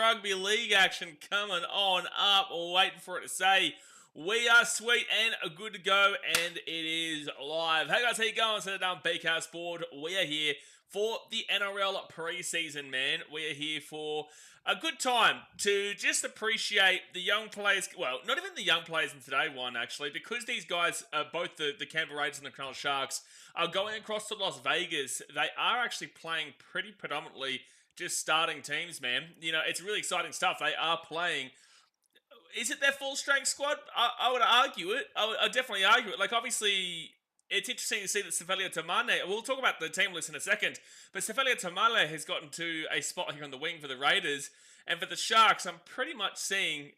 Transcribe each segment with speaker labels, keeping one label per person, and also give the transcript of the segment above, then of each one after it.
Speaker 1: rugby league action coming on up. Waiting for it to say we are sweet and good to go, and it is live. Hey guys, how you going? So down BKR Sport. We are here for the NRL preseason, man. We are here for a good time to just appreciate the young players. Well, not even the young players in today one, actually, because these guys, both the Canberra Raiders and the Cronulla Sharks, are going across to Las Vegas. They are actually playing pretty predominantly just starting teams, man. You know, it's really exciting stuff. They are playing. Is it their full-strength squad? I would argue it. I would definitely argue it. Like, obviously, it's interesting to see that Sefalia Tamane, we'll talk about the team list in a second, but Sefalia Tamale has gotten to a spot here on the wing for the Raiders, and for the Sharks, I'm pretty much seeing,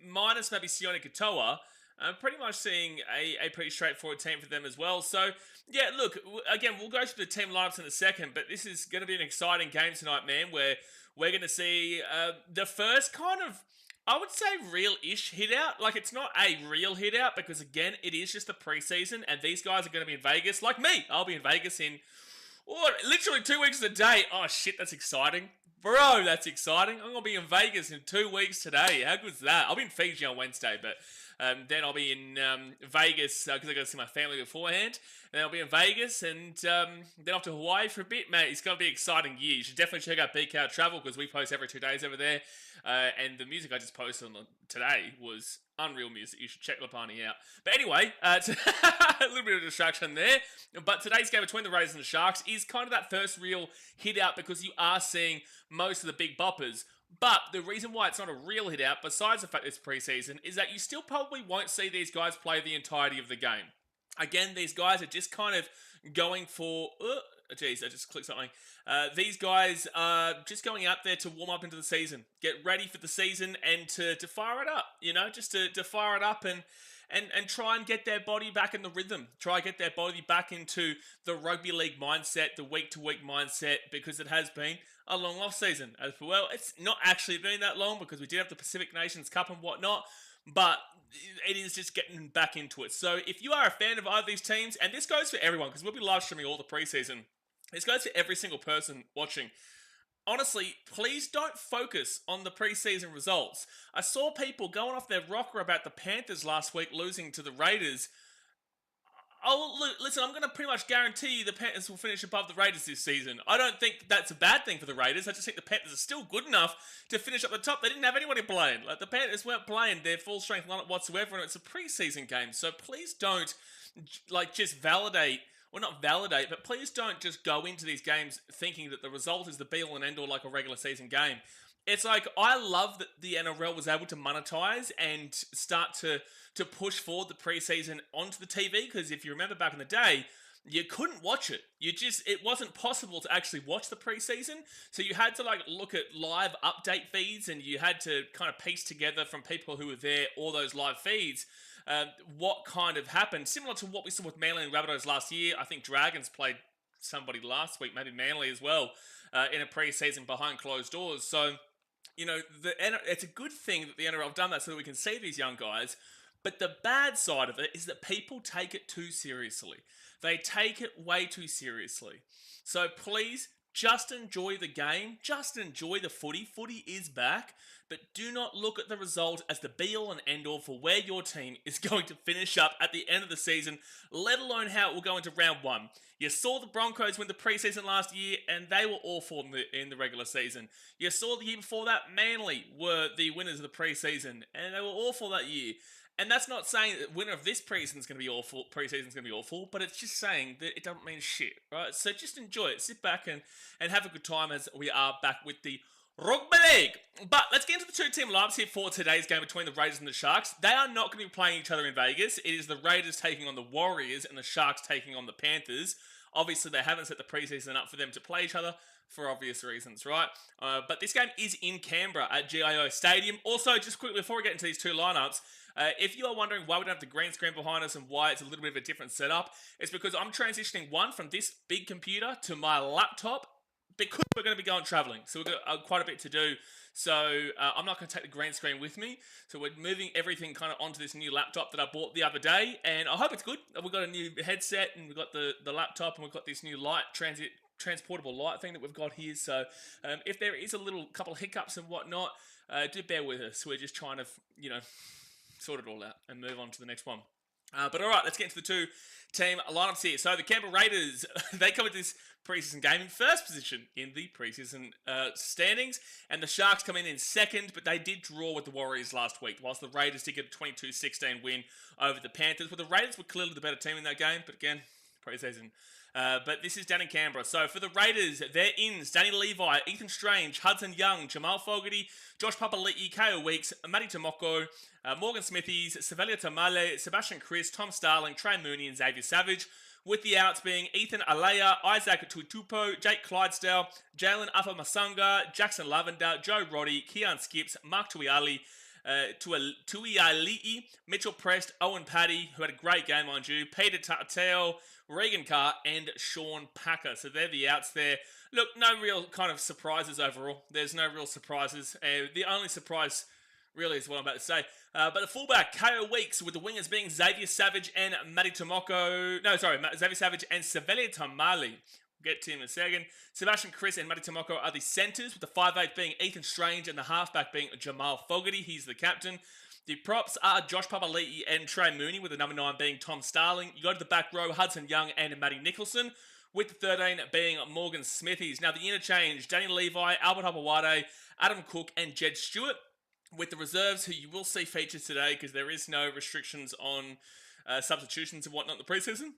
Speaker 1: minus maybe Sione Katoa, I'm pretty much seeing a pretty straightforward team for them as well. So, yeah, look, again, we'll go through the team lineups in a second, but this is going to be an exciting game tonight, man, where we're going to see the first kind of, I would say, real-ish hit-out. Like, it's not a real hit-out because, again, it is just the preseason, and these guys are going to be in Vegas. Like me, I'll be in Vegas in, literally 2 weeks a day. Oh, shit, that's exciting. Bro, that's exciting. I'm going to be in Vegas in 2 weeks today. How good's that? I'll be in Fiji on Wednesday, but then I'll be in Vegas because I got to see my family beforehand. And then I'll be in Vegas and then off to Hawaii for a bit, mate. It's going to be an exciting year. You should definitely check out BKRtravel because we post every 2 days over there. And the music I just posted on today was unreal music. You should check Lapani out. But anyway, a little bit of distraction there. But today's game between the Raiders and the Sharks is kind of that first real hit out because you are seeing most of the big boppers. But the reason why it's not a real hit out, besides the fact it's preseason, is that you still probably won't see these guys play the entirety of the game. Again, these guys are just kind of going for... Jeez, I just clicked something. These guys are just going out there to warm up into the season. Get ready for the season and to fire it up, you know? Just to fire it up and try and get their body back in the rhythm. Try and get their body back into the rugby league mindset, the week-to-week mindset, because it has been a long off-season. As well, it's not actually been that long because we did have the Pacific Nations Cup and whatnot, but it is just getting back into it. So if you are a fan of either of these teams, and this goes for everyone, because we'll be live streaming all the preseason, this goes for every single person watching. Honestly, please don't focus on the preseason results. I saw people going off their rocker about the Panthers last week losing to the Raiders. Oh, look, listen, I'm going to pretty much guarantee you the Panthers will finish above the Raiders this season. I don't think that's a bad thing for the Raiders. I just think the Panthers are still good enough to finish up the top. They didn't have anybody playing. Like, the Panthers weren't playing their full-strength lineup whatsoever, and it's a preseason game. So please don't, like, just validate... Well, not validate, but please don't just go into these games thinking that the result is the be-all and end-all like a regular season game. It's like, I love that the NRL was able to monetize and start to push forward the preseason onto the TV, because if you remember back in the day, you couldn't watch it. It wasn't possible to actually watch the preseason, so you had to, like, look at live update feeds, and you had to kind of piece together from people who were there, all those live feeds, what kind of happened. Similar to what we saw with Manly and Rabbitohs last year. I think Dragons played somebody last week, maybe Manly as well, in a preseason behind closed doors. So, you know, it's a good thing that the NRL have done that so that we can see these young guys. But the bad side of it is that people take it too seriously. They take it way too seriously. So please, just enjoy the game. Just enjoy the footy. Footy is back. But do not look at the result as the be-all and end-all for where your team is going to finish up at the end of the season, let alone how it will go into round one. You saw the Broncos win the preseason last year, and they were awful in the regular season. You saw the year before that, Manly were the winners of the preseason, and they were awful that year. And that's not saying that the winner of this preseason is going to be awful, but it's just saying that it doesn't mean shit, right? So just enjoy it. Sit back and have a good time as we are back with the Rugby League. But let's get into the two-team lineups here for today's game between the Raiders and the Sharks. They are not going to be playing each other in Vegas. It is the Raiders taking on the Warriors and the Sharks taking on the Panthers. Obviously, they haven't set the preseason up for them to play each other for obvious reasons, right? But this game is in Canberra at GIO Stadium. Also, just quickly before we get into these two lineups, if you are wondering why we don't have the green screen behind us and why it's a little bit of a different setup, it's because I'm transitioning one from this big computer to my laptop because we're going to be going traveling. So we've got quite a bit to do. So I'm not going to take the green screen with me. So we're moving everything kind of onto this new laptop that I bought the other day. And I hope it's good. We've got a new headset and we've got the laptop and we've got this new light transportable light thing that we've got here. So if there is a couple of hiccups and whatnot, do bear with us. We're just trying to, sort it all out and move on to the next one. But all right, let's get into the two-team lineups here. So the Canberra Raiders, they come into this preseason game in first position in the preseason standings, and the Sharks come in second, but they did draw with the Warriors last week, whilst the Raiders did get a 22-16 win over the Panthers. Well, the Raiders were clearly the better team in that game, but again, preseason. But this is down in Canberra. So for the Raiders, their ins, Danny Levi, Ethan Strange, Hudson Young, Jamal Fogarty, Josh Papali'i, Kale Weeks, Matty Tomoko, Morgan Smithies, Savelia Tamale, Sebastian Chris, Tom Starling, Trey Mooney, and Xavier Savage. With the outs being Ethan Alea, Isaac Tuitupo, Jake Clydesdale, Jalen Afamasanga, Jackson Lavender, Joe Roddy, Keon Skips, Mark Tuiali, Tuiali'i, Mitchell Prest, Owen Paddy, who had a great game, mind you, Peter Tateo, Regan Carr, and Sean Packer. So they're the outs there. Look, no real kind of surprises overall. There's no real surprises. The only surprise really is what I'm about to say. But the fullback, KO Weeks, with the wingers being Xavier Savage and Matty Tomoko. No, sorry, Xavier Savage and Savelia Tamale. We'll get to him in a second. Sebastian Chris and Matty Tomoko are the centres, with the 5'8" being Ethan Strange and the halfback being Jamal Fogarty. He's the captain. The props are Josh Papali'i and Trey Mooney, with the number 9 being Tom Starling. You go to the back row, Hudson Young and Matty Nicholson, with the 13 being Morgan Smithies. Now the interchange, Danny Levi, Albert Hapawade, Adam Cook and Jed Stewart, with the reserves, who you will see featured today because there is no restrictions on substitutions and whatnot in the preseason.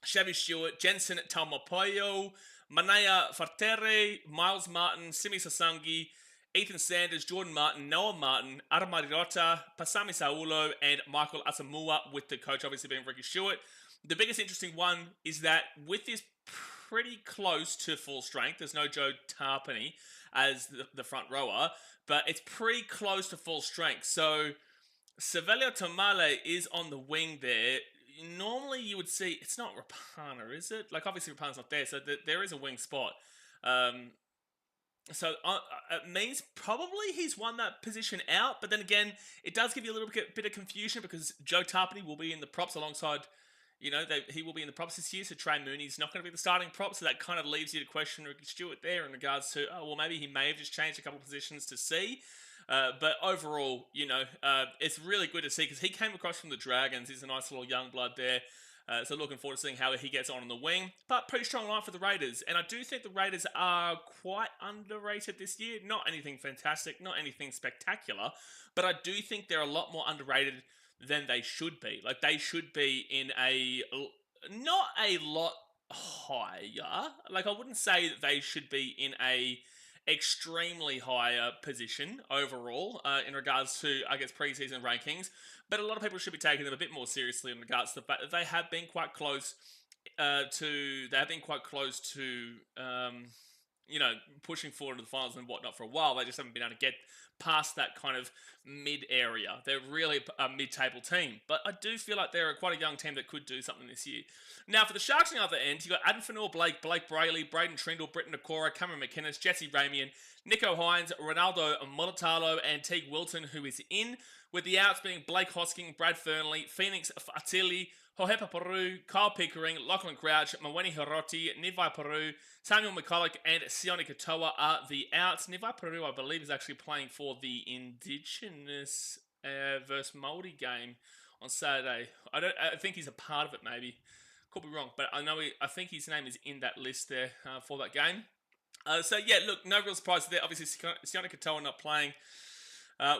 Speaker 1: Chevy Stewart, Jensen Taumapoyo, Manaya Fartere, Miles Martin, Simi Sasangi, Ethan Sanders, Jordan Martin, Noah Martin, Aramarirota, Pasami Saulo, and Michael Asamoah, with the coach obviously being Ricky Stewart. The biggest interesting one is that with this pretty close to full strength, there's no Joe Tarpany as the front rower, but it's pretty close to full strength. So Savelia Tamale is on the wing there. Normally you would see, it's not Rapana, is it? Like obviously Rapana's not there, so there is a wing spot. So it means probably he's won that position out, but then again, it does give you a little bit of confusion because Joe Tarpany will be in the props alongside, he will be in the props this year, so Trey Mooney's not going to be the starting prop, so that kind of leaves you to question Ricky Stewart there in regards to, maybe he may have just changed a couple of positions to see. But overall, it's really good to see because he came across from the Dragons. He's a nice little young blood there. So looking forward to seeing how he gets on the wing. But pretty strong line for the Raiders. And I do think the Raiders are quite underrated this year. Not anything fantastic, not anything spectacular. But I do think they're a lot more underrated than they should be. Like, they should be in not a lot higher. Like, I wouldn't say that they should be in a extremely higher position overall in regards to, I guess, preseason rankings. But a lot of people should be taking them a bit more seriously in regards to the fact that they have been quite close pushing forward to the finals and whatnot for a while. They just haven't been able to get past that kind of mid area. They're really a mid-table team. But I do feel like they're quite a young team that could do something this year. Now, for the Sharks on the other end, you've got Adam Fanor, Blake Brayley, Braden Trindle, Britton Nakora, Cameron McInnes, Jesse Ramian, Nico Hines, Ronaldo Montallo, and Teague Wilton, who is in, with the outs being Blake Hosking, Brad Fernley, Phoenix Fatili, Hohepa Peru, Kyle Pickering, Lachlan Crouch, Mawene Hiroti, Nivai Peru, Samuel McCulloch, and Sione Katoa are the outs. Nivai Peru, I believe, is actually playing for the Indigenous versus Māori game on Saturday. I think he's a part of it, maybe. Could be wrong, but I think his name is in that list there for that game. So yeah, look, no real surprise there. Obviously, Sione Katoa not playing.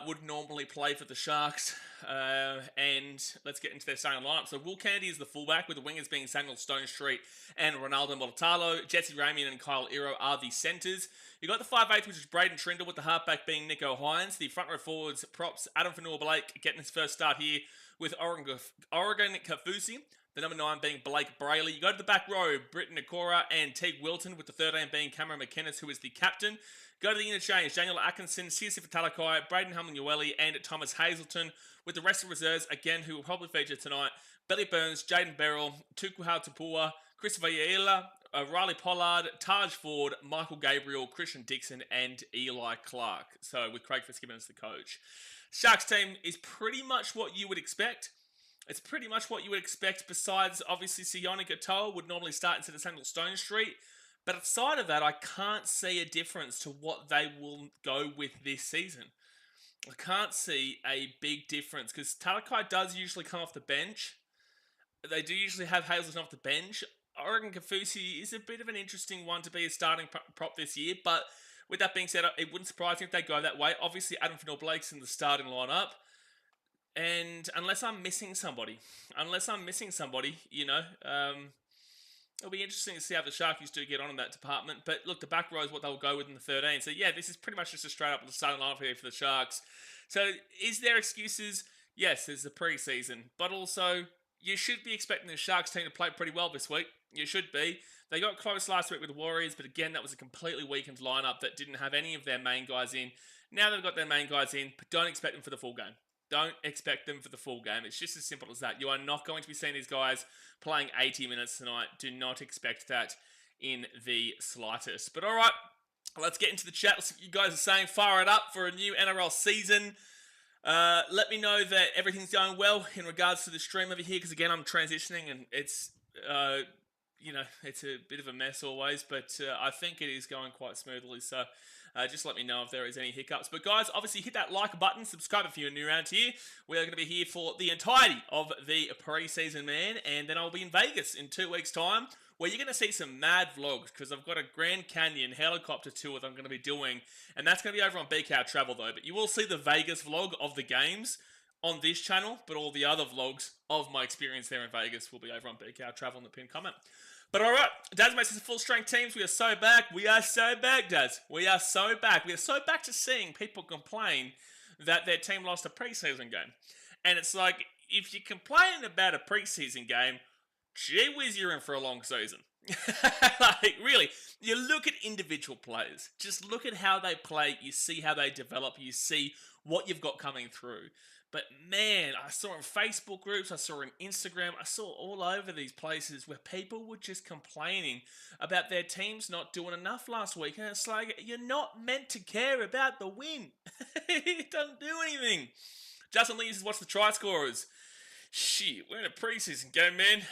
Speaker 1: Would normally play for the Sharks. And let's get into their starting lineup. So Will Kennedy is the fullback, with the wingers being Samuel Stonestreet and Ronaldo Montallo. Jesse Ramian and Kyle Iro are the centres. You got the 5'8", which is Braden Trindle, with the halfback being Nico Hines. The front row forwards, props, Adam Fanor Blake getting his first start here with Oregon Kafusi. The number 9 being Blake Brayley. You go to the back row, Britton Nakora and Teague Wilton, with the 13 being Cameron McInnes, who is the captain. Go to the interchange, Daniel Atkinson, Siasi Fatalakai, Braden Hamlin-Ueli, and Thomas Hazelton, with the rest of the reserves, again, who will probably feature tonight, Billy Burns, Jaden Beryl, Tukuha Tupua, Christopher Yaela, Riley Pollard, Taj Ford, Michael Gabriel, Christian Dixon, and Eli Clark. So with Craig Fitzgibbon as the coach. Sharks team is pretty much what you would expect. It's pretty much what you would expect, besides, obviously, Sione Katoa would normally start instead of Samuel Stonestreet. But outside of that, I can't see a difference to what they will go with this season. I can't see a big difference because Talakai does usually come off the bench. They do usually have Hazelton off the bench. I reckon Kafusi is a bit of an interesting one to be a starting prop this year, but with that being said, it wouldn't surprise me if they go that way. Obviously, Adam Finnell-Blake's in the starting lineup. And unless I'm missing somebody, you know, it'll be interesting to see how the Sharkies do get on in that department. But look, the back row is what they'll go with in the 13. So yeah, this is pretty much just a straight up starting lineup here for the Sharks. So is there excuses? Yes, there's the preseason, but also you should be expecting the Sharks team to play pretty well this week. You should be. They got close last week with the Warriors, but again, that was a completely weakened lineup that didn't have any of their main guys in. Now they've got their main guys in, but don't expect them for the full game. Don't expect them for the full game. It's just as simple as that. You are not going to be seeing these guys playing 80 minutes tonight. Do not expect that in the slightest. But all right, let's get into the chat. Let's see what you guys are saying. Fire it up for a new NRL season. Let me know that everything's going well in regards to the stream over here, because again, I'm transitioning and it's, you know, it's a bit of a mess always, but I think it is going quite smoothly. So just let me know if there is any hiccups. But guys, obviously hit that like button, subscribe if you're new around here. We are going to be here for the entirety of the preseason, man, and then I'll be in Vegas in 2 weeks' time, where you're going to see some mad vlogs, because I've got a Grand Canyon helicopter tour that I'm going to be doing, and that's going to be over on BKRtravel though. But you will see the Vegas vlog of the games on this channel, but all the other vlogs of my experience there in Vegas will be over on BKRtravel in the pinned comment. But all right, Daz makes us full strength teams. We are so back. We are so back, Daz. We are so back. We are so back to seeing people complain that their team lost a preseason game. And it's like, if you're complaining about a preseason game, gee whiz, you're in for a long season. Like, really, you look at individual players. Just look at how they play. You see how they develop. You see what you've got coming through. But man, I saw in Facebook groups, I saw in Instagram, I saw all over these places where people were just complaining about their teams not doing enough last week. And it's like, you're not meant to care about the win. It doesn't do anything. Justin Lee says, what's the try scorers? Shit, we're in a preseason game, man.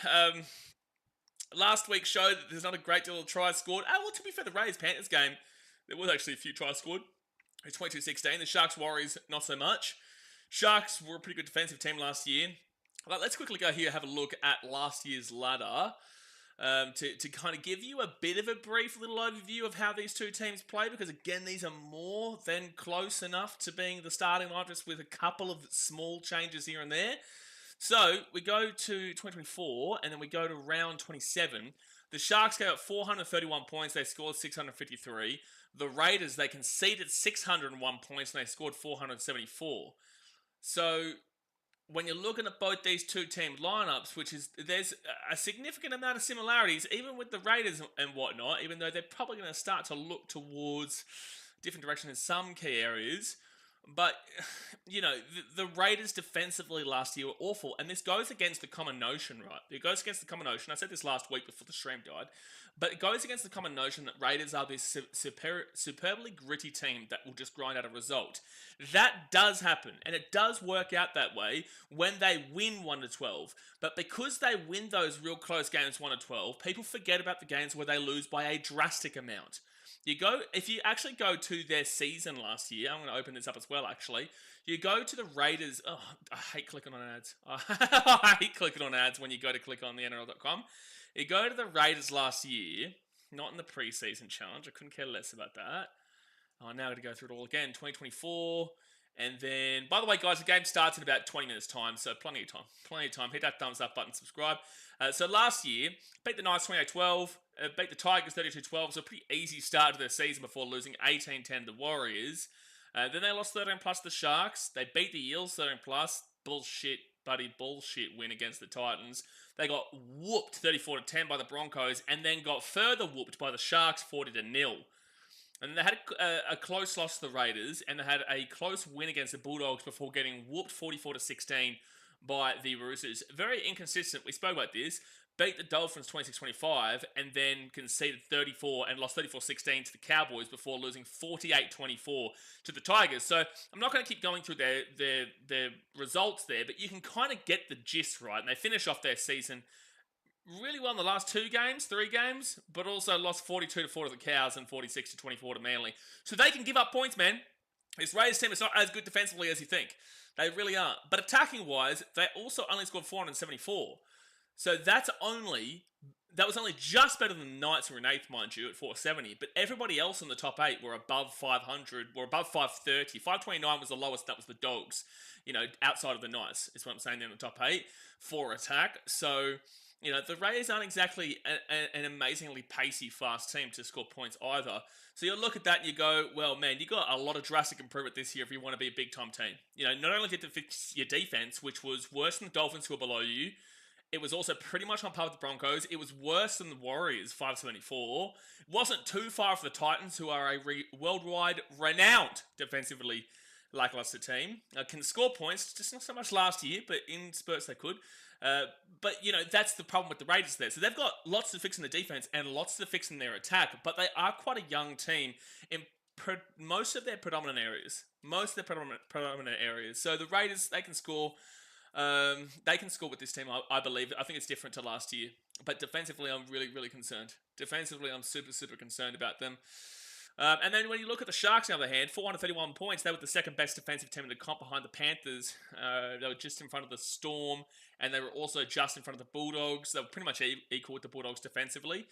Speaker 1: Last week showed that there's not a great deal of tries scored. Well, to be fair, the Rays-Panthers game, there was actually a few tries scored. It's 22-16. The Sharks-Warriors, not so much. Sharks were a pretty good defensive team last year. But let's quickly go here and have a look at last year's ladder to kind of give you a bit of a brief little overview of how these two teams play, because again, these are more than close enough to being the starting line, just with a couple of small changes here and there. So we go to 2024 and then we go to round 27. The Sharks gave up 431 points. They scored 653. The Raiders, they conceded 601 points and they scored 474. So when you're looking at both these two team lineups, there's a significant amount of similarities, even with the Raiders and whatnot, even though they're probably going to start to look towards different direction in some key areas. But, you know, the Raiders defensively last year were awful, and this goes against the common notion, right? It goes against the common notion. I said this last week before the stream died, but it goes against the common notion that Raiders are this superbly gritty team that will just grind out a result. That does happen, and it does work out that way when they win 1-12. But because they win those real close games 1-12, people forget about the games where they lose by a drastic amount. If you actually go to their season last year, I'm going to open this up as well, actually. You go to the Raiders. Oh, I hate clicking on ads. I hate clicking on ads when you go to click on the NRL.com. You go to the Raiders last year, not in the preseason challenge. I couldn't care less about that. Oh, now I've got to go through it all again. 2024. And then, by the way, guys, the game starts in about 20 minutes' time, so plenty of time. Plenty of time. Hit that thumbs up button, subscribe. So last year, beat the Knights 28-12, beat the Tigers 32-12, so a pretty easy start to their season before losing 18-10 to the Warriors. Then they lost 13+ to the Sharks. They beat the Eels 13+. Bullshit win against the Titans. They got whooped 34-10 by the Broncos, and then got further whooped by the Sharks 40-0. And they had a close loss to the Raiders, and they had a close win against the Bulldogs before getting whooped 44-16 by the Roosters. Very inconsistent. We spoke about this. Beat the Dolphins 26-25, and then conceded 34 and lost 34-16 to the Cowboys before losing 48-24 to the Tigers. So I'm not going to keep going through their results there, but you can kind of get the gist, right? And they finish off their season really well in the last 3 games, but also lost 42-4 to the Cows and 46-24 to Manly. So they can give up points, man. This Raiders team is not as good defensively as you think. They really aren't. But attacking-wise, they also only scored 474. So that was only just better than the Knights, who were in 8th, mind you, at 470. But everybody else in the top 8 were above 500, were above 530. 529 was the lowest, that was the Dogs. Outside of the Knights, is what I'm saying, in the top 8 for attack. So, the Raiders aren't exactly an amazingly pacey, fast team to score points either. So you look at that and you go, well, man, you got a lot of drastic improvement this year if you want to be a big-time team. Not only did it fix your defense, which was worse than the Dolphins, who were below you, it was also pretty much on par with the Broncos. It was worse than the Warriors, 574. It wasn't too far for the Titans, who are a worldwide renowned defensively lackluster team. Can score points, just not so much last year, but in spurts they could. But, that's the problem with the Raiders there. So they've got lots to fix in the defense and lots to fix in their attack, but they are quite a young team in most of their predominant areas. Predominant areas. So the Raiders, they can score. They can score with this team, I believe. I think it's different to last year. But defensively, I'm really, really concerned. Defensively, I'm super, super concerned about them. And then when you look at the Sharks, on the other hand, 431 points. They were the second best defensive team in the comp behind the Panthers. They were just in front of the Storm, and they were also just in front of the Bulldogs. They were pretty much equal with the Bulldogs defensively,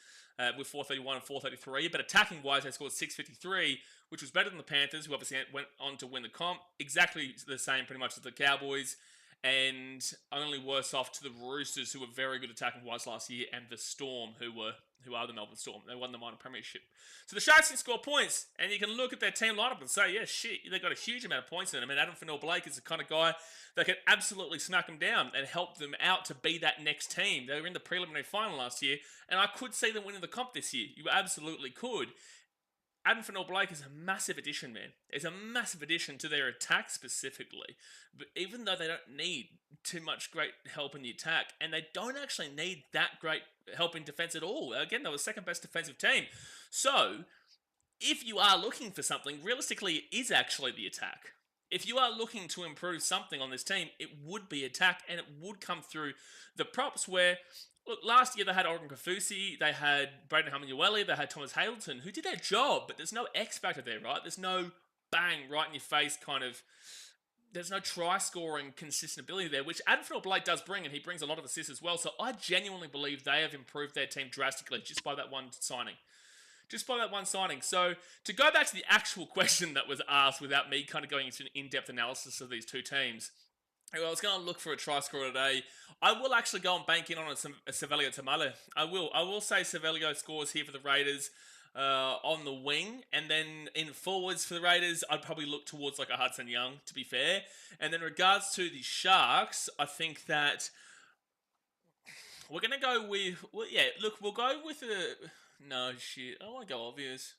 Speaker 1: with 431 and 433. But attacking-wise, they scored 653, which was better than the Panthers, who obviously went on to win the comp. Exactly the same, pretty much, as the Cowboys. And only worse off to the Roosters, who were very good attacking-wise last year, and the Storm, who are the Melbourne Storm. They won the minor premiership. So the Sharks can score points, and you can look at their team lineup and say, yeah, shit, they've got a huge amount of points in them. And Adam Fanua-Blake is the kind of guy that can absolutely smack them down and help them out to be that next team. They were in the preliminary final last year, and I could see them winning the comp this year. You absolutely could. Adam Fanua-Blake is a massive addition, man. It's a massive addition to their attack specifically. But even though they don't need too much great help in the attack, and they don't actually need that great help in defense at all. Again, they were the second best defensive team. So, if you are looking for something, realistically, it is actually the attack. If you are looking to improve something on this team, it would be attack, and it would come through the props where... Look, last year they had Oregon Kafusi, they had Braden Hamanueli, they had Thomas Hayleton, who did their job, but there's no X factor there, right? There's no bang, right in your face kind of... There's no try-scoring consistent ability there, which Adam Fanua-Blake does bring, and he brings a lot of assists as well. So I genuinely believe they have improved their team drastically just by that one signing. So to go back to the actual question that was asked without me kind of going into an in-depth analysis of these two teams... Well, I was going to look for a try scorer today. I will actually go and bank in on a Savelio Tamale. I will say Savelio scores here for the Raiders on the wing. And then in forwards for the Raiders, I'd probably look towards like a Hudson Young, to be fair. And then in regards to the Sharks, I think that we're going to go with... Well, yeah, look, we'll go with a... No, shit. I want to go obvious.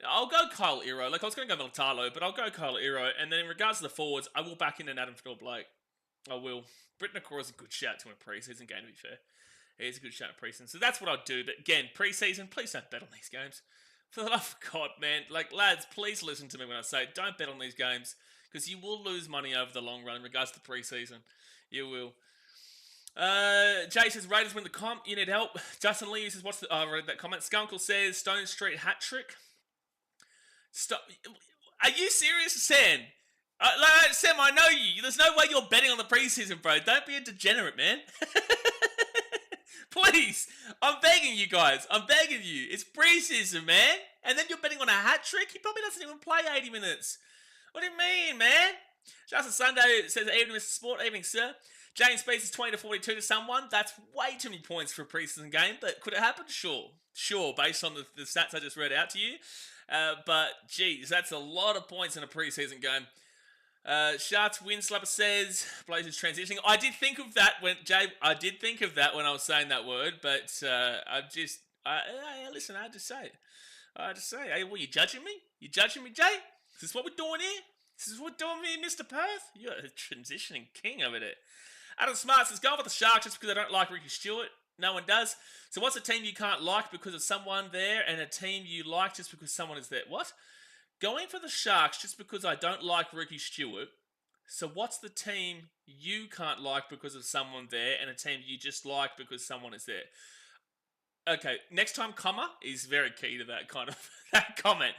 Speaker 1: I'll go Kyle Iro. Like, I was going to go Militalo, but I'll go Kyle Iro. And then in regards to the forwards, I will back in an Adam Fanua-Blake. I will. Britt Nakora is a good shout to win a preseason game, to be fair. He is a good shout in preseason. So that's what I'll do. But again, preseason, please don't bet on these games. For the love of God, man. Like, lads, please listen to me when I say don't bet on these games. Because you will lose money over the long run in regards to preseason. You will. Jay says, Raiders win the comp. You need help. Justin Lee says, what's the... I read that comment. Skunkle says, Stone Street hat trick. Stop. Are you serious, Sam? Sam, I know you. There's no way you're betting on the preseason, bro. Don't be a degenerate, man. Please. I'm begging you guys. I'm begging you. It's preseason, man. And then you're betting on a hat trick? He probably doesn't even play 80 minutes. What do you mean, man? Justin Sunday says, evening, Mr. Sport. Evening, sir. James Spears is 20-42 to someone. That's way too many points for a preseason game. But could it happen? Sure. Sure, based on the stats I just read out to you. But, geez, that's a lot of points in a preseason game. Sharks Windslapper says, Blazers transitioning. I did think of that when, Jay, I was saying that word, but listen, I just say it. Hey, what, you judging me? You judging me, Jay? Is this what we're doing here? This is what we're doing here, Mr. Perth? You're a transitioning king over there. Adam Smart says, go with the Sharks just because I don't like Ricky Stewart. No one does. So what's a team you can't like because of someone there and a team you like just because someone is there? What? Going for the Sharks just because I don't like Ricky Stewart So what's the team you can't like because of someone there, and a team you just like because someone is there? Okay, next time, comma is very key to that kind of that comment.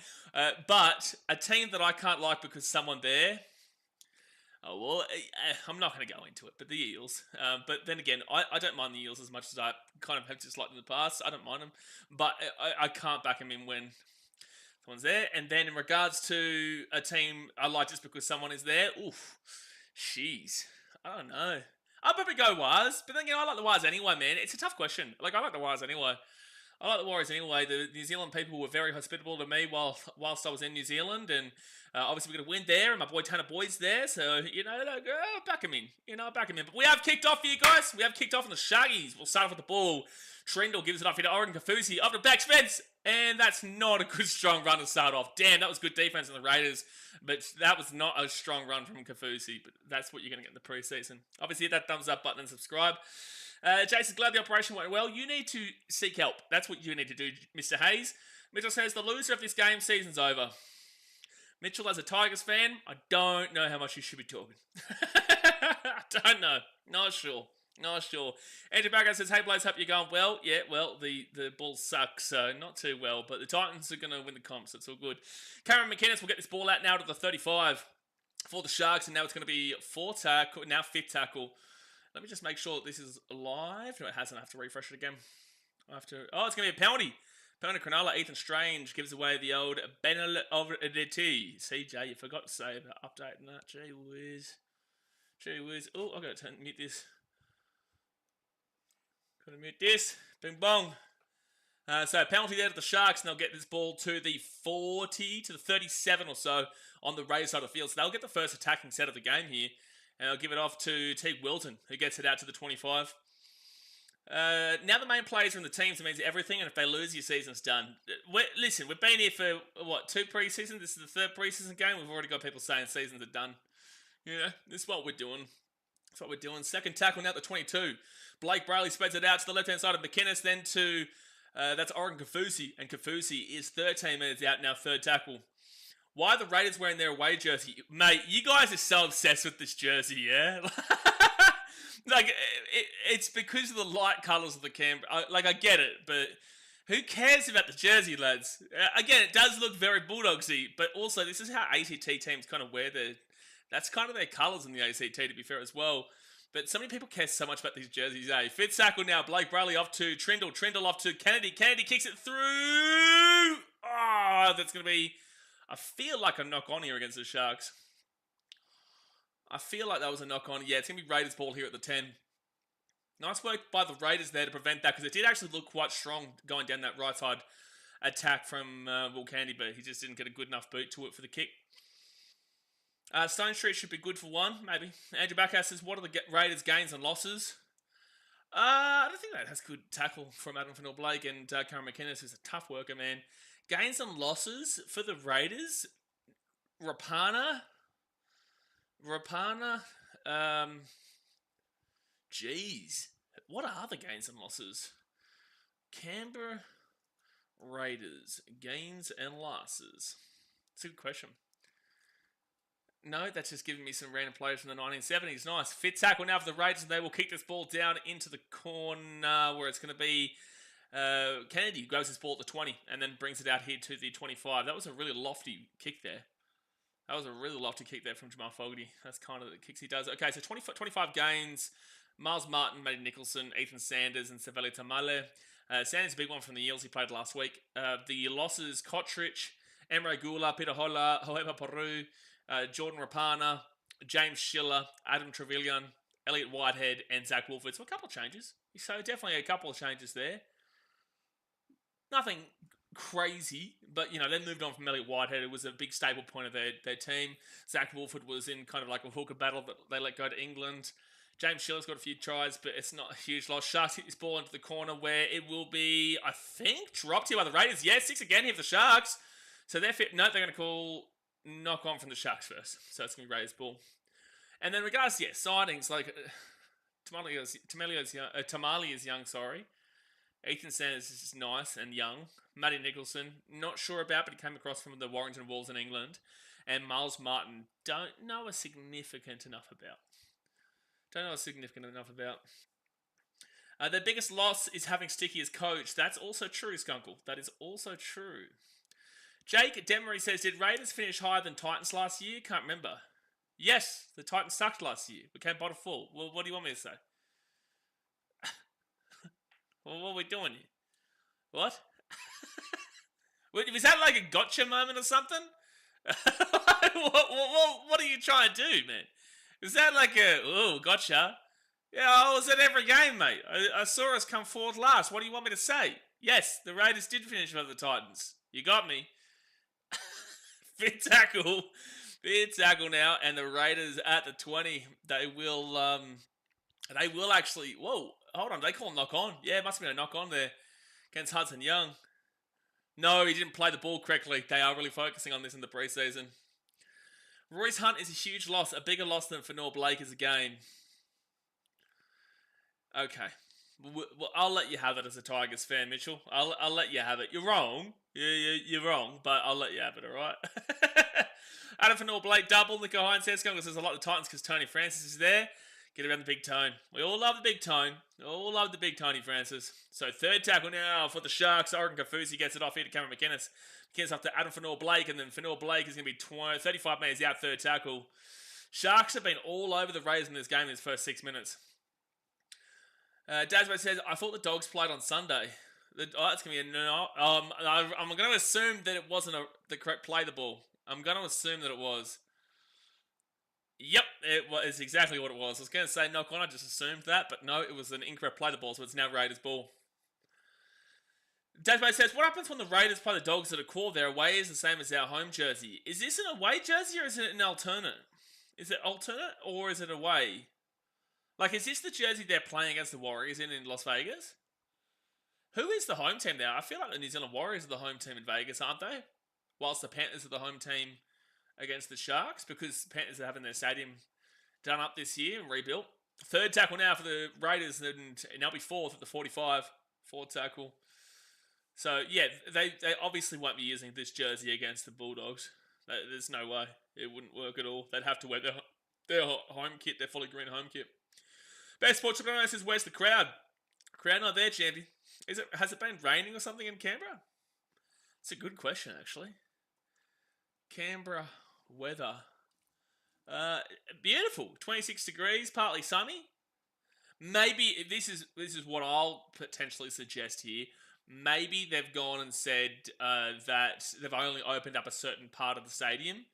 Speaker 1: But a team that I can't like because someone there. Oh well, I'm not going to go into it, but the Eels. But then again, I don't mind the Eels as much as I kind of have disliked in the past. I don't mind them, but I can't back them in when someone's there. And then in regards to a team I like just because someone is there, oof, jeez, I don't know. I'll probably go Wars, but then again, I like the Wars anyway, man. It's a tough question. Like, I like the Wars anyway. I like the Warriors anyway. The New Zealand people were very hospitable to me whilst I was in New Zealand, and obviously we're going to win there, and my boy Tanner Boyd's there, so, like, back him in. Back him in. But we have kicked off here, guys. We have kicked off on the Shaggies. We'll start off with the ball. Trindle gives it off here to Oren Kafusi. Up to backspence, and that's not a good, strong run to start off. Damn, that was good defense in the Raiders, but that was not a strong run from Kafusi, but that's what you're going to get in the preseason. Obviously, hit that thumbs up button and subscribe. Jason, glad the operation went well. You need to seek help. That's what you need to do, Mr. Hayes. Mitchell says, the loser of this game, season's over. Mitchell, as a Tigers fan, I don't know how much you should be talking. I don't know. Not sure. Andrew Backer says, hey, Blaze, hope you're going well. Yeah, well, the Bulls suck, so not too well. But the Titans are going to win the comp, so it's all good. Cameron McInnes will get this ball out now to the 35 for the Sharks, and now it's going to be fifth tackle. Let me just make sure that this is live. No, it hasn't. I have to refresh it again. Oh, it's going to be a penalty. Penalty Cronulla. Ethan Strange gives away the old Benel over DT. CJ, you forgot to say about updating that. Gee whiz. Oh, I've got to mute this. Bing bong. So penalty there to the Sharks, and they'll get this ball to the 40, to the 37 or so on the Raiders side of the field. So they'll get the first attacking set of the game here. And I'll give it off to Teague Wilton, who gets it out to the 25. Now the main players are in the team, so it means everything, and if they lose, your season's done. Listen, we've been here for, 2 preseasons? This is the 3rd preseason game. We've already got people saying seasons are done. This is what we're doing. Second tackle now at the 22. Blake Brayley spreads it out to the left-hand side of McInnes, then to, that's Oren Kafusi, and Kafusi is 13 minutes out now, 3rd tackle. Why are the Raiders wearing their away jersey? Mate, you guys are so obsessed with this jersey, yeah? Like, it's because of the light colours of the Canberra. I get it, but who cares about the jersey, lads? Again, it does look very Bulldogsy, but also this is how ACT teams kind of wear that's kind of their colours in the ACT, to be fair, as well. But so many people care so much about these jerseys, eh? Fifth tackle now, Blake Brayley off to Trindle off to Kennedy. Kennedy kicks it through! Oh, that's going to be... I feel like a knock-on here against the Sharks. I feel like that was a knock-on. Yeah, it's going to be Raiders ball here at the 10. Nice work by the Raiders there to prevent that, because it did actually look quite strong going down that right side attack from Will Candy, but he just didn't get a good enough boot to it for the kick. Stone Street should be good for one, maybe. Andrew Backhouse says, what are the Raiders' gains and losses? I don't think that has good tackle from Adam Fennell-Blake, and Cameron McInnes is a tough worker, man. Gains and losses for the Raiders. Rapana. Jeez. What are the gains and losses? Canberra Raiders. Gains and losses. It's a good question. No, that's just giving me some random players from the 1970s. Nice. Fifth tackle now for the Raiders, and they will kick this ball down into the corner where it's going to be... Kennedy grabs his ball at the 20 and then brings it out here to the 25. That was a really lofty kick there. From Jamal Fogarty. That's kind of the kicks he does. Okay, so 25 gains. Miles Martin, Matty Nicholson, Ethan Sanders, and Saveli Tamale. Sanders is a big one from the Eels he played last week. The losses, Kotrich, Emre Gula, Peter Hola, Hoeba Peru, Jordan Rapana, James Schiller, Adam Trevelyan, Elliot Whitehead, and Zach Wolford. So a couple of changes. So definitely a couple of changes there. Nothing crazy, but, they moved on from Elliot Whitehead. It was a big stable point of their team. Zach Wolford was in kind of like a hooker battle that they let go to England. James Schiller's got a few tries, but it's not a huge loss. Sharks hit this ball into the corner where it will be, I think, dropped here by the Raiders. Yeah, 6 again here for the Sharks. So they're fit. No, they're going to call knock on from the Sharks first. So it's going to be Raiders ball. And then regards to, signings, like Tamale is young, sorry. Ethan Sanders is just nice and young. Matty Nicholson, not sure about, but he came across from the Warrington Wolves in England. and Miles Martin don't know a significant enough about. Their biggest loss is having Sticky as coach. That's also true, Skunkle. That is also true. Jake Demery says, did Raiders finish higher than Titans last year? Can't remember. Yes, the Titans sucked last year. We came bottom 4. Well, what do you want me to say? Well, what are we doing here? What? Was that like a gotcha moment or something? what are you trying to do, man? Is that like a, gotcha? Yeah, I was at every game, mate. I saw us come fourth last. What do you want me to say? Yes, the Raiders did finish above the Titans. You got me. Fit tackle now, and the Raiders at the 20. They will actually. Whoa, hold on. They call knock on. Yeah, it must have been a knock on there against Hudson Young. No, he didn't play the ball correctly. They are really focusing on this in the preseason. Royce Hunt is a huge loss, a bigger loss than Fanor Blake is a gain. Okay. Well, I'll let you have it as a Tigers fan, Mitchell. I'll let you have it. You're wrong. You're wrong, but I'll let you have it, alright? Adam Fanor Blake double. Nico Hines says, I like the Titans because Tony Francis is there. Get around the big tone. We all love the big tone. We all love the big Tony Francis. So third tackle now for the Sharks. Oregon Kafusi gets it off here to Cameron McInnes. McInnes up to Adam Fanor Blake, and then Fanor Blake is going to be 35 metres out, third tackle. Sharks have been all over the Raiders in this game in his first 6 minutes. Dasbo says, I thought the Dogs played on Sunday. That's going to be a no. I'm going to assume that it wasn't the correct play the ball. I'm going to assume that it was. Yep, it was exactly what it was. I was going to say knock on, I just assumed that, but no, it was an incorrect play the ball, so it's now Raiders ball. Dasbo says, what happens when the Raiders play the Dogs at a core? Their away is the same as our home jersey. Is this an away jersey or is it an alternate? Is it alternate or is it away? Like, is this the jersey they're playing against the Warriors in Las Vegas? Who is the home team now? I feel like the New Zealand Warriors are the home team in Vegas, aren't they? Whilst the Panthers are the home team against the Sharks, because the Panthers are having their stadium done up this year and rebuilt. Third tackle now for the Raiders, and they'll be fourth at the 45. Fourth tackle. So, yeah, they obviously won't be using this jersey against the Bulldogs. There's no way. It wouldn't work at all. They'd have to wear their home kit, their fully green home kit. Best Sports Journalist says, where's the crowd? Crowd not there, champion. Has it been raining or something in Canberra? It's a good question, actually. Canberra weather. Beautiful. 26 degrees, partly sunny. Maybe this is what I'll potentially suggest here. Maybe they've gone and said that they've only opened up a certain part of the stadium.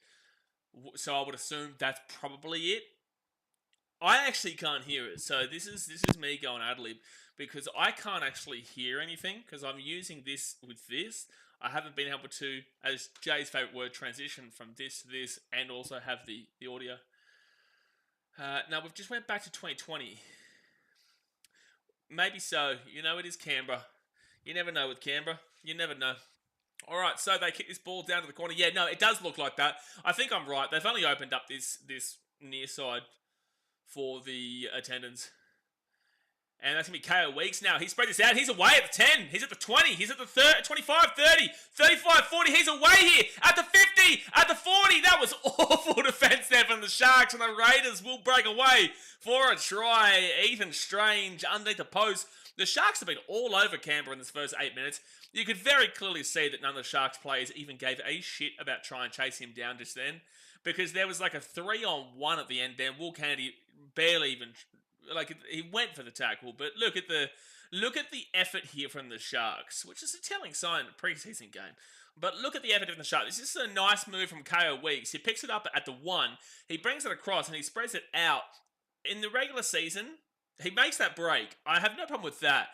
Speaker 1: So I would assume that's probably it. I actually can't hear it. So this is me going ad lib because I can't actually hear anything because I'm using this with this. I haven't been able to, as Jay's favourite word, transition from this to this and also have the audio. Now, we've just went back to 2020. Maybe so. You know, it is Canberra. You never know with Canberra. You never know. All right, so they kick this ball down to the corner. Yeah, no, it does look like that. I think I'm right. They've only opened up this near side for the attendance. And that's going to be KO Weeks now. He spread this out. He's away at the 10. He's at the 20. He's at the 25, 30, 35, 40. He's away here at the 50, at the 40. That was awful defense there from the Sharks. And the Raiders will break away for a try. Ethan Strange underneath the post. The Sharks have been all over Canberra in this first 8 minutes. You could very clearly see that none of the Sharks players even gave a shit about trying to chase him down just then. Because there was like a 3-on-1 at the end there. Will Kennedy barely even... Like, he went for the tackle, but look at the effort here from the Sharks, which is a telling sign in a preseason game. But look at the effort of the Sharks. This is a nice move from KO Weeks. He picks it up at the 1, he brings it across, and he spreads it out. In the regular season, he makes that break. I have no problem with that.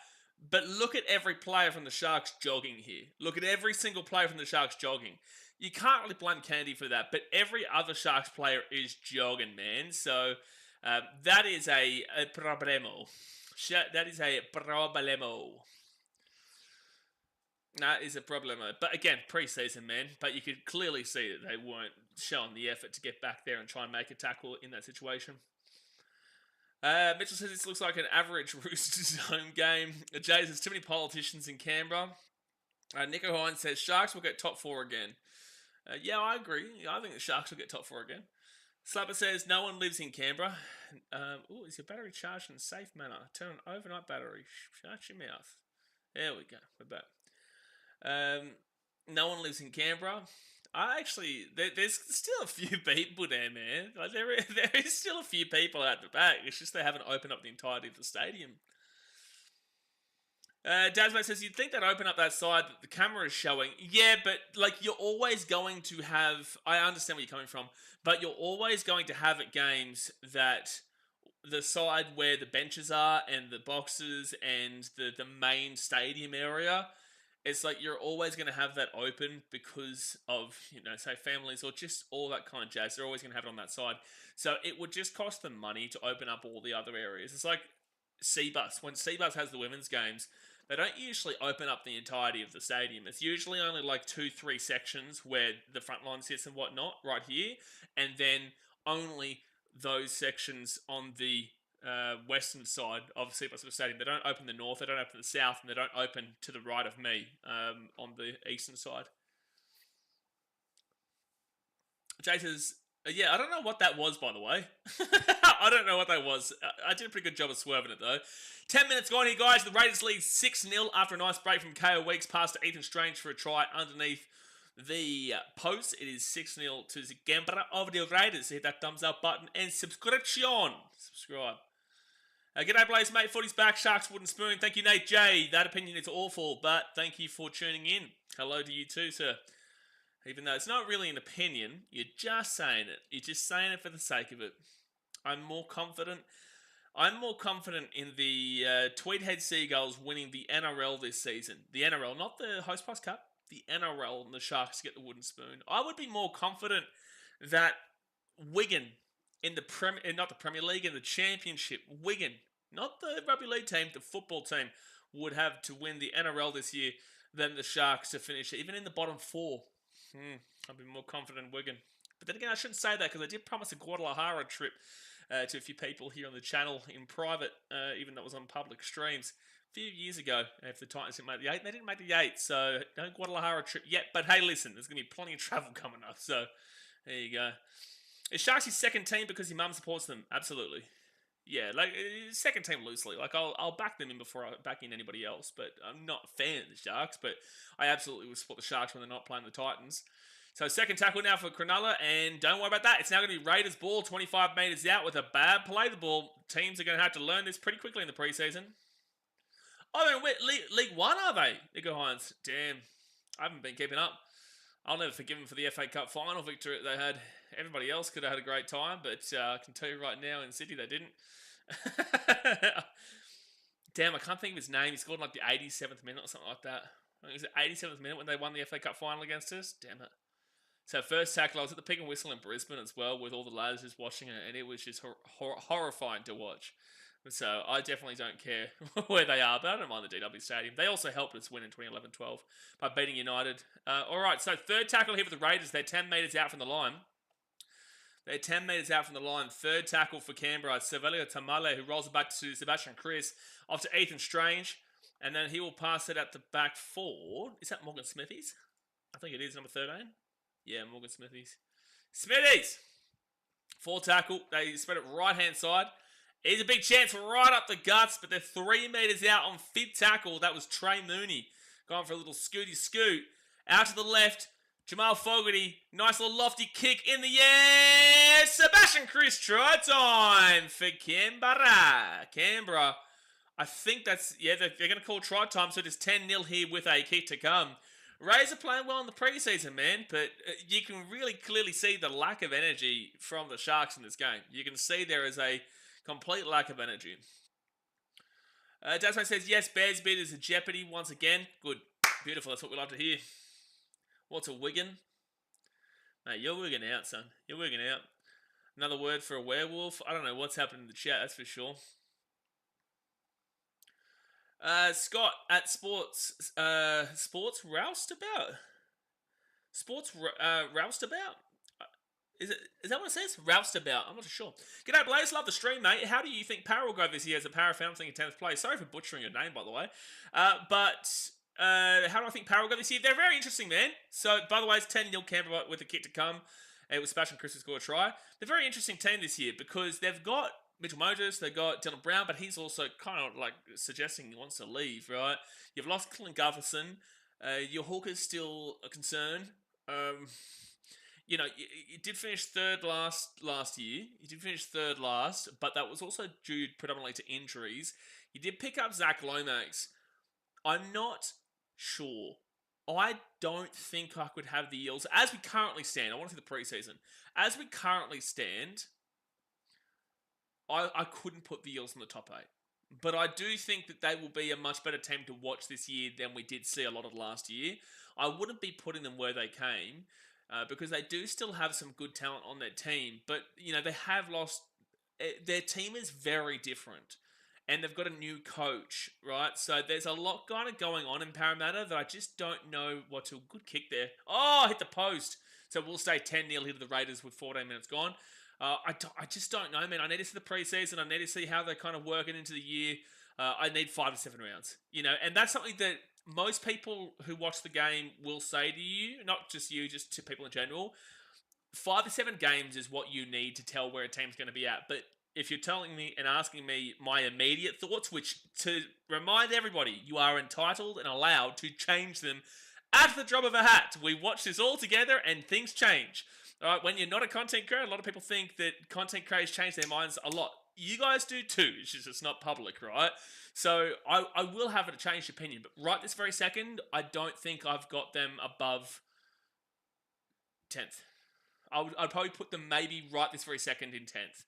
Speaker 1: But look at every player from the Sharks jogging here. Look at every single player from the Sharks jogging. You can't really blame Kennedy for that, but every other Sharks player is jogging, man. So... that is a problemo. That is a problemo. That is a problemo. But again, preseason, man. But you could clearly see that they weren't showing the effort to get back there and try and make a tackle in that situation. Mitchell says this looks like an average Roosters home game. Jay says too many politicians in Canberra. Nico Hines says Sharks will get top 4 again. Yeah, I agree. I think the Sharks will get top 4 again. Slapper says, no one lives in Canberra. Is your battery charged in a safe manner? Turn on overnight battery. Shut your mouth. There we go. We're back. No one lives in Canberra. There's still a few people there, man. Like there is still a few people at the back. It's just they haven't opened up the entirety of the stadium. Dasmate says, you'd think they'd open up that side that the camera is showing. Yeah, but like you're always going to have... I understand where you're coming from, but you're always going to have at games that the side where the benches are and the boxes and the main stadium area, it's like you're always going to have that open because of, say families or just all that kind of jazz. They're always going to have it on that side. So it would just cost them money to open up all the other areas. It's like Seabus. When Seabus has the women's games, they don't usually open up the entirety of the stadium. It's usually only like 2-3 sections where the front line sits and whatnot, right here, and then only those sections on the western side of Seabus Stadium. They don't open the north, they don't open the south, and they don't open to the right of me on the eastern side. Jay says, yeah, I don't know what that was, by the way. I don't know what that was. I did a pretty good job of swerving it, though. 10 minutes gone here, guys. The Raiders lead 6-0 after a nice break from KO Weeks. Pass to Ethan Strange for a try underneath the post. It is 6-0 to the Canberra of the Raiders. Hit that thumbs up button and subscribe. G'day, Blaze, mate. Footy's back. Sharks wooden spoon. Thank you, Nate J. That opinion is awful, but thank you for tuning in. Hello to you too, sir. Even though it's not really an opinion, you're just saying it. You're just saying it for the sake of it. I'm more confident in the Tweedhead Seagulls winning the NRL this season. The NRL, not the Host Plus Cup. The NRL and the Sharks get the wooden spoon. I would be more confident that Wigan in the not the Premier League, in the Championship, Wigan, not the rugby league team, the football team, would have to win the NRL this year than the Sharks to finish even in the bottom 4. I'd be more confident in Wigan. But then again, I shouldn't say that because I did promise a Guadalajara trip to a few people here on the channel in private, even though it was on public streams a few years ago. If the Titans didn't make the 8, they didn't make the 8, so no Guadalajara trip yet. But hey, listen, there's going to be plenty of travel coming up, so there you go. Is Sharks his second team because your mum supports them? Absolutely. Yeah, like second team loosely. Like I'll back them in before I back in anybody else. But I'm not a fan of the Sharks. But I absolutely will support the Sharks when they're not playing the Titans. So second tackle now for Cronulla, and don't worry about that. It's now going to be Raiders ball, 25 metres out with a bad play the ball. Teams are going to have to learn this pretty quickly in the preseason. Oh, they're in League 1, are they? Nico Hines. Damn, I haven't been keeping up. I'll never forgive them for the FA Cup final victory they had. Everybody else could have had a great time, but I can tell you right now in City they didn't. Damn, I can't think of his name. He scored in like the 87th minute or something like that. I think it was the 87th minute when they won the FA Cup final against us. Damn it. So first tackle, I was at the Pig and Whistle in Brisbane as well with all the lads just watching it, and it was just horrifying to watch. So I definitely don't care where they are, but I don't mind the DW Stadium. They also helped us win in 2011-12 by beating United. All right, so third tackle here for the Raiders. They're 10 metres out from the line. Third tackle for Canberra. Cervelio Tamale, who rolls it back to Sebastian Chris, off to Ethan Strange, and then he will pass it at the back 4. Is that Morgan Smithies? I think it is, number 13. Yeah, Morgan Smithies. Smithies! 4 tackle. They spread it right-hand side. He's a big chance right up the guts, but they're 3 metres out on 5th tackle. That was Trey Mooney. Going for a little scooty scoot. Out to the left. Jamal Fogarty. Nice little lofty kick in the air. Sebastian Chris, try time for Canberra. I think that's... Yeah, they're going to call try time, so it is 10-0 here with a kick to come. Rays are playing well in the preseason, man, but you can really clearly see the lack of energy from the Sharks in this game. You can see there is a complete lack of energy. Dasman says, yes, Bears beat is a jeopardy once again. Good. Beautiful. That's what we like to hear. What's a Wigan? Mate, you're wigging out, son. You're wigging out. Another word for a werewolf? I don't know what's happening in the chat, that's for sure. Scott at Sports Roustabout. Roustabout? Is that what it says? Roustabout. I'm not sure. G'day, Blaze. Love the stream, mate. How do you think Para will go this year as a Para fan? I'm thinking 10th place. Sorry for butchering your name, by the way. But how do I think Para will go this year? They're very interesting, man. So, by the way, it's 10-0 Canberra with a kick to come. It was Sebastian Chris who scored a try. They're a very interesting team this year because they've got Mitchell Moses, they've got Dylan Brown, but he's also kind of like suggesting he wants to leave, right? You've lost Clint Gutherson. Your hooker's still a concern. You did finish third last year. You did finish third last, but that was also due predominantly to injuries. You did pick up Zach Lomax. I'm not sure. I don't think I could have the Eels as we currently stand. I want to see the preseason. As we currently stand, I couldn't put the Eels in the top 8. But I do think that they will be a much better team to watch this year than we did see a lot of last year. I wouldn't be putting them where they came because they do still have some good talent on their team. But, they have lost... Their team is very different. And they've got a new coach, right? So there's a lot kind of going on in Parramatta that I just don't know what to... Good kick there. Oh, hit the post. So we'll stay 10-0 here to the Raiders with 14 minutes gone. I just don't know, man. I need to see the preseason. I need to see how they're kind of working into the year. I need 5 to 7 rounds, and that's something that most people who watch the game will say to you, not just you, just to people in general. 5 to 7 games is what you need to tell where a team's going to be at. But if you're telling me and asking me my immediate thoughts, which to remind everybody, you are entitled and allowed to change them at the drop of a hat. We watch this all together and things change. All right, when you're not a content creator, a lot of people think that content creators change their minds a lot. You guys do too, it's just it's not public, right? So I will have a changed opinion, but right this very second, I don't think I've got them above 10th. I'd probably put them maybe right this very second in 10th.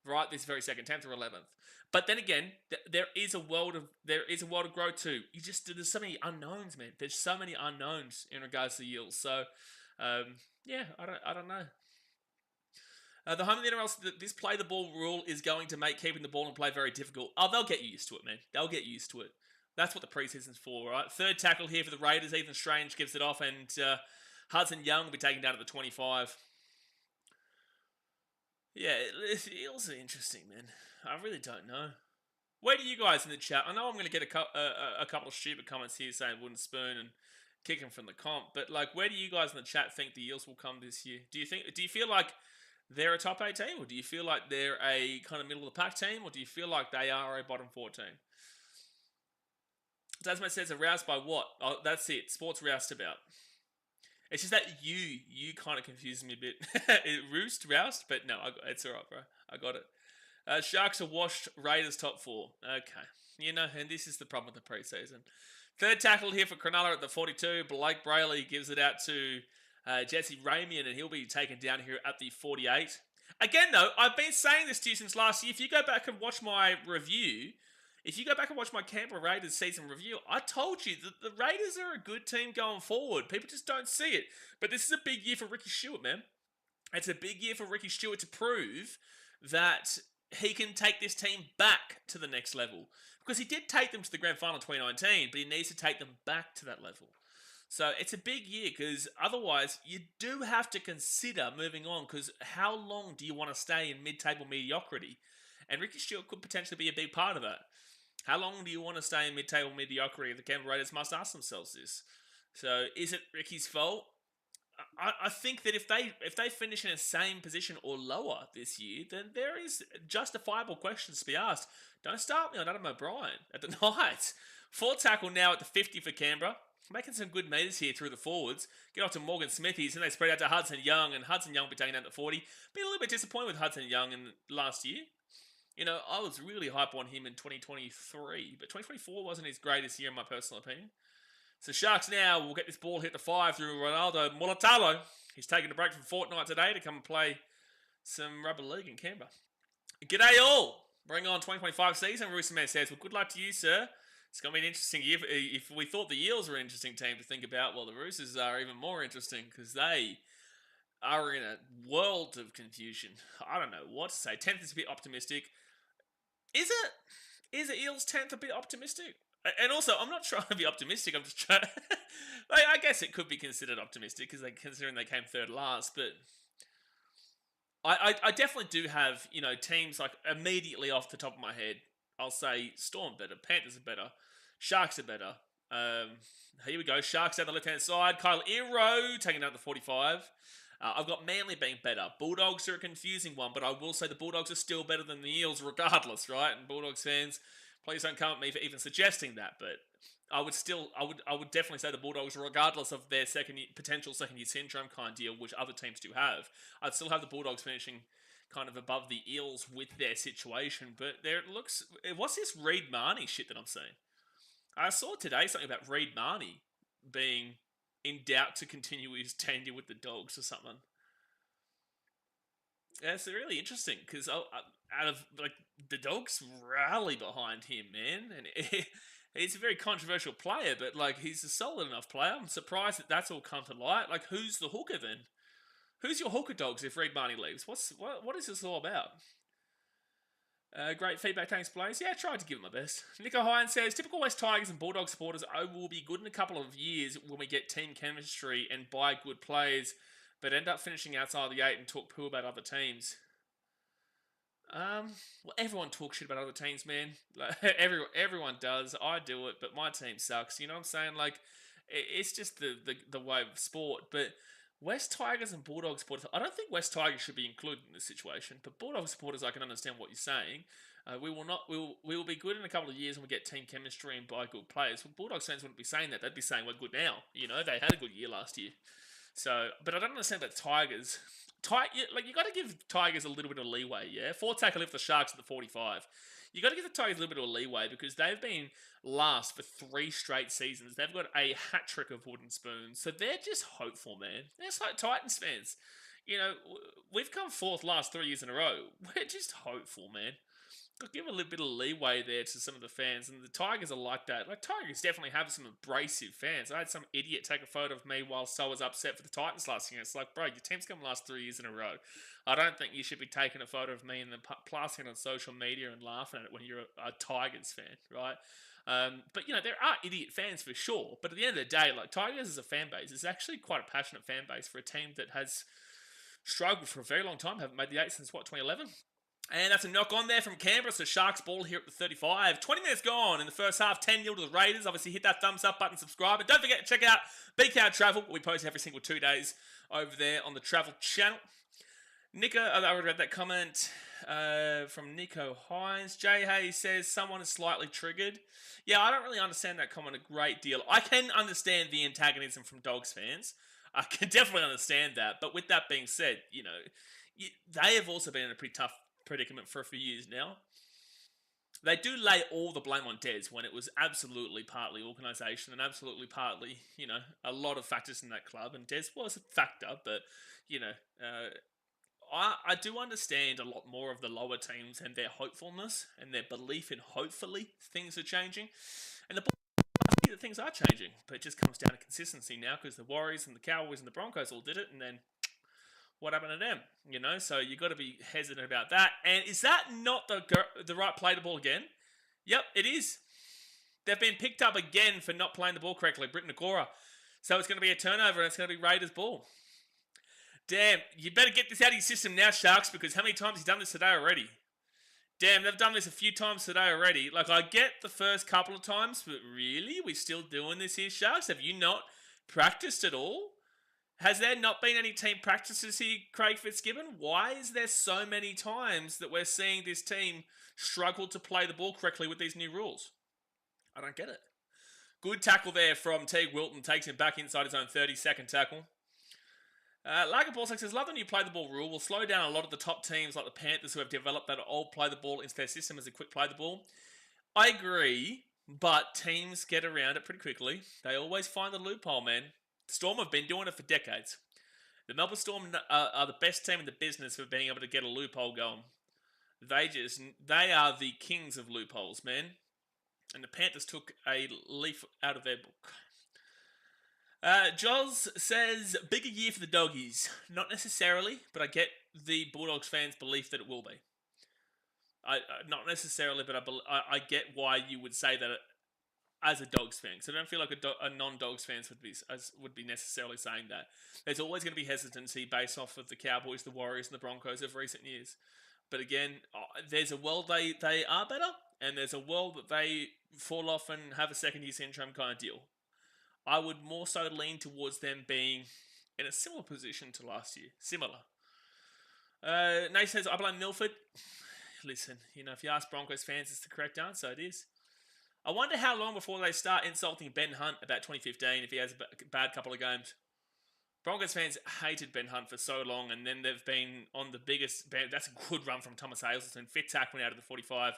Speaker 1: Right this very second, 10th or 11th. But then again, there is a world of growth too. There's so many unknowns, man. There's so many unknowns in regards to the Eels. So yeah, I don't know. The home of the NRL, this play the ball rule is going to make keeping the ball in play very difficult. Oh, they'll get used to it, man. They'll get used to it. That's what the preseason's for, right? Third tackle here for the Raiders. Ethan Strange gives it off, and Hudson Young will be taken down to the 25. Yeah, the Eels are interesting, man. I really don't know. Where do you guys in the chat? I know I'm going to get a couple of stupid comments here saying wooden spoon and kicking from the comp, but where do you guys in the chat think the Eels will come this year? Do you feel like they're a top 8 team, or do you feel like they're a kind of middle of the pack team, or do you feel like they are a bottom 4 team? Tasman says, aroused by what? Oh, that's it. Sports roustabout. It's just that you kind of confused me a bit. Roused, but no, it's all right, bro. I got it. Sharks are washed. Raiders top 4. Okay, and this is the problem with the preseason. Third tackle here for Cronulla at the 42. Blake Brayley gives it out to Jesse Ramian, and he'll be taken down here at the 48. Again, though, I've been saying this to you since last year. If you go back and watch my review, if you go back and watch my Canberra Raiders season review, I told you that the Raiders are a good team going forward. People just don't see it. But this is a big year for Ricky Stewart, man. It's a big year for Ricky Stewart to prove that he can take this team back to the next level. Because he did take them to the grand final in 2019, but he needs to take them back to that level. So it's a big year because otherwise you do have to consider moving on, because how long do you want to stay in mid-table mediocrity? And Ricky Stewart could potentially be a big part of that. How long do you want to stay in mid-table mediocrity? The Canberra Raiders must ask themselves this. So is it Ricky's fault? I think that if they finish in the same position or lower this year, then there is justifiable questions to be asked. Don't start me on Adam O'Brien at the Knights. Fourth tackle now at the 50 for Canberra. Making some good meters here through the forwards. Get off to Morgan Smithies, and they spread out to Hudson Young, and Hudson Young will be taken down to 40. Been a little bit disappointed with Hudson Young in last year. I was really hype on him in 2023, but 2024 wasn't his greatest year in my personal opinion. So Sharks now will get this ball hit the 5 through Ronaldo Mulatalo. He's taking a break from Fortnite today to come and play some rugby league in Canberra. G'day all! Bring on 2025 season. Rooster Man says, well, good luck to you, sir. It's going to be an interesting year. If we thought the Eels were an interesting team to think about, well, the Roosters are even more interesting because they are in a world of confusion. I don't know what to say. 10th is a bit optimistic. Is the Eels 10th a bit optimistic? And also, I'm not trying to be optimistic. I'm just trying. I guess it could be considered optimistic because considering they came third last. But I definitely do have teams immediately off the top of my head. I'll say Storm better, Panthers are better, Sharks are better. Here we go. Sharks down the left-hand side. Kyle Iro taking out the 45. I've got Manly being better. Bulldogs are a confusing one, but I will say the Bulldogs are still better than the Eels regardless, right? And Bulldogs fans, please don't come at me for even suggesting that, but I would definitely say the Bulldogs, regardless of their potential second-year syndrome kind of deal, which other teams do have, I'd still have the Bulldogs finishing kind of above the Eels with their situation. But there it looks. What's this Reid Marnie shit that I'm seeing? I saw today something about Reid Marnie being in doubt to continue his tenure with the Dogs or something. Yeah, it's really interesting because out of like the Dogs rally behind him, man, and he's a very controversial player, but like he's a solid enough player. I'm surprised that that's all come to light. Like, who's the hooker then? Who's your hooker, Dogs, if Reid Marnie leaves? What is this all about? Great feedback, thanks, Blaze. Yeah, I tried to give it my best. Nico Hines says, typical West Tigers and Bulldog supporters, I will be good in a couple of years when we get team chemistry and buy good players, but end up finishing outside the 8 and talk poo about other teams. Well, everyone talks shit about other teams, man. Like, everyone does. I do it, but my team sucks. You know what I'm saying? Like, it's just the way of sport, but West Tigers and Bulldog supporters, I don't think West Tigers should be included in this situation, but Bulldog supporters, I can understand what you're saying. We will be good in a couple of years when we get team chemistry and buy good players. Well, Bulldogs fans wouldn't be saying that. They'd be saying we're good now. You know, they had a good year last year. So, but I don't understand about Tigers. You got to give Tigers a little bit of leeway, yeah? 4 tackle lift the Sharks at the 45. You got to give the Tigers a little bit of leeway because they've been last for 3 straight seasons. They've got a hat trick of wooden spoons, so they're just hopeful, man. It's like Titans fans. You know, we've come 4th last 3 years in a row. We're just hopeful, man. Got to give a little bit of leeway there to some of the fans, and the Tigers are like that. Like, Tigers definitely have some abrasive fans. I had some idiot take a photo of me while I was upset for the Titans last year. It's like, bro, your team's come last 3 years in a row. I don't think you should be taking a photo of me and then plastering it on social media and laughing at it when you're a Tigers fan, right? But, you know, there are idiot fans for sure. But at the end of the day, like, Tigers as a fan base is actually quite a passionate fan base for a team that has struggled for a very long time. Haven't made the 8 since, 2011? And that's a knock on there from Canberra. So Sharks ball here at the 35. 20 minutes gone in the first half. 10-0 to the Raiders. Obviously, hit that thumbs up button, subscribe. And don't forget to check out BKRtravel. We post every single 2 days over there on the travel channel. Nico, I read that comment from Nico Hines. Jay Hayes says someone is slightly triggered. Yeah, I don't really understand that comment a great deal. I can understand the antagonism from Dogs fans. I can definitely understand that. But with that being said, you know, they have also been in a pretty tough predicament for a few years now. They do lay all the blame on Des when it was absolutely partly organisation and absolutely partly, you know, a lot of factors in that club. And Des was a factor, but, you know, I do understand a lot more of the lower teams and their hopefulness and their belief in hopefully things are changing. And the that things are changing, but it just comes down to consistency now because the Warriors and the Cowboys and the Broncos all did it, and then what happened to them? You know, so you got to be hesitant about that. And is that not the right play the ball again? Yep, it is. They've been picked up again for not playing the ball correctly, Britain Agora. So it's going to be a turnover, and it's going to be Raiders ball. Damn, you better get this out of your system now, Sharks, because how many times have you done this today already? Damn, they've done this a few times today already. Like, I get the first couple of times, but really? We're still doing this here, Sharks? Have you not practiced at all? Has there not been any team practices here, Craig Fitzgibbon? Why is there so many times that we're seeing this team struggle to play the ball correctly with these new rules? I don't get it. Good tackle there from Teague Wilton. Takes him back inside his own 30-second tackle. Lager Ballsack says, love the new play the ball rule. Will slow down a lot of the top teams like the Panthers who have developed that all play the ball into their system as a quick play the ball. I agree, but teams get around it pretty quickly. They always find the loophole, man. Storm have been doing it for decades. The Melbourne Storm are the best team in the business for being able to get a loophole going. They are the kings of loopholes, man. And the Panthers took a leaf out of their book. Joz says, bigger year for the Doggies. Not necessarily, but I get the Bulldogs fans' belief that it will be. Not necessarily, but I get why you would say that as a Dogs fan. So I don't feel like a non-Dogs fan would be necessarily saying that. There's always going to be hesitancy based off of the Cowboys, the Warriors, and the Broncos of recent years. But again, there's a world they are better, and there's a world that they fall off and have a second-year syndrome kind of deal. I would more so lean towards them being in a similar position to last year. Similar. Nate says, I blame Milford. Listen, if you ask Broncos fans, it's the correct answer. It is. I wonder how long before they start insulting Ben Hunt about 2015 if he has a bad couple of games. Broncos fans hated Ben Hunt for so long, and then they've been on the biggest... That's a good run from Thomas Hazelton. Fit tackling out of the 45,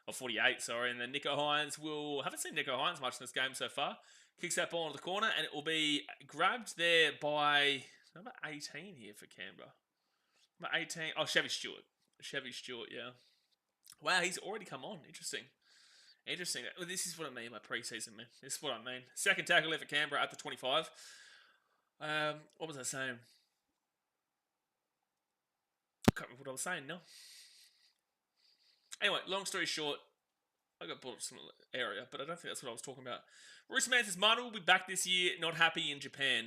Speaker 1: or 48, sorry. And then Nico Hines haven't seen Nico Hines much in this game so far. Kicks that ball into the corner, and it will be grabbed there by number 18 here for Canberra. Number 18. Oh, Chevy Stewart. Yeah. Wow, he's already come on. Interesting. Well, this is what I mean by preseason, man. This is what I mean. Second tackle there for Canberra at the 25. What was I saying? I can't remember what I was saying now. Anyway, long story short, I got brought up some area, but I don't think that's what I was talking about. Rooster Man says, Manu will be back this year, not happy in Japan.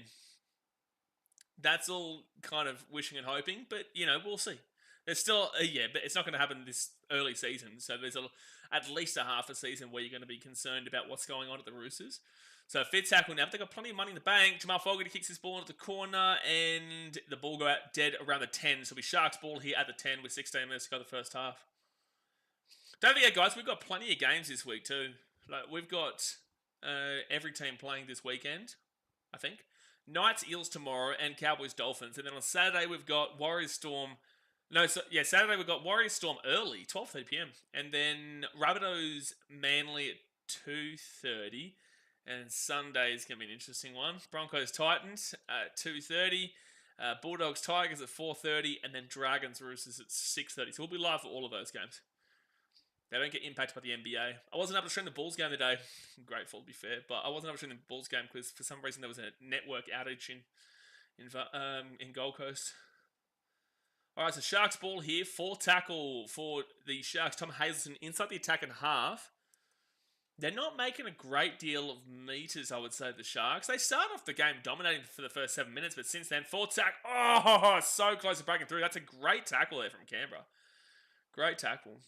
Speaker 1: That's all kind of wishing and hoping, but, we'll see. There's still, but it's not going to happen this early season, so there's at least a half a season where you're going to be concerned about what's going on at the Roosters. So fit tackle now, but they've got plenty of money in the bank. Jamal Fogarty kicks his ball into the corner, and the ball go out dead around the 10, so it'll be Sharks ball here at the 10 with 16 minutes to go the first half. Don't forget, guys, we've got plenty of games this week too. We've got every team playing this weekend, I think. Knights, Eels tomorrow, and Cowboys, Dolphins. And then on Saturday, we've got Warriors, Storm. Saturday we've got Warriors, Storm early, 12:30 p.m. And then Rabbitohs, Manly at 2:30. And Sunday is going to be an interesting one. Broncos, Titans at 2:30. Bulldogs, Tigers at 4:30. And then Dragons, Roosters at 6:30. So we'll be live for all of those games. They don't get impacted by the NBA. I wasn't able to stream the Bulls game today. I'm grateful, to be fair. But I wasn't able to stream the Bulls game because for some reason there was a network outage in Gold Coast. All right, so Sharks ball here. 4 tackle for the Sharks. Tom Hazelton inside the attack and half. They're not making a great deal of meters, I would say, the Sharks. They start off the game dominating for the first 7 minutes, but since then, 4 tackle. Oh, so close to breaking through. That's a great tackle there from Canberra. Great tackle.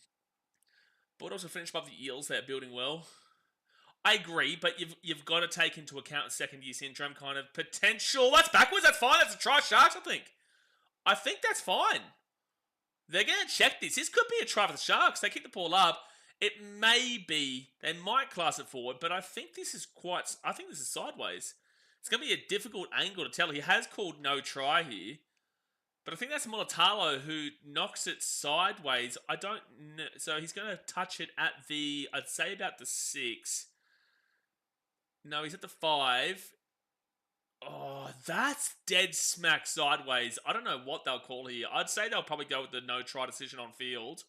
Speaker 1: Bulldogs will finish above the Eels. They're building well. I agree, but you've got to take into account second-year syndrome kind of potential. That's backwards. That's fine. That's a try, Sharks, I think. I think that's fine. They're going to check this. This could be a try for the Sharks. They kick the ball up. It may be. They might class it forward, but I think this is sideways. It's going to be a difficult angle to tell. He has called no try here. But I think that's Mulatalo who knocks it sideways. I don't know. So he's going to touch it at I'd say about the 6. No, he's at the 5. Oh, that's dead smack sideways. I don't know what they'll call here. I'd say they'll probably go with the no try decision on field.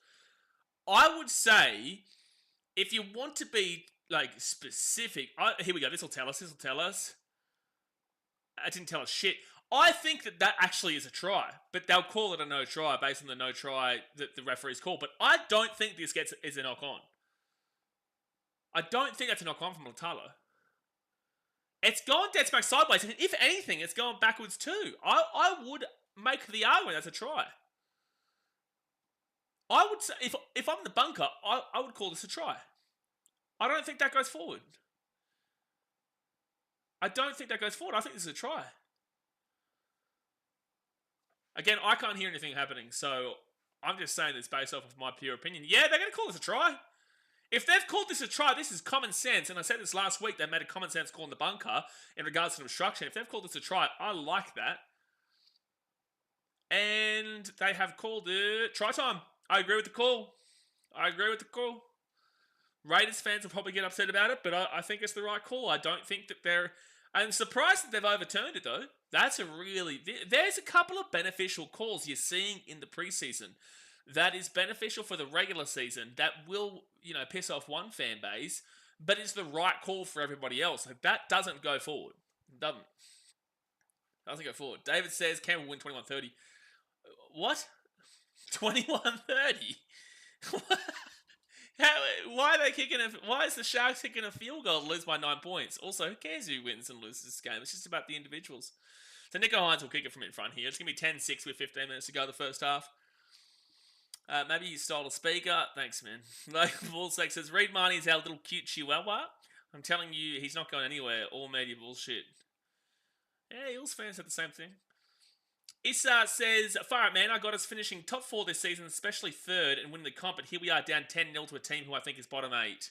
Speaker 1: I would say, if you want to be, specific... here we go. This will tell us. It didn't tell us shit. I think that actually is a try, but they'll call it a no try based on the no try that the referees call. But I don't think this is a knock on. I don't think that's a knock on from Mulatalo. It's gone dead smack sideways, and if anything, it's going backwards too. I would make the argument that's a try. I would say, if I'm the bunker, I would call this a try. I don't think that goes forward. I think this is a try. Again, I can't hear anything happening, so I'm just saying this based off of my pure opinion. Yeah, they're going to call this a try. If they've called this a try, this is common sense. And I said this last week, they made a common sense call in the bunker in regards to obstruction. If they've called this a try, I like that. And they have called it try time. I agree with the call. Raiders fans will probably get upset about it, but I think it's the right call. I don't think that they're... I'm surprised that they've overturned it, though. There's a couple of beneficial calls you're seeing in the preseason that is beneficial for the regular season that will, piss off one fan base, but it's the right call for everybody else. That doesn't go forward. It doesn't go forward. David says Canberra win 21-30. What? 21-30? Why is the Sharks kicking a field goal to lose by 9 points? Also, who cares who wins and loses this game? It's just about the individuals. So Nico Hines will kick it from in front here. It's going to be 10-6 with 15 minutes to go the first half. Maybe you stole a speaker. Thanks, man. Like Bullsack says, Reed Marnie's our little cute chihuahua. I'm telling you, he's not going anywhere. All media bullshit. Yeah, Eels fans said the same thing. Issa says, far out, man, I got us finishing top 4 this season, especially third, and winning the comp, but here we are down 10-0 to a team who I think is bottom 8.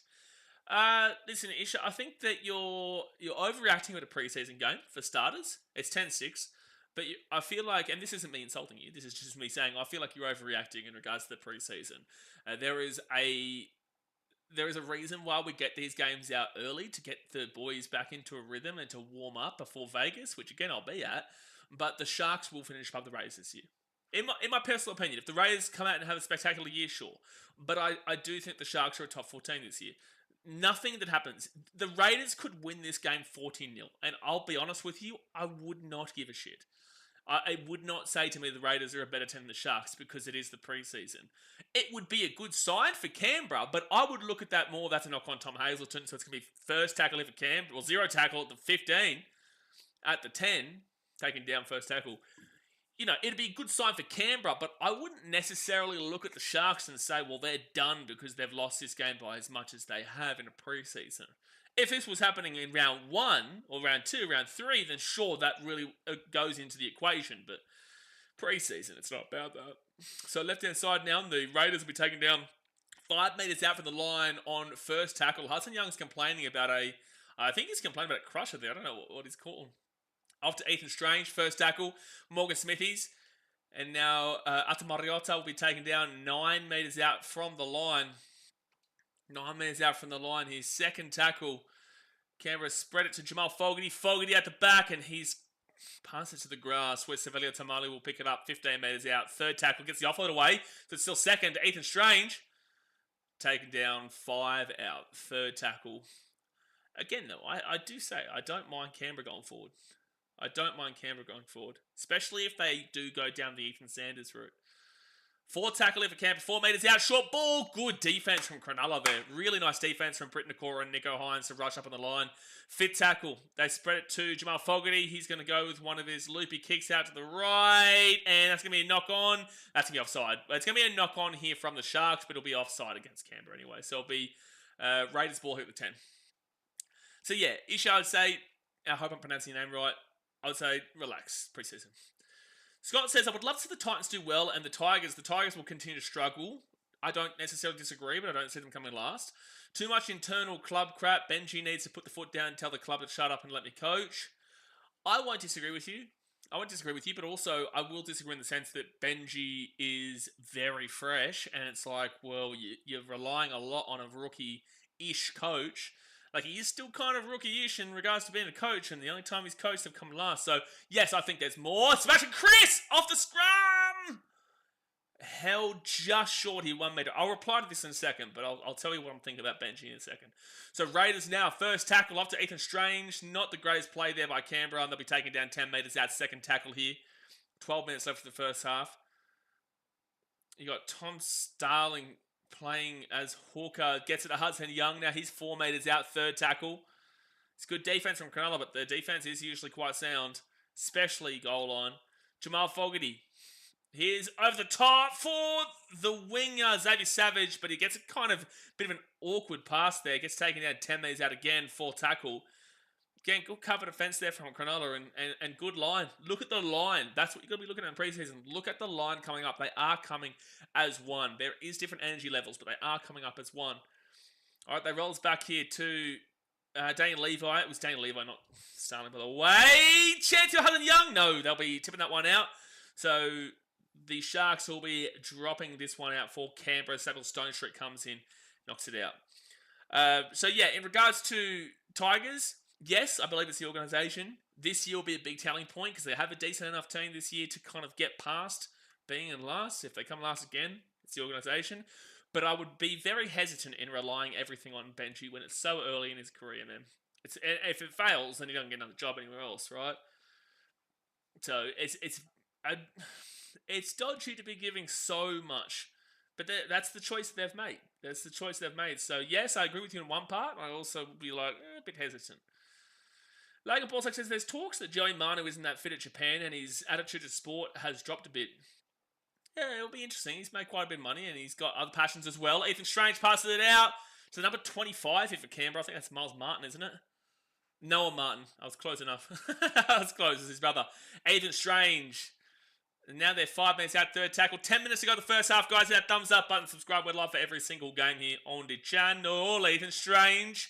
Speaker 1: Listen, Isha, I think that you're overreacting with a preseason game, for starters. It's 10-6. But I feel like, and this isn't me insulting you, this is just me saying, I feel like you're overreacting in regards to the preseason. There is a reason why we get these games out early, to get the boys back into a rhythm and to warm up before Vegas, which again I'll be at. But the Sharks will finish above the Raiders this year. In my personal opinion, if the Raiders come out and have a spectacular year, sure. But I do think the Sharks are a top 14 this year. Nothing that happens. The Raiders could win this game 14-0. And I'll be honest with you, I would not give a shit. I would not say to me the Raiders are a better team than the Sharks because it is the preseason. It would be a good sign for Canberra, but I would look at that more. That's a knock on Tom Hazelton, so it's going to be first tackle for Canberra, or 0 tackle at the 15, at the 10, taking down first tackle. You know, it'd be a good sign for Canberra, but I wouldn't necessarily look at the Sharks and say, well, they're done because they've lost this game by as much as they have in a preseason. If this was happening in round 1, or round 2, round 3, then sure, that really goes into the equation, but preseason, it's not about that. So left-hand side now, the Raiders will be taken down 5 metres out from the line on first tackle. Hudson Young's complaining about I think he's complaining about a crusher there, I don't know what he's called. Off to Ethan Strange, first tackle. Morgan Smithies. And now Ata Mariota will be taken down 9 metres out from the line. 9 metres out from the line. His second tackle. Canberra spread it to Jamal Fogarty. Fogarty at the back, and he's passed it to the grass where Sevelia Tamale will pick it up 15 metres out. Third tackle gets the offload away. So it's still second. Ethan Strange taken down 5 out. Third tackle. Again, though, I do say I don't mind Canberra going forward. I don't mind Canberra going forward, especially if they do go down the Ethan Sanders route. 4th tackle for Canberra, 4 metres out, short ball. Good defence from Cronulla there. Really nice defence from Britt Nakora and Nico Hines to rush up on the line. 5th tackle, they spread it to Jamal Fogarty. He's going to go with one of his loopy kicks out to the right, and that's going to be a knock-on. That's going to be offside. It's going to be a knock-on here from the Sharks, but it'll be offside against Canberra anyway. So it'll be Raiders ball here at the 10. So yeah, Isha, I'd say, I hope I'm pronouncing your name right, I would say, relax, preseason. Scott says, I would love to see the Titans do well and the Tigers will continue to struggle. I don't necessarily disagree, but I don't see them coming last. Too much internal club crap. Benji needs to put the foot down and tell the club to shut up and let me coach. I won't disagree with you. But also I will disagree in the sense that Benji is very fresh, and it's like, well, you're relying a lot on a rookie-ish coach. Like, he is still kind of rookie-ish in regards to being a coach, and the only time he's coached have come last. So, yes, I think there's more. Smashing Chris off the scrum! Held just short here, 1 metre. I'll reply to this in a second, but I'll tell you what I'm thinking about Benji in a second. So, Raiders now, first tackle off to Ethan Strange. Not the greatest play there by Canberra, and they'll be taking down 10 metres out. Second tackle here. 12 minutes left for the first half. You got Tom Starling playing as hooker, gets it to Hudson Young. Now he's 4 metres out, third tackle. It's good defence from Cronulla, but the defence is usually quite sound, especially goal line. Jamal Fogarty. Here's over the top for the winger, Xavier Savage, but he gets a kind of bit of an awkward pass there. Gets taken down 10 metres out again, fourth tackle. Again, good cover defence there from Cronulla and good line. Look at the line. That's what you've got to be looking at in preseason. Look at the line coming up. They are coming as one. There is different energy levels, but they are coming up as one. All right, they rolls back here to Daniel Levi. It was Daniel Levi, not Starling, by the way. Chance to Hudson Young. No, they'll be tipping that one out. So the Sharks will be dropping this one out for Canberra. Samuel Stone Street comes in, knocks it out. So yeah, in regards to Tigers, yes, I believe it's the organisation. This year will be a big telling point because they have a decent enough team this year to kind of get past being in last. If they come last again, it's the organisation. But I would be very hesitant in relying everything on Benji when it's so early in his career, man. If it fails, then he doesn't get another job anywhere else, right? So it's dodgy to be giving so much. But that's the choice they've made. That's the choice they've made. So yes, I agree with you in one part. I also would be like, a bit hesitant. Logan Paulsack says there's talks that Joey Manu isn't that fit at Japan and his attitude to sport has dropped a bit. Yeah, it'll be interesting. He's made quite a bit of money and he's got other passions as well. Ethan Strange passes it out to number 25 here for Canberra. I think that's Miles Martin, isn't it? Noah Martin. I was close enough. I was close as his brother. Ethan Strange. And now they're 5 minutes out, third tackle. 10 minutes to go the first half, guys. Hit that thumbs up button. Subscribe. We're live for every single game here on the channel. Ethan Strange.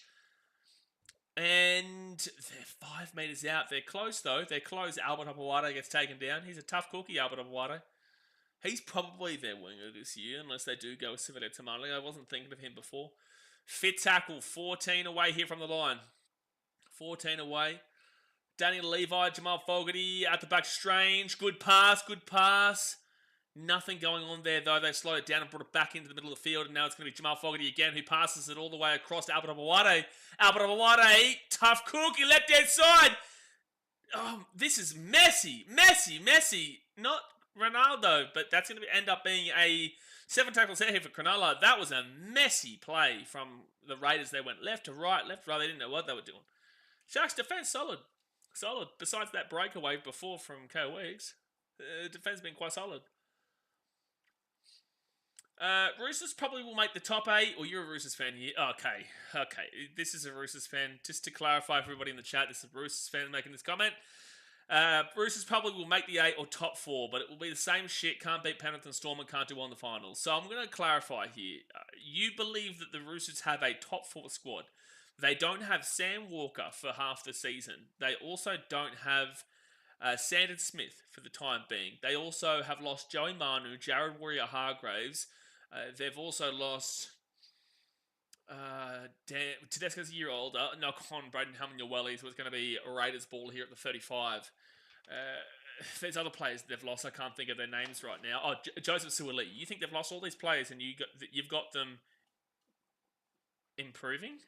Speaker 1: And they're 5 meters out. They're close, though. They're close. Albert Hapawade gets taken down. He's a tough cookie, Albert Hapawade. He's probably their winger this year, unless they do go with Savile Tamale. I wasn't thinking of him before. Fit tackle, 14 away here from the line. 14 away. Daniel Levi, Jamal Fogarty at the back. Strange. Good pass, good pass. Nothing going on there, though. They slowed it down and brought it back into the middle of the field. And now it's going to be Jamal Fogarty again, who passes it all the way across to Albert Hapawade. Albert Hapawade, tough cookie, left hand side. Oh, this is messy. Not Ronaldo, but that's going to end up being a 7 tackles out here for Cronulla. That was a messy play from the Raiders. They went left to right, left to right. They didn't know what they were doing. Sharks defense solid. Besides that breakaway before from Ko Weeks, defense been quite solid. Roosters probably will make the top 8. Or you're a Roosters fan here. Okay. This is a Roosters fan. Just to clarify for everybody in the chat, this is a Roosters fan making this comment. Roosters probably will make the 8 or top 4, but it will be the same shit. Can't beat Penrith and Storm and can't do well in the finals. So I'm going to clarify here. You believe that the Roosters have a top 4 squad. They don't have Sam Walker for half the season. They also don't have Sandon Smith for the time being. They also have lost Joey Manu, Jared Warrior-Hargraves. They've also lost Tedesco's a year older. Knock on Braden Hamlin-Yaweli, who was going to be a Raiders ball here at the 35. There's other players they've lost. I can't think of their names right now. Oh, Joseph Suaalii. You think they've lost all these players and you've got them improving?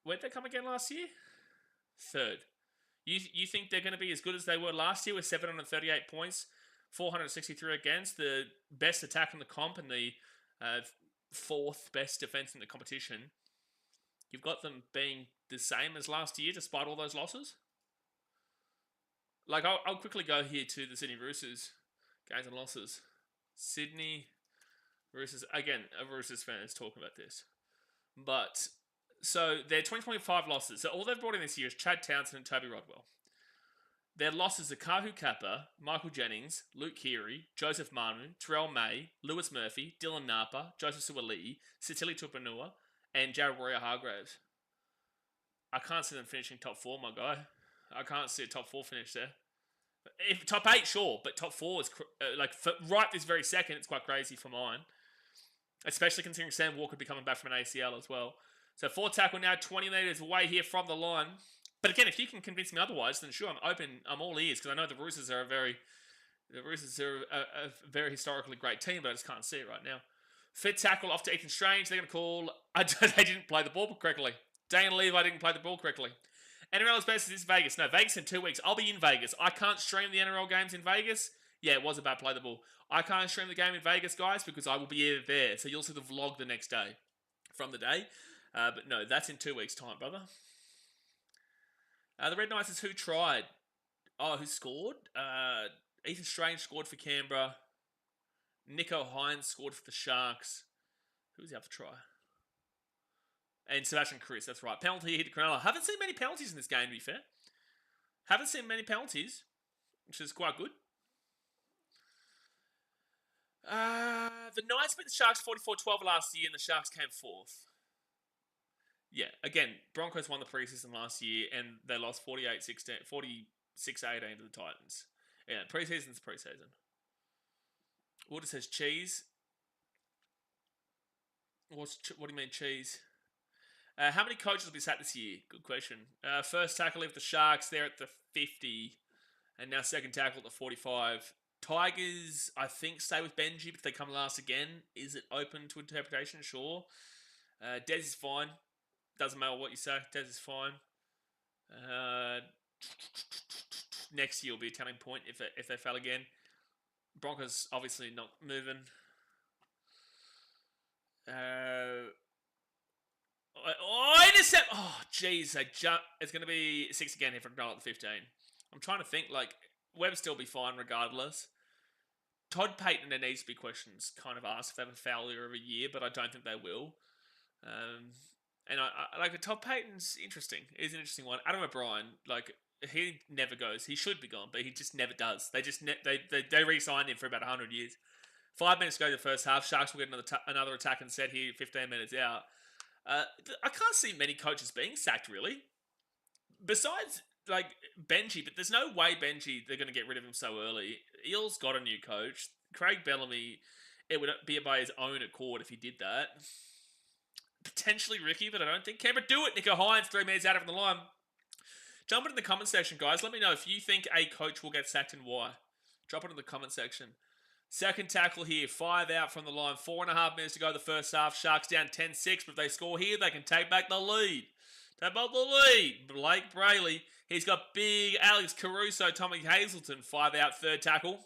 Speaker 1: Where'd they come again last year? Third. You think they're going to be as good as they were last year with 738 points, 463 against, the best attack in the comp and the 4th best defense in the competition? You've got them being the same as last year despite all those losses? Like, I'll quickly go here to the Sydney Roosters gains and losses. Sydney Roosters, again, a Roosters fan is talking about this. But so their 2025 losses. So all they've brought in this year is Chad Townsend and Toby Rodwell. Their losses are Kahu Kappa, Michael Jennings, Luke Keary, Joseph Manu, Terrell May, Lewis Murphy, Dylan Napa, Joseph Suaalii, Sitili Tupanua, and Jared Warrior-Hargraves. I can't see them finishing top 4, my guy. I can't see a top 4 finish there. If top 8, sure, but top 4 is right this very second. It's quite crazy for mine, especially considering Sam Walker could be coming back from an ACL as well. So 4 tackle now, 20 metres away here from the line. But again, if you can convince me otherwise, then sure, I'm open. I'm all ears because I know the Roosters are a very historically great team, but I just can't see it right now. Fit tackle off to Ethan Strange. They're going to call. They didn't play the ball correctly. Daniel Levi didn't play the ball correctly. NRL versus Vegas. No, Vegas in 2 weeks. I'll be in Vegas. I can't stream the NRL games in Vegas. Yeah, it was about play the ball. I can't stream the game in Vegas, guys, because I will be there. So you'll see the vlog the next day from the day. But no, that's in 2 weeks' time, brother. The Red Knights is who tried. Oh, who scored? Ethan Strange scored for Canberra. Nico Hines scored for the Sharks. Who was the other try? And Sebastian Chris, that's right. Penalty hit to Cronulla. Haven't seen many penalties in this game, to be fair. Haven't seen many penalties, which is quite good. The Knights beat the Sharks 44-12 last year, and the Sharks came 4th. Yeah, again, Broncos won the preseason last year, and they lost 46-18 to the Titans. Yeah, preseason's preseason. Water says cheese. What do you mean cheese? How many coaches will be sat this year? Good question. First tackle with the Sharks, they're at the 50, and now second tackle at the 45. Tigers, I think, stay with Benji, but if they come last again, is it open to interpretation? Sure. Des is fine. Doesn't matter what you say. Des is fine. Next year will be a telling point if they fail again. Broncos obviously not moving. Intercept! Oh, jeez. It's going to be 6 again here for Cronulla at the 15. I'm trying to think, Webb's still be fine regardless. Todd Payton, there needs to be questions kind of asked if they have a failure of a year, but I don't think they will. And I like Todd Payton's interesting. He's an interesting one. Adam O'Brien, like he never goes. He should be gone, but he just never does. They just they re-signed him for about 100 years. 5 minutes to go to the first half. Sharks will get another attack and set here. 15 minutes out. I can't see many coaches being sacked really. Besides like Benji, but there's no way Benji they're going to get rid of him so early. Eels got a new coach. Craig Bellamy, it would be by his own accord if he did that. Potentially Ricky, but I don't think Canberra do it. Nico Hines, 3 minutes out of the line. Jump in the comment section, guys. Let me know if you think a coach will get sacked and why. Drop it in the comment section. Second tackle here. 5 out from the line. 4.5 minutes to go the first half. Sharks down 10-6, but if they score here, they can take back the lead. Take back the lead. Blake Brayley. He's got big Alex Caruso, Tommy Hazelton. 5 out, third tackle.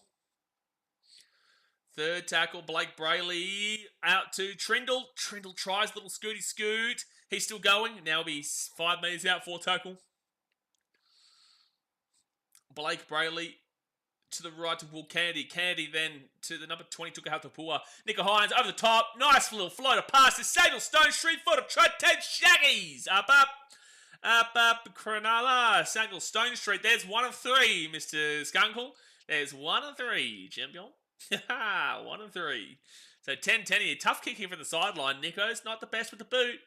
Speaker 1: Third tackle, Blake Brayley out to Trindle. Trindle tries little scooty scoot. He's still going. Now he'll be 5 meters out, fourth tackle. Blake Brayley to the right to Will Kennedy. Kennedy then to the number 20, took out to Pua. Nico Hines over the top. Nice little floater pass to Samuel Stone Street for the Ted Shaggies. Up. Cronulla. Samuel Stone Street. There's 1 of 3, Mr. Skunkle. There's 1 of 3, champion. 1 of 3. So 10-10 here. Tough kick here from the sideline. Nico's not the best with the boot.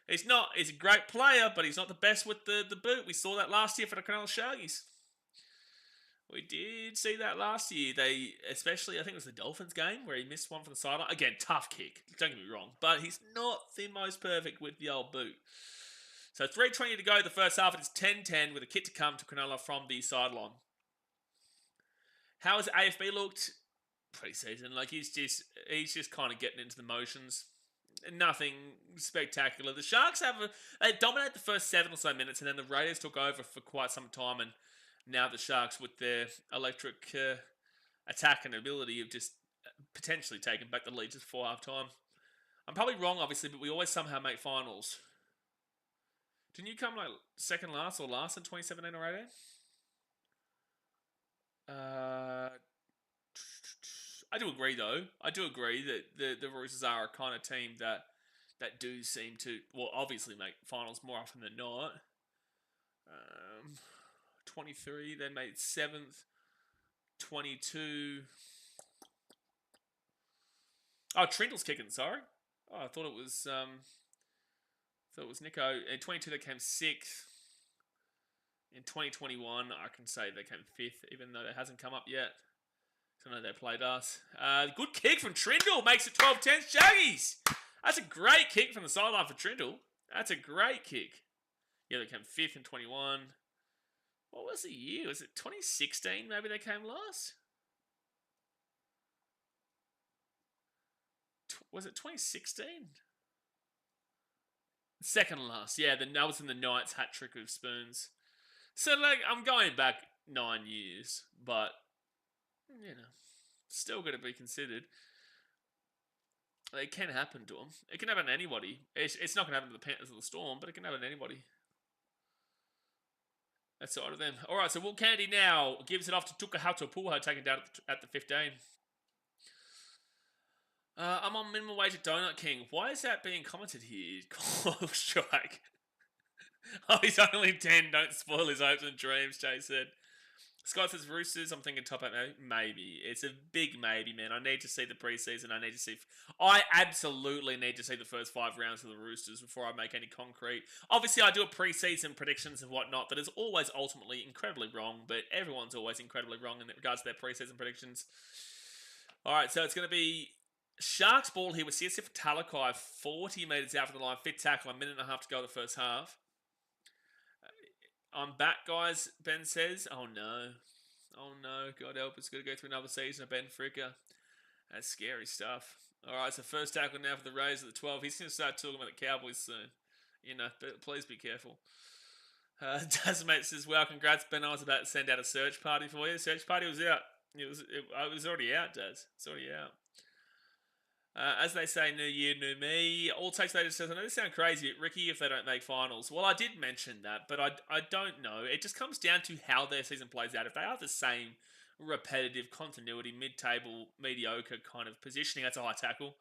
Speaker 1: He's a great player, but he's not the best with the boot. We saw that last year for the Cronulla Sharkies. We did see that last year. They, especially, I think it was the Dolphins game where he missed one from the sideline. Again, tough kick. Don't get me wrong. But he's not the most perfect with the old boot. So 3:20 to go the first half. It's 10-10 with a kick to come to Cronulla from the sideline. How has AFB looked? Preseason, like he's just kind of getting into the motions. Nothing spectacular. The Sharks they dominate the first 7 or so minutes, and then the Raiders took over for quite some time, and now the Sharks with their electric attack and ability have just potentially taken back the lead just before half time. I'm probably wrong, obviously, but we always somehow make finals. Didn't you come like second last or last in 2017 or 18? I do agree, though. I do agree that the Roosters are a kind of team that do seem to, well, obviously make finals more often than not. 23, they made 7th. 22. Oh, Trindle's kicking, sorry. Oh, I thought it was Nico. In 22, they came 6th. In 2021, I can say they came 5th, even though it hasn't come up yet. I know they played us. Good kick from Trindle. Makes it 12-10 Shaggies. That's a great kick from the sideline for Trindle. That's a great kick. Yeah, they came 5th in 21. What was the year? Was it 2016? Maybe they came last? Was it 2016? Second last. Yeah, that was in the Knights hat trick of spoons. So, like, I'm going back 9 years, but you know, still got to be considered. It can happen to them. It can happen to anybody. It's not going to happen to the Panthers or the Storm, but it can happen to anybody. That's the of them. All right, so Will Kennedy now gives it off to Tukahatu, taken down at the 15. I'm on minimum wage at Donut King. Why is that being commented here? Call strike. Oh, he's only 10. Don't spoil his hopes and dreams, Jay said. Scott says Roosters. I'm thinking top 8, maybe. It's a big maybe, man. I need to see the preseason. I absolutely need to see the first 5 rounds of the Roosters before I make any concrete. Obviously, I do a preseason predictions and whatnot that is always ultimately incredibly wrong, but everyone's always incredibly wrong in regards to their preseason predictions. All right, so it's going to be Sharks ball here with CSF Talakai, 40 metres out from the line, 5th tackle, 1.5 minutes to go the first half. I'm back, guys, Ben says. Oh, no. Oh, no. God help us. Got to go through another season of Ben Fricker. That's scary stuff. All right, so first tackle now for the Rays at the 12. He's going to start talking about the Cowboys soon. You know, but please be careful. Tasmate says, well, congrats, Ben. I was about to send out a search party for you. Search party was out. It was already out, Daz. It's already out. As they say, new year, new me. All takes later says, I know this sounds crazy, Ricky, if they don't make finals. Well, I did mention that, but I don't know. It just comes down to how their season plays out. If they are the same repetitive continuity, mid-table, mediocre kind of positioning. That's a high tackle.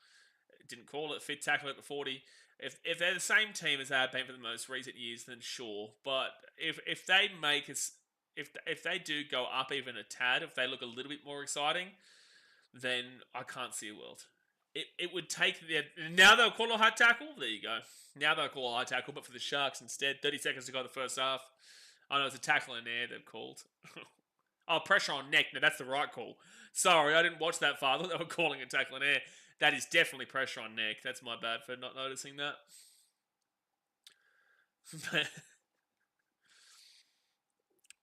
Speaker 1: Didn't call it fit tackle at the 40. If they're the same team as they have been for the most recent years, then sure. But if they make us, if they do go up even a tad, if they look a little bit more exciting, then I can't see a world. It would take now they'll call a high tackle. There you go. Now they'll call a high tackle, but for the Sharks instead, 30 seconds to go the first half. I know it's a tackle in there they've called. Oh, pressure on neck. No, that's the right call. Sorry, I didn't watch that far. I thought they were calling a tackle in air. That is definitely pressure on neck. That's my bad for not noticing that.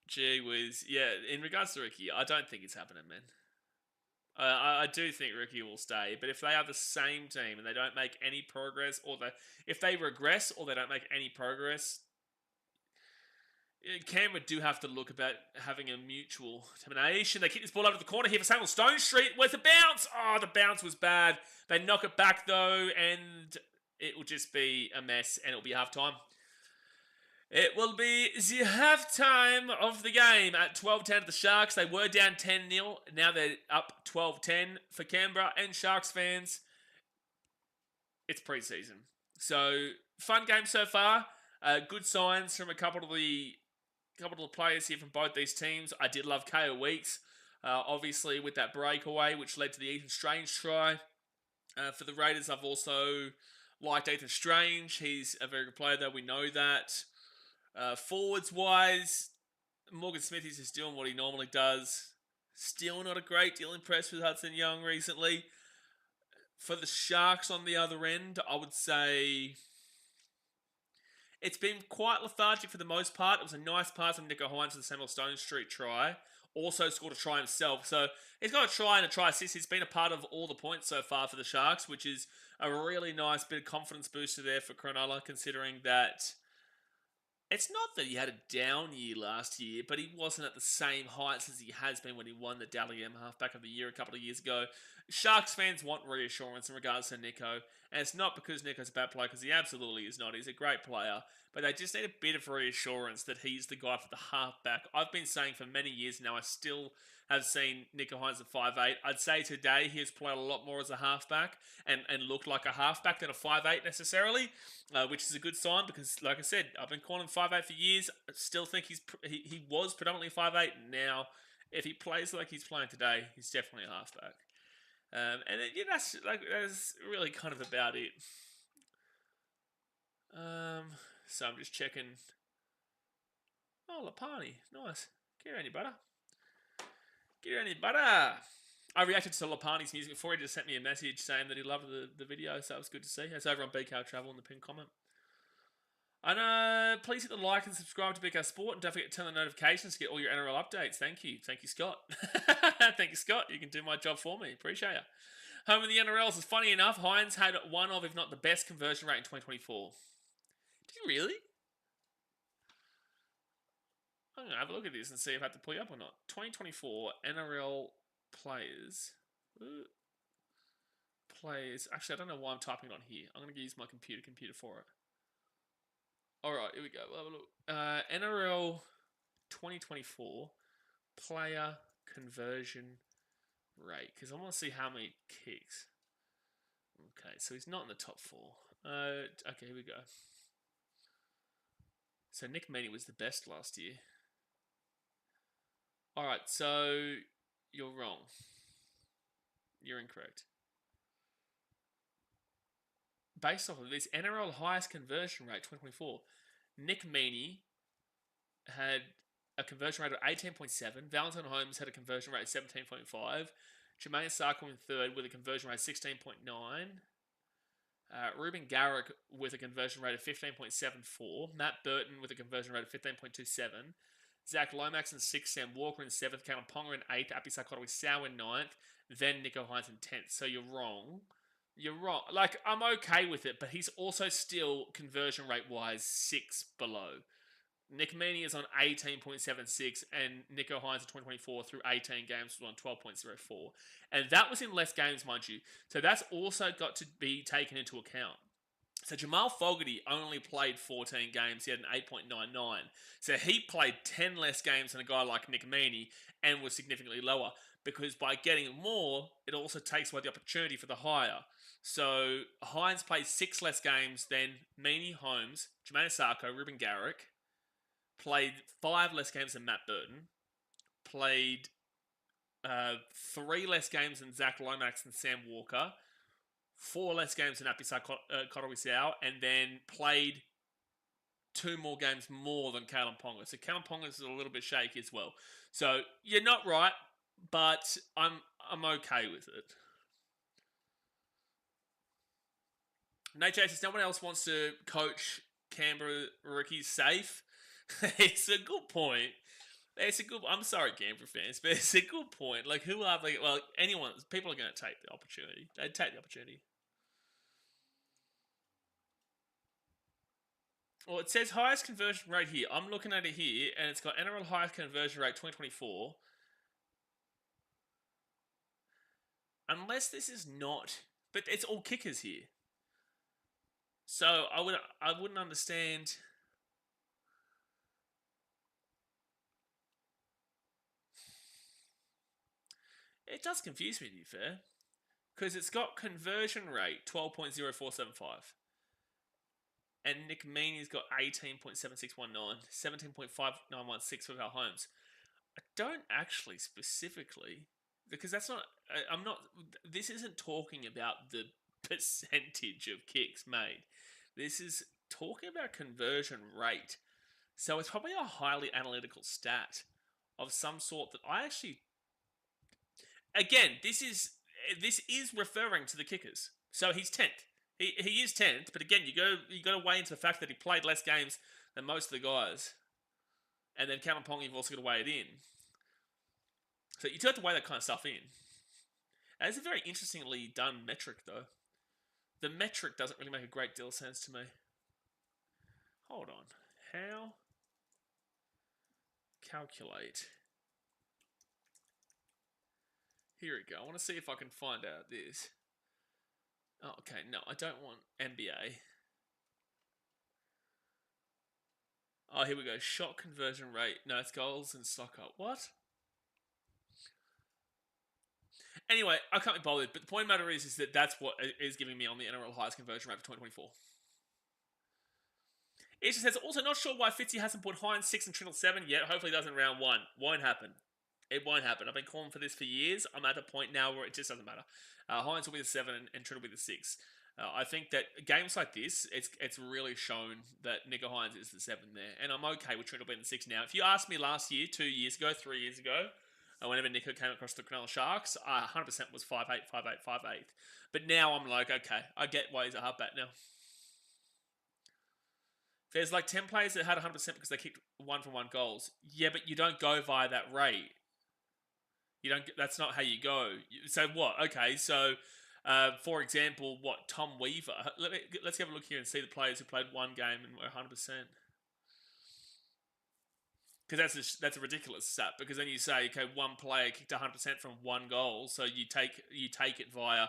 Speaker 1: Gee whiz. Yeah, in regards to Ricky, I don't think it's happening, man. I do think Ricky will stay, but if they are the same team and they don't make any progress, or if they regress or they don't make any progress, Canberra do have to look about having a mutual termination. They kick this ball over to the corner here for Samuel Stone Street. Where's the bounce? Oh, the bounce was bad. They knock it back, though, and it will just be a mess, and it'll be halftime. It will be the halftime of the game at 12-10 to the Sharks. They were down 10-0. Now they're up 12-10 for Canberra and Sharks fans. It's preseason. So, fun game so far. Good signs from a couple of the players here from both these teams. I did love Ko Weeks, obviously with that breakaway, which led to the Ethan Strange try. For the Raiders, I've also liked Ethan Strange. He's a very good player, though. We know that. Forwards-wise, Morgan Smithies is doing what he normally does. Still not a great deal impressed with Hudson Young recently. For the Sharks on the other end, I would say it's been quite lethargic for the most part. It was a nice pass from Nico Hines to the Samuel Stone Street try. Also scored a try himself. So he's got a try and a try assist. He's been a part of all the points so far for the Sharks, which is a really nice bit of confidence booster there for Cronulla, considering that it's not that he had a down year last year, but he wasn't at the same heights as he has been when he won the Dally M Halfback of the Year a couple of years ago. Sharks fans want reassurance in regards to Nico, and it's not because Nico's a bad player, because he absolutely is not. He's a great player, but they just need a bit of reassurance that he's the guy for the halfback. I've been saying for many years now, I still have seen Nico Hines at 5'8". I'd say today he has played a lot more as a halfback and looked like a halfback than a 5'8 necessarily, which is a good sign because, like I said, I've been calling him 5'8 for years. I still think he was predominantly 5'8. Now, if he plays like he's playing today, he's definitely a halfback. And yeah, that's really kind of about it. So I'm just checking. Oh, Lapani, nice. Get any butter. Get any butter. I reacted to Lapani's music before. He just sent me a message saying that he loved the video, so that was good to see. It's over on BKRtravel in the pinned comment. And please hit the like and subscribe to BK Sport, and don't forget to turn on the notifications to get all your NRL updates. Thank you. Thank you, Scott. Thank you, Scott. You can do my job for me. Appreciate you. Home of the NRLs is funny enough. Hines had one of, if not the best conversion rate in 2024. Did you really? I'm going to have a look at this and see if I have to pull you up or not. 2024 NRL players. Actually, I don't know why I'm typing it on here. I'm going to use my computer for it. Alright, here we go. We'll have a look. NRL 2024 player conversion rate. Because I want to see how many kicks. Okay, so he's not in the top 4. Okay, here we go. So Nick Meaney was the best last year. Alright, so you're wrong. You're incorrect. Based off of this, NRL highest conversion rate, 2024. Nick Meaney had a conversion rate of 18.7. Valentine Holmes had a conversion rate of 17.5. Jermaine Sarko in third with a conversion rate of 16.9. Ruben Garrick with a conversion rate of 15.74. Matt Burton with a conversion rate of 15.27. Zach Lomax in 6th. Sam Walker in 7th. Callum Ponga in 8th. Api Sarkotowi Sow in 9th. Then Nico Hines in 10th. So you're wrong. You're wrong. Like, I'm okay with it, but he's also still, conversion rate-wise, 6 below. Nick Meaney is on 18.76, and Nico Hines in 2024 through 18 games was on 12.04. And that was in less games, mind you. So that's also got to be taken into account. So Jamal Fogarty only played 14 games. He had an 8.99. So he played 10 less games than a guy like Nick Meaney and was significantly lower. Because by getting more, it also takes away the opportunity for the higher. So Hines played 6 less games than Meaney, Holmes, Jermaine Sarko, Ruben Garrick. Played 5 less games than Matt Burton. Played 3 less games than Zach Lomax and Sam Walker. 4 less games than Apisa Korowisau, and then played 2 more games more than Kalen Ponga. So Kalen Ponga is a little bit shaky as well. So you're not right, but I'm okay with it. Nate Chase, no one else wants to coach Canberra rookies safe. It's a good point. It's a good. I'm sorry, Canberra fans, but it's a good point. Like, who are they? Well, anyone. People are going to take the opportunity. They'd take the opportunity. Well, it says highest conversion rate here. I'm looking at it here, and it's got NRL highest conversion rate 2024. Unless this is not, but it's all kickers here. So I wouldn't understand. It does confuse me, to be fair, because it's got conversion rate 12.0475. And Nick Meaney's got 18.7619, 17.5916 for Val Holmes. I don't actually specifically, because that's not, I'm not, this isn't talking about the percentage of kicks made. This is talking about conversion rate. So it's probably a highly analytical stat of some sort that I actually, again, this is referring to the kickers. So he's 10th. He is 10th, but again, you got to weigh into the fact that he played less games than most of the guys. And then Callum Pong, you've also got to weigh it in. So you do have to weigh that kind of stuff in. And it's a very interestingly done metric, though. The metric doesn't really make a great deal of sense to me. Hold on. How? Calculate. Here we go. I want to see if I can find out this. Oh, okay, no, I don't want NBA. Oh, here we go. Shot conversion rate. No, it's goals and soccer. What? Anyway, I can't be bothered, but the point of the matter is that that's what is giving me on the NRL highest conversion rate for 2024. It just says, also not sure why Fitzy hasn't put Hines 6 and Trindle 7 yet. Hopefully it does in round 1. Won't happen. It won't happen. I've been calling for this for years. I'm at the point now where it just doesn't matter. Hines will be the 7 and Trindle will be the 6. I think that games like this, it's really shown that Nico Hines is the 7 there. And I'm okay with Trindle being the 6 now. If you asked me last year, 2 years ago, 3 years ago, whenever Nico came across the Cronulla Sharks, 100% was 5'8", 5'8", 5'8". But now I'm like, okay, I get why he's a halfback now. There's like 10 players that had 100% because they kicked 1-for-1 goals. Yeah, but you don't go via that rate. You don't. That's not how you go. So what? Okay, so for example, what Tom Weaver? Let's have a look here and see the players who played one game and were 100%. Because that's a ridiculous stat. Because then you say, okay, one player kicked 100% from one goal, so you take it via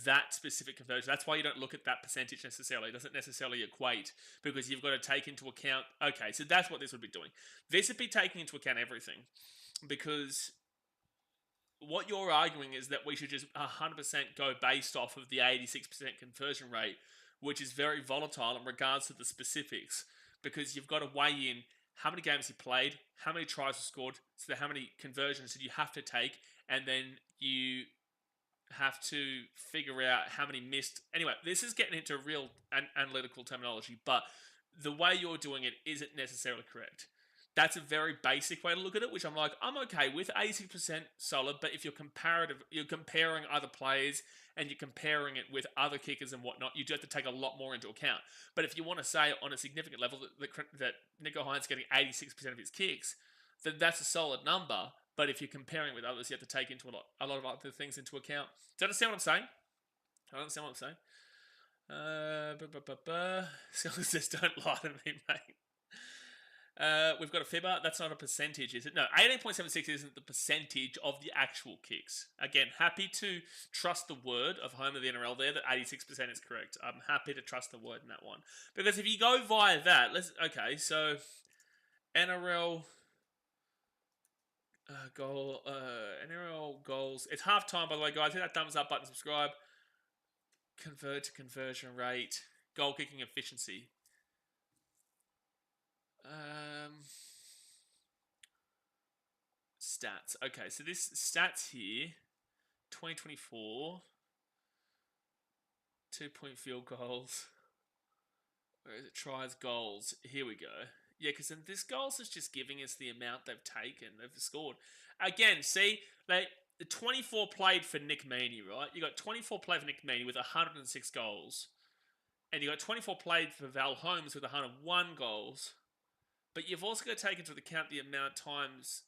Speaker 1: that specific conversion. That's why you don't look at that percentage necessarily. It doesn't necessarily equate because you've got to take into account. Okay, so that's what this would be doing. This would be taking into account everything, because what you're arguing is that we should just 100% go based off of the 86% conversion rate, which is very volatile in regards to the specifics, because you've got to weigh in how many games he played, how many tries were scored, so how many conversions did you have to take, and then you have to figure out how many missed. Anyway, this is getting into real analytical terminology, but the way you're doing it isn't necessarily correct. That's a very basic way to look at it, which I'm like, I'm okay with 86% solid, but if you're comparing other players and you're comparing it with other kickers and whatnot, you do have to take a lot more into account. But if you want to say on a significant level that Nico Hines is getting 86% of his kicks, then that's a solid number. But if you're comparing with others, you have to take into a lot of other things into account. Do you understand what I'm saying? I understand what I'm saying. Scholars just don't lie to me, mate. We've got a fibber. That's not a percentage, is it? No, 18.76 isn't the percentage of the actual kicks. Again, happy to trust the word of home of the NRL there that 86% is correct. I'm happy to trust the word in that one. Because if you go via that, so NRL NRL goals. It's half time, by the way, guys. Hit that thumbs up button, subscribe. Convert to conversion rate, goal kicking efficiency. Stats. Okay, so this stats here, 2024, 2-point field goals. Where is it? Tries, goals. Here we go. Yeah, because this goals is just giving us the amount they've taken, they've scored. Again, see, the 24 played for Nick Meaney, right? You got 24 played for Nick Meaney with 106 goals. And you got 24 played for Val Holmes with 101 goals. But you've also got to take into account the amount of times.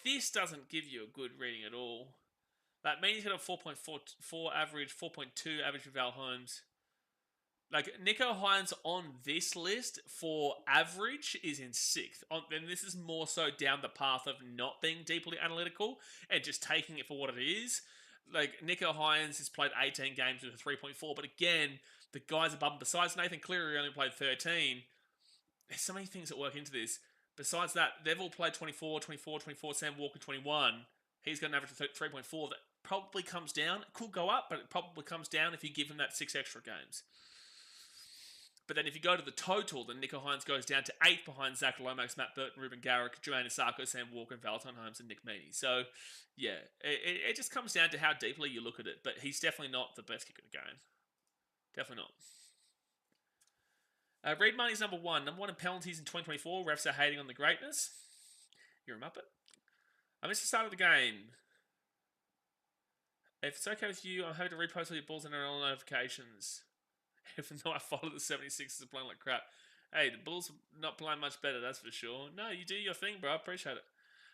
Speaker 1: This doesn't give you a good reading at all. That means he's got a 4.44 average, 4.2 average for Val Holmes. Nicho Hynes on this list for average is in 6th. And this is more so down the path of not being deeply analytical and just taking it for what it is. Nicho Hynes has played 18 games with a 3.4, but again, the guys above him, besides Nathan Cleary, only played 13. There's so many things that work into this. Besides that, they've all played 24, Sam Walker 21. He's got an average of 3.4. That probably comes down. It could go up, but it probably comes down if you give him that 6 extra games. But then if you go to the total, then Nicho Hynes goes down to 8th behind Zach Lomax, Matt Burton, Ruben Garrick, Jermaine Asako, Sam Walker, Valentine Holmes, and Nick Meaney. So, yeah, it just comes down to how deeply you look at it. But he's definitely not the best kicker in the game. Definitely not. Reed Money's number 1. Number 1 in penalties in 2024. Refs are hating on the greatness. You're a muppet. I missed the start of the game. If it's okay with you, I'm happy to repost all your balls and NRL notifications. Even though I follow the 76ers are playing like crap. Hey, the Bulls are not playing much better, that's for sure. No, you do your thing, bro. I appreciate it.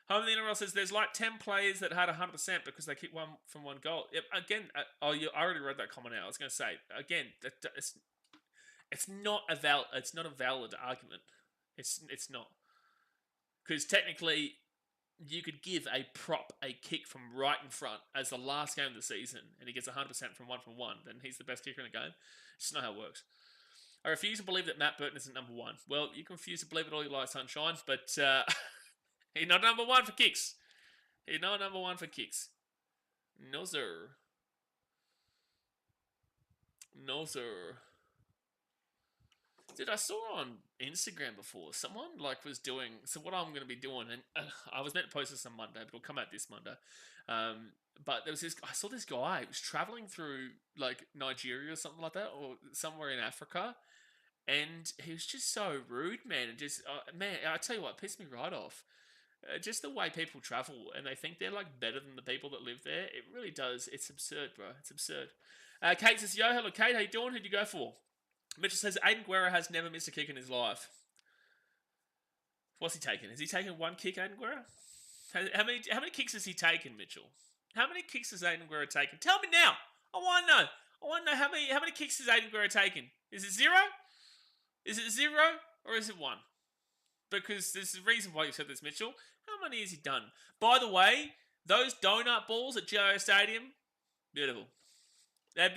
Speaker 1: Home of the NRL says there's 10 players that had 100% because they kicked one from one goal. Yep, again, I already read that comment out. I was going to say, again, it's not a valid argument. It's not. Because technically, you could give a prop a kick from right in front as the last game of the season, and he gets 100% from one, then he's the best kicker in the game. It's not how it works. I refuse to believe that Matt Burton isn't number 1. Well, you can refuse to believe it all you like, sunshine, but he's not number 1 for kicks. He's not number 1 for kicks. No, sir. No, sir. Dude, I saw on Instagram before, someone was doing, so what I'm going to be doing, and I was meant to post this on Monday, but it'll come out this Monday. But there was I saw this guy, he was traveling through Nigeria or something like that, or somewhere in Africa, and he was just so rude, man, and just, man, I tell you what, it pissed me right off. Just the way people travel, and they think they're better than the people that live there, it really does. It's absurd, bro. It's absurd. Kate says, yo, hello, Kate, how you doing? Who'd you go for? Mitchell says, Aiden Guerra has never missed a kick in his life. What's he taken? Has he taken 1 kick, Aiden Guerra? How many kicks has he taken, Mitchell? How many kicks has Aiden Guerra taken? Tell me now. I want to know. I want to know how many kicks has Aiden Guerra taken. Is it 0? Is it 0 or is it 1? Because there's a reason why you said this, Mitchell. How many has he done? By the way, those donut balls at GIO Stadium, beautiful. They're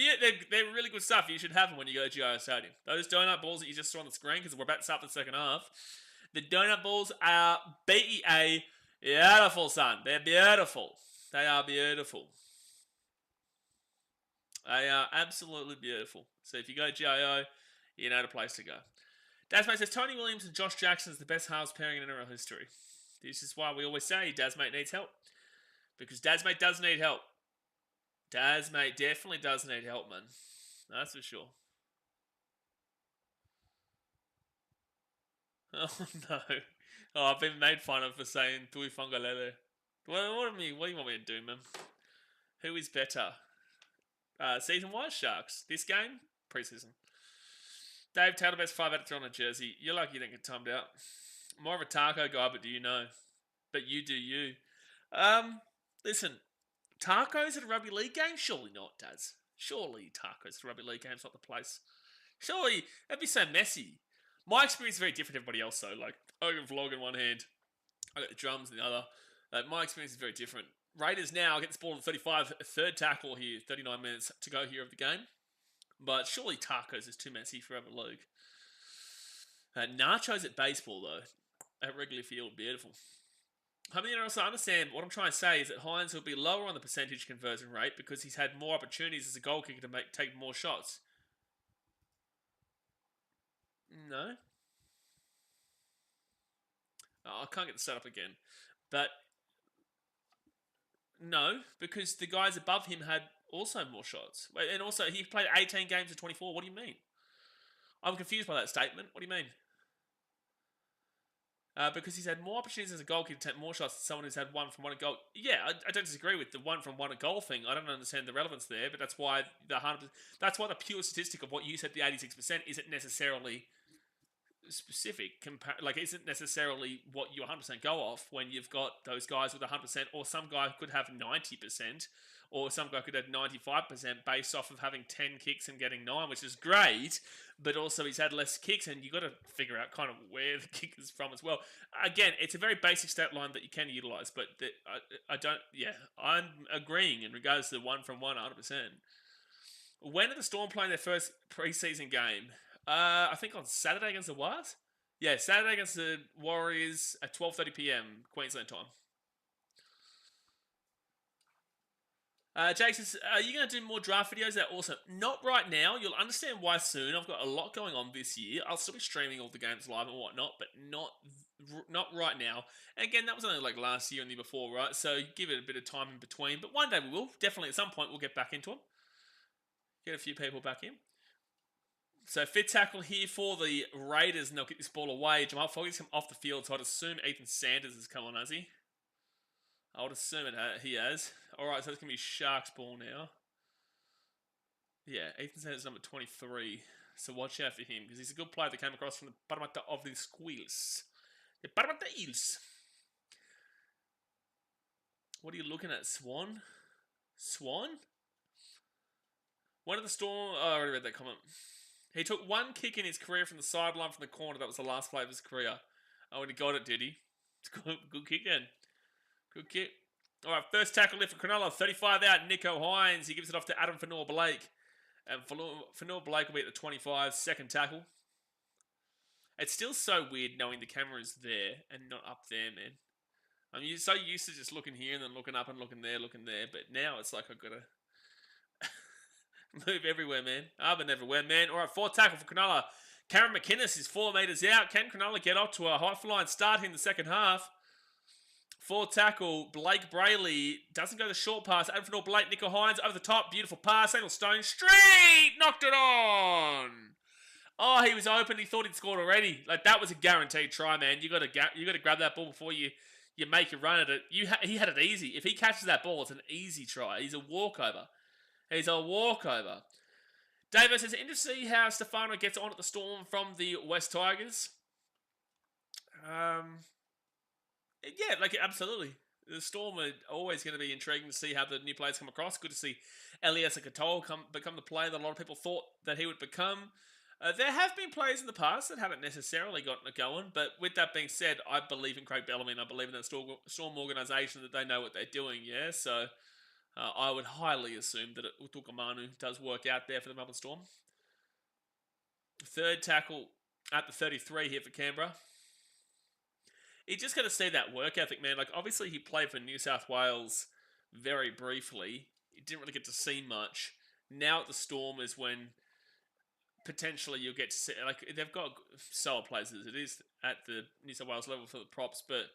Speaker 1: really good stuff. You should have them when you go to GIO Stadium. Those donut balls that you just saw on the screen, because we're about to start the second half. The donut balls are BEA beautiful, son. They're beautiful. They are beautiful. They are absolutely beautiful. So if you go to GIO, you know the place to go. Dazmate says, Tony Williams and Josh Jackson is the best halves pairing in NRL history. This is why we always say Dazmate needs help. Because Dazmate does need help. Dazmate definitely does need help, man. That's for sure. Oh, no. Oh, I've been made fun of for saying Tui Fangalele. What do you want me to do, man? Who is better? Season-wise, Sharks. This game, preseason. Dave Taylor, best 5 out of 3 on a jersey. You're lucky you didn't get timed out. More of a taco guy, but do you know? But you do you. Listen, tacos at a rugby league game? Surely not, Daz. Surely tacos at a rugby league game's not the place. Surely, that'd be so messy. My experience is very different to everybody else, though. Like, I can vlog in one hand, I got the drums in the other. Like, my experience is very different. Raiders now get this ball at 35, third tackle here, 39 minutes to go here of the game. But surely tacos is too messy for Ever Luke. Nachos at baseball, though, at Wrigley Field, beautiful. I mean, I also understand what I'm trying to say is that Hines will be lower on the percentage conversion rate because he's had more opportunities as a goal kicker to take more shots. No. Oh, I can't get the setup again. But no, because the guys above him had also more shots. And also, he played 18 games to 24. What do you mean? I'm confused by that statement. What do you mean? Because he's had more opportunities as a goalkeeper to take more shots than someone who's had one from one goal. Yeah, I don't disagree with the one from one goal thing. I don't understand the relevance there, but that's why that's why the pure statistic of what you said, the 86%, isn't necessarily specific. Like, isn't necessarily what you 100% go off when you've got those guys with 100%, or some guy could have 90%, or some guy could have 95% based off of having 10 kicks and getting 9, which is great, but also he's had less kicks, and you've got to figure out kind of where the kick is from as well. Again, it's a very basic stat line that you can utilise, but I'm agreeing in regards to the one from one 100%. When are the Storm playing their first preseason game? I think on Saturday against the Wars? Yeah, Saturday against the Warriors at 12:30 p.m. Queensland time. Jake says, are you going to do more draft videos? They're awesome. Not right now. You'll understand why soon. I've got a lot going on this year. I'll still be streaming all the games live and whatnot, but not right now. And again, that was only like last year and the year before, right? So give it a bit of time in between. But one day we will. Definitely at some point we'll get back into them. Get a few people back in. So fit tackle here for the Raiders, and they'll get this ball away. Jamal Foggie's come off the field, so I'd assume Ethan Sanders has come on, has he? I would assume he has. Alright, so it's going to be Sharks ball now. Yeah, Ethan Sanders number 23. So watch out for him, because he's a good player that came across from the bottom of the squeals. The bottom of the eels. What are you looking at, Swan? Swan? One of the Storm... Oh, I already read that comment. He took one kick in his career from the sideline from the corner. That was the last play of his career. Oh, and he got it, did he? Good kick then. Good kick. All right, first tackle left for Cronulla. 35 out, Nico Hines. He gives it off to Adam Fanor-Blake. And Fanor-Blake will be at the 25. Second tackle. It's still so weird knowing the camera is there and not up there, man. I'm so used to just looking here and then looking up and looking there. But now it's like I've got to... move everywhere, man. I've been everywhere, man. All right, fourth tackle for Cronulla. Cameron McInnes is 4 metres out. Can Cronulla get up to a high flying start in the second half? Fourth tackle, Blake Brayley doesn't go the short pass. Adam Blake, Nico Hines over the top. Beautiful pass. Daniel Stone straight. Knocked it on. Oh, he was open. He thought he'd scored already. Like, that was a guaranteed try, man. You got to grab that ball before you make a run at it. He had it easy. If he catches that ball, it's an easy try. He's a walkover. He's a walkover. David says, interesting to see how Stefano gets on at the Storm from the West Tigers. Yeah, like, absolutely. The Storm are always going to be intriguing to see how the new players come across. Good to see Elias Katoa become the player that a lot of people thought that he would become. There have been players in the past that haven't necessarily gotten it going, but with that being said, I believe in Craig Bellamy and I believe in that Storm organisation that they know what they're doing, yeah? So... I would highly assume that Utukamanu does work out there for the Melbourne Storm. Third tackle at the 33 here for Canberra. You just got to see that work ethic, man. Like, obviously he played for New South Wales very briefly. He didn't really get to see much. Now at the Storm is when potentially you'll get to see... Like, they've got solid places. It is at the New South Wales level for the props, but...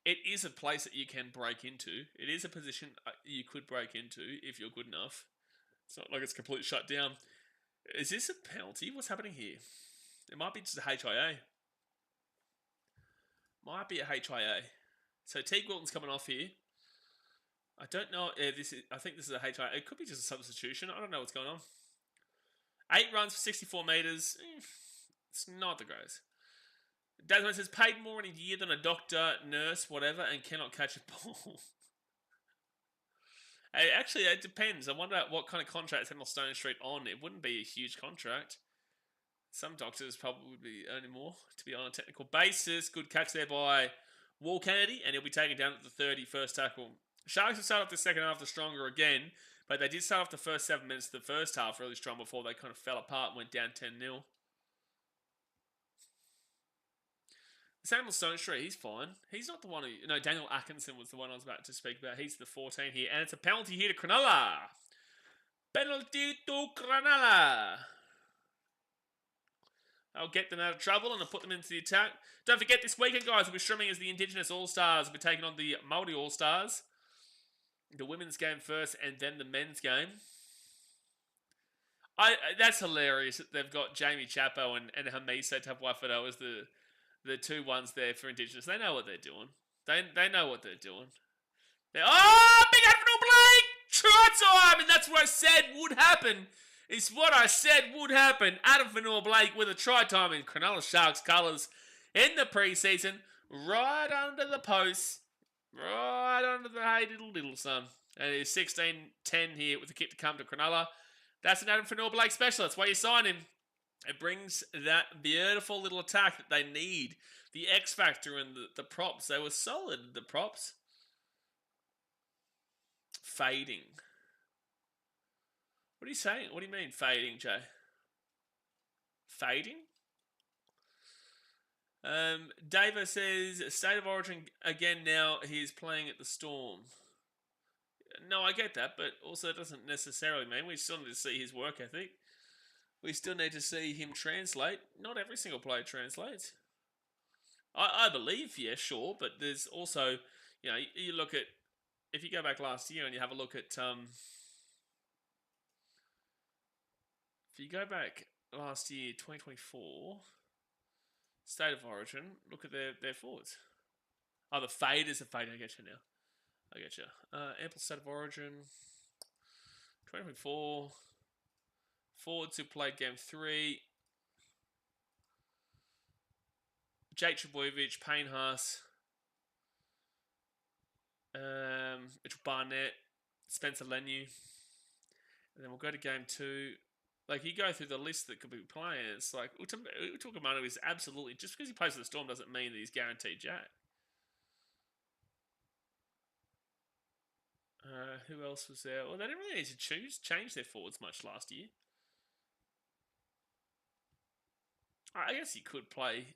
Speaker 1: It is a place that you can break into. It is a position you could break into if you're good enough. It's not like it's completely shut down. Is this a penalty? What's happening here? It might be just a HIA. Might be a HIA. So Teague Wilton's coming off here. I don't know. I think this is a HIA. It could be just a substitution. I don't know what's going on. 8 runs for 64 metres. It's not the greatest. Desmond says, paid more in a year than a doctor, nurse, whatever, and cannot catch a ball. Hey, actually, it depends. I wonder what kind of contract is Daniel Stone Street on. It wouldn't be a huge contract. Some doctors probably would be earning more to be on a technical basis. Good catch there by Wall Kennedy, and he'll be taken down at the 30 first tackle. Sharks have started off the second half the stronger again, but they did start off the first 7 minutes of the first half really strong before they kind of fell apart and went down 10-0. Samuel Stonestreet, he's fine. He's not the one who... No, Daniel Atkinson was the one I was about to speak about. He's the 14 here, and it's a penalty here to Cronulla. Penalty to Cronulla. I'll get them out of trouble and I'll put them into the attack. Don't forget this weekend, guys, we'll be streaming as the Indigenous All-Stars. We'll be taking on the Māori All-Stars. The women's game first and then the men's game. That's hilarious that they've got Jamie Chapo and Hamise Tapuafido as the two ones there for Indigenous. They know what they're doing. They know what they're doing. Big Admiral Blake! Try time! And that's what I said would happen. It's what I said would happen. Adam Fanua Blake with a try time in Cronulla Sharks colours in the preseason. Right under the post. Right under the hey diddle son. And it is 16-10 here with the kick to come to Cronulla. That's an Adam Fanua Blake special. That's why you sign him. It brings that beautiful little attack that they need. The X Factor and the props. They were solid, the props. Fading. What are you saying? What do you mean, fading, Jay? Fading? David says, State of Origin again now. He's playing at the Storm. No, I get that, but also it doesn't necessarily mean we still need to see his work ethic. We still need to see him translate. Not every single player translates. I believe, yeah, sure, but there's also, you know, you look at, if you go back last year and you have a look at, if you go back last year, 2024, State of Origin, look at their forwards. Oh, the faders are fading. I get you now. I get you. Ample State of Origin, 2024. Forwards who played Game 3. Jake Trebojevic, Payne Haas, Mitchell Barnett, Spencer Leniu. And then we'll go to Game 2. Like, you go through the list that could be playing, it's like, Utukamanu is absolutely, just because he plays for the Storm doesn't mean that he's guaranteed Jack. Who else was there? Well, they didn't really need to change their forwards much last year. I guess you could play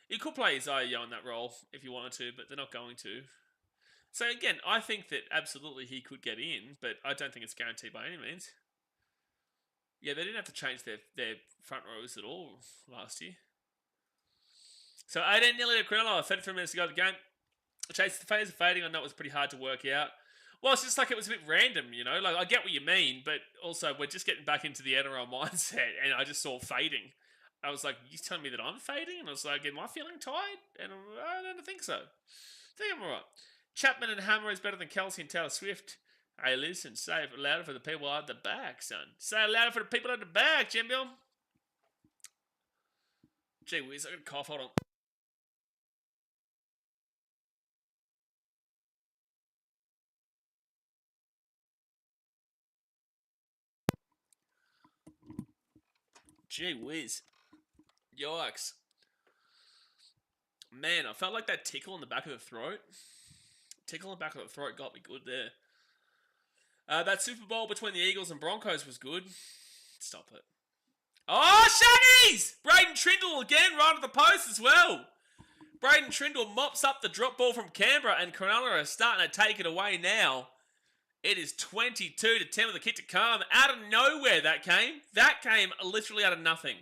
Speaker 1: Isaiah Yeo in that role if you wanted to, but they're not going to. So again, I think that absolutely he could get in, but I don't think it's guaranteed by any means. Yeah, they didn't have to change their front rows at all last year. So 18 nearly to Cronulla, 33 minutes to go to the game. Chase, the phase of fading, I know it was pretty hard to work out. Well, it's just like it was a bit random, you know? Like, I get what you mean, but also we're just getting back into the NRL mindset, and I just saw fading. I was like, you telling me that I'm fading? And I was like, am I feeling tired? And I don't think so. I think I'm alright. Chapman and Hammer is better than Kelsey and Taylor Swift. Hey, listen, say it louder for the people at the back, son. Say it louder for the people at the back, Jim Bill. Gee whiz, I got a cough, hold on. Gee whiz. Yikes. Man, I felt like that tickle in the back of the throat. Tickle in the back of the throat got me good there. That Super Bowl between the Eagles and Broncos was good. Stop it. Oh, Shaggies! Braden Trindle again, right at the post as well. Braden Trindle mops up the drop ball from Canberra, and Cronulla are starting to take it away now. It is 22-10 with the kick to come. Out of nowhere that came. That came literally out of nothing.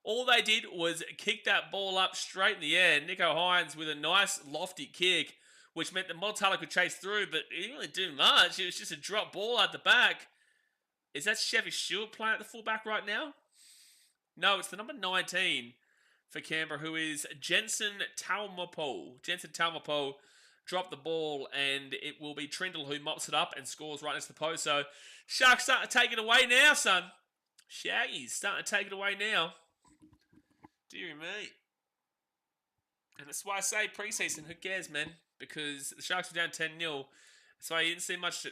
Speaker 1: All they did was kick that ball up straight in the air. Nico Hines with a nice lofty kick, which meant that Montala could chase through, but he didn't really do much. It was just a drop ball at the back. Is that Chevy Stewart playing at the fullback right now? No, it's the number 19 for Canberra, who is Jensen Taumapo. Jensen Taumapo dropped the ball, and it will be Trindle who mops it up and scores right next to the post. So, Sharks starting to take it away now, son. Shaggy's starting to take it away now. Dear me. And that's why I say preseason, who cares, man? Because the Sharks were down 10-0. So you didn't see much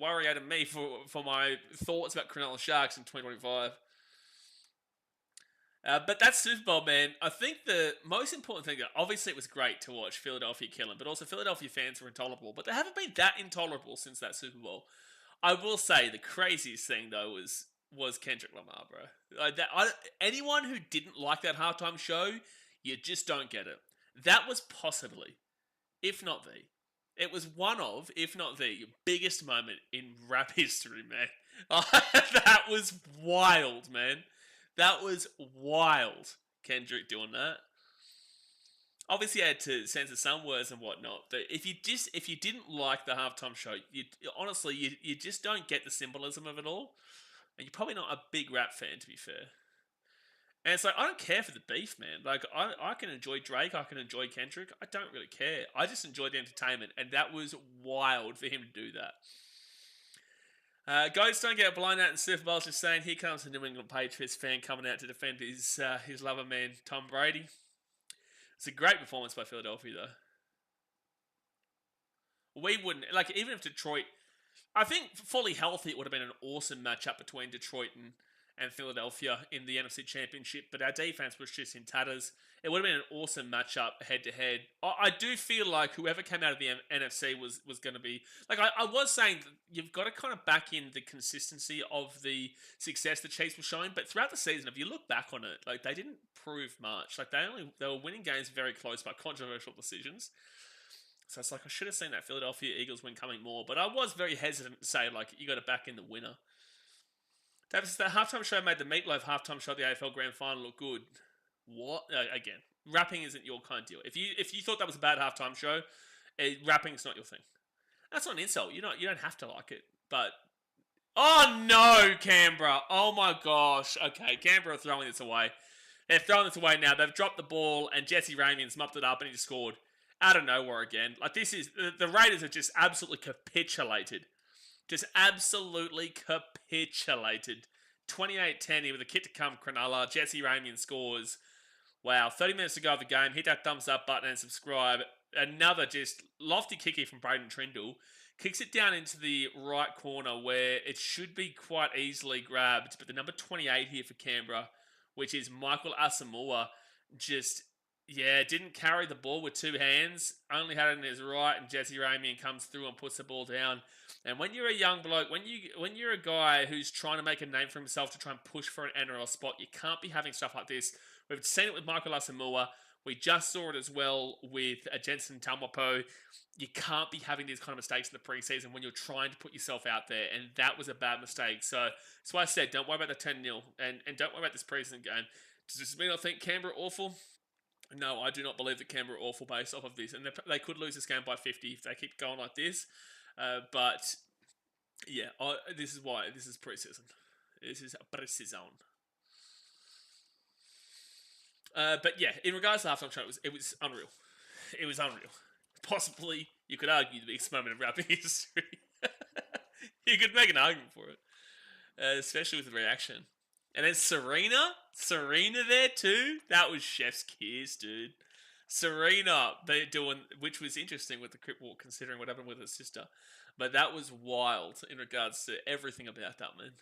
Speaker 1: worry out of me for my thoughts about Cronulla Sharks in 2025. But that Super Bowl, man, I think the most important thing, obviously it was great to watch Philadelphia kill them, but also Philadelphia fans were intolerable. But they haven't been that intolerable since that Super Bowl. I will say the craziest thing though was Kendrick Lamar, bro. Anyone who didn't like that halftime show, you just don't get it. That was possibly, if not the, it was one of, if not the biggest moment in rap history, man. That was wild, man. That was wild. Kendrick doing that. Obviously, I had to censor some words and whatnot. But if you didn't like the halftime show, you just don't get the symbolism of it all, and you're probably not a big rap fan, to be fair. And it's like I don't care for the beef, man. Like I can enjoy Drake, I can enjoy Kendrick. I don't really care. I just enjoy the entertainment, and that was wild for him to do that. Goats don't get blown out in Super Bowls. Just saying, here comes the New England Patriots fan coming out to defend his lover man Tom Brady. It's a great performance by Philadelphia, though. We wouldn't even if Detroit. I think fully healthy, it would have been an awesome matchup between Detroit and Philadelphia in the NFC Championship. But our defense was just in tatters. It would have been an awesome matchup head to head. I do feel like whoever came out of the NFC was going to be like I was saying that you've got to kind of back in the consistency of the success the Chiefs were showing. But throughout the season, if you look back on it, like they didn't prove much. Like they were winning games very close by controversial decisions. So it's like I should have seen that Philadelphia Eagles win coming more. But I was very hesitant to say like you got to back in the winner. Davis, the halftime show made the Meatloaf halftime show at the AFL Grand Final look good. What? Again, rapping isn't your kind of deal. If you thought that was a bad halftime show, rapping's not your thing. That's not an insult. You don't have to like it. But oh no, Canberra! Oh my gosh. Okay, Canberra are throwing this away. They're throwing this away now. They've dropped the ball, and Jesse Ramien's mopped it up, and he just scored out of nowhere again. Like this is the Raiders have just absolutely capitulated. Just absolutely capitulated. 28-10 here with a kick to come, Cronulla. Jesse Ramien scores. Wow, 30 minutes to go of the game. Hit that thumbs up button and subscribe. Another just lofty kick here from Braden Trindle. Kicks it down into the right corner where it should be quite easily grabbed. But the number 28 here for Canberra, which is Michael Asamoah, just, didn't carry the ball with two hands. Only had it in his right, and Jesse Ramien comes through and puts the ball down. And when you're a young bloke, when you're a guy who's trying to make a name for himself to try and push for an NRL spot, you can't be having stuff like this. We've seen it with Michael Asamoah. We just saw it as well with Jensen Talmapo. You can't be having these kind of mistakes in the preseason when you're trying to put yourself out there, and that was a bad mistake. So that's why I said don't worry about the 10-0, and don't worry about this preseason game. Does this mean I think Canberra awful? No, I do not believe that Canberra are awful based off of this, and they could lose this game by 50 if they keep going like this. But yeah, this is why this is preseason. This is preseason. But yeah, in regards to the halftime show, it was unreal. It was unreal. Possibly, you could argue the biggest moment of rapping history. You could make an argument for it, especially with the reaction. And then Serena there too. That was chef's kiss, dude. Serena doing, which was interesting with the Crip Walk, considering what happened with her sister. But that was wild in regards to everything about that, man.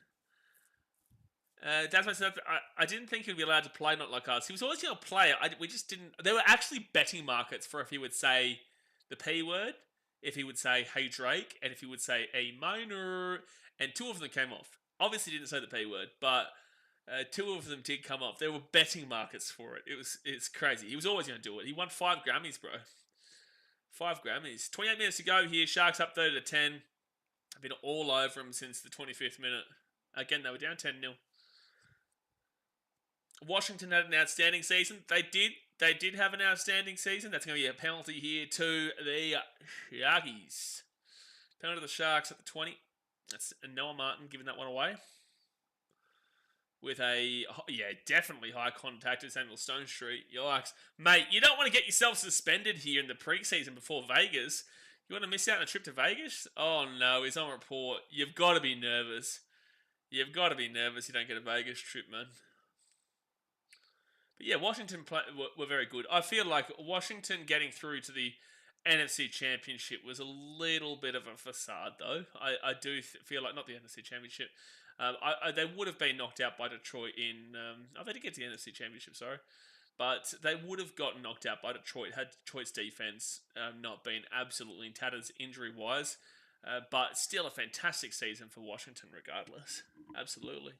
Speaker 1: That's myself. I didn't think he'd be allowed to play Not Like Us. He was always going to play. We just didn't. There were actually betting markets for if he would say the P word, if he would say "Hey Drake," and if he would say "A minor." And two of them came off. Obviously, didn't say the P word, but two of them did come off. There were betting markets for it. It's crazy. He was always going to do it. He won 5 Grammys, bro. 5 Grammys. 28 minutes to go here. Sharks up 30-10. I've been all over him since the 25th minute. Again, they were down 10-0. Washington had an outstanding season. They did have an outstanding season. That's going to be a penalty here to the Sharkies. Penalty to the Sharks at the 20. That's Noah Martin giving that one away. With a, definitely high contact at Samuel Stone Street. Yikes. Mate, you don't want to get yourself suspended here in the preseason before Vegas. You want to miss out on a trip to Vegas? Oh no, he's on report. You've got to be nervous. You've got to be nervous you don't get a Vegas trip, man. But yeah, Washington were very good. I feel like Washington getting through to the NFC Championship was a little bit of a facade, though. I do feel like, not the NFC Championship, They would have been knocked out by Detroit in. They did get to the NFC Championship, sorry. But they would have gotten knocked out by Detroit had Detroit's defense not been absolutely in tatters injury-wise. But still a fantastic season for Washington regardless. Absolutely.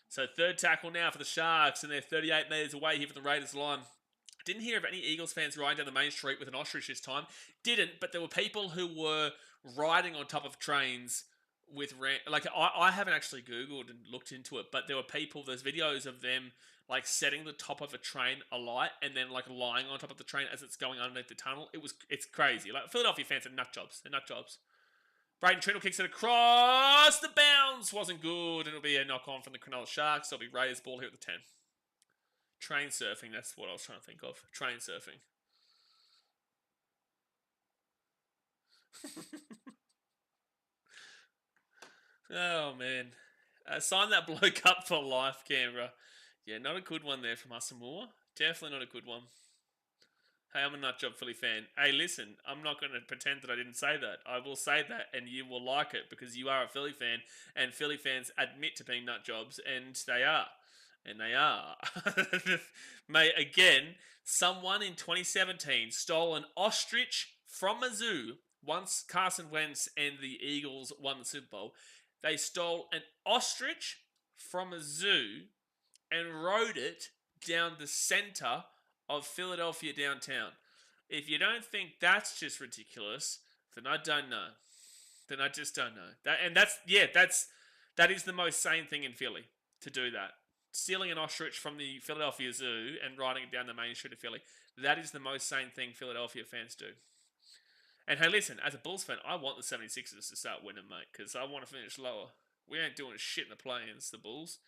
Speaker 1: So third tackle now for the Sharks, and they're 38 metres away here from the Raiders line. Didn't hear of any Eagles fans riding down the main street with an ostrich this time. Didn't, but there were people who were riding on top of trains with... I haven't actually Googled and looked into it, but there were people... There's videos of them like setting the top of a train alight and then like lying on top of the train as it's going underneath the tunnel. It's crazy. Like Philadelphia fans are nut jobs. They're nut jobs. Braden Trindle kicks it across. The bounce wasn't good. It'll be a knock-on from the Cronulla Sharks. It'll be Raiders ball here at the 10. Train surfing, that's what I was trying to think of. Train surfing. Oh, man. Sign that bloke up for life, Canberra. Yeah, not a good one there from Asamoah. Definitely not a good one. Hey, I'm a nutjob Philly fan. Hey, listen, I'm not going to pretend that I didn't say that. I will say that, and you will like it, because you are a Philly fan, and Philly fans admit to being nutjobs, and they are. And they are. Mate, again, someone in 2017 stole an ostrich from a zoo once Carson Wentz and the Eagles won the Super Bowl. They stole an ostrich from a zoo and rode it down the center of Philadelphia downtown. If you don't think that's just ridiculous, then I don't know. Then I just don't know. That is the most sane thing in Philly, to do that. Stealing an ostrich from the Philadelphia Zoo and riding it down the main street of Philly. That is the most sane thing Philadelphia fans do. And hey, listen, as a Bulls fan, I want the 76ers to start winning, mate, because I want to finish lower. We ain't doing shit in the play-ins, the Bulls.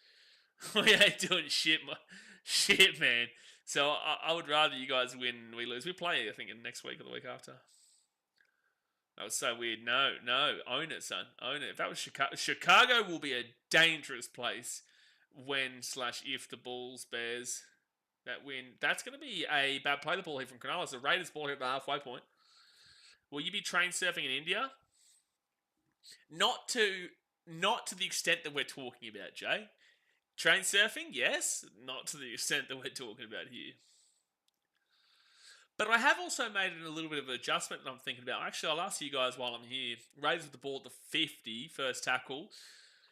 Speaker 1: We ain't doing shit, man. So I would rather you guys win and we lose. We play, I think, in next week or the week after. That was so weird. No. Own it, son. Own it. If that was Chicago... Chicago will be a dangerous place when/if the Bulls, Bears, that win. That's going to be a bad play the ball here from Cronulla. So Raiders ball here at the halfway point. Will you be train surfing in India? Not to the extent that we're talking about, Jay. Train surfing, yes. Not to the extent that we're talking about here. But I have also made a little bit of an adjustment that I'm thinking about. Actually, I'll ask you guys while I'm here. Raiders with the ball at the 50, first tackle.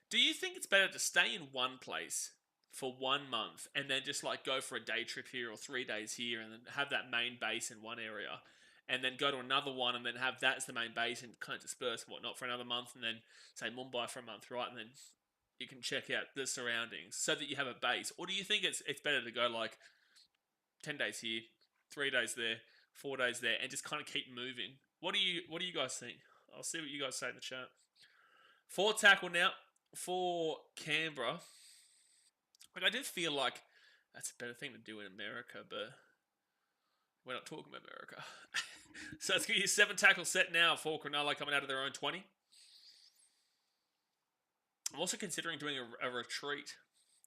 Speaker 1: Do you think it's better to stay in one place for 1 month and then just like go for a day trip here or 3 days here and then have that main base in one area and then go to another one and then have that as the main base and kind of disperse and whatnot for another month and then say Mumbai for a month, right? And then you can check out the surroundings so that you have a base. Or do you think it's better to go like 10 days here, 3 days there, 4 days there and just kind of keep moving? What do you guys think? I'll see what you guys say in the chat. Fourth tackle now for Canberra. Like, I did feel like that's a better thing to do in America, but we're not talking about America. So it's going to be a 7 tackle set now for Cronulla coming out of their own 20. I'm also considering doing a retreat,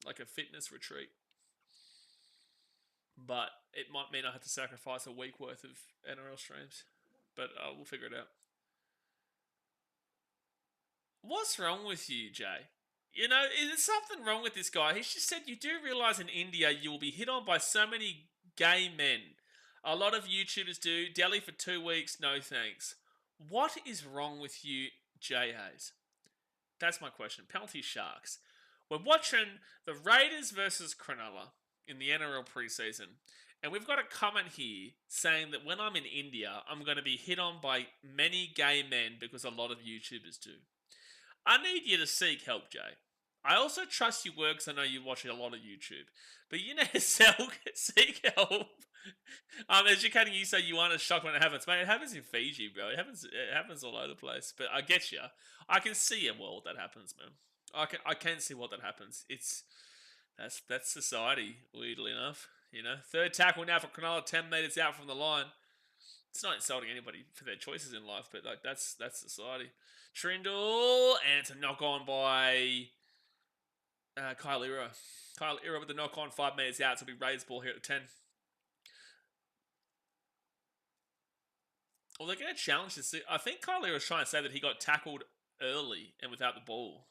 Speaker 1: like a fitness retreat. But it might mean I have to sacrifice a week worth of NRL streams. But we'll figure it out. What's wrong with you, Jay? You know, there's something wrong with this guy. He's just said, you do realise in India you will be hit on by so many gay men. A lot of YouTubers do. Delhi for 2 weeks, no thanks. What is wrong with you, Jay Hayes? That's my question. Penalty Sharks. We're watching the Raiders versus Cronulla in the NRL preseason. And we've got a comment here saying that when I'm in India, I'm going to be hit on by many gay men because a lot of YouTubers do. I need you to seek help, Jay. I also trust your work because I know you watch a lot of YouTube. But you need to seek help. I'm educating you so you aren't as shocked when it happens. Mate, it happens in Fiji, bro. It happens all over the place. But I get you. I can see a world that happens, man. I can see what that happens. That's society, weirdly enough. You know, third tackle now for Cronulla, 10 metres out from the line. It's not insulting anybody for their choices in life, but like that's society. Trindle, and it's a knock on by Kyle Iro. Kyle Iro with the knock on, 5 metres out, so it'll be Raiders ball here at the 10. Well, they're going to challenge this. I think Kyle Iro was trying to say that he got tackled early and without the ball.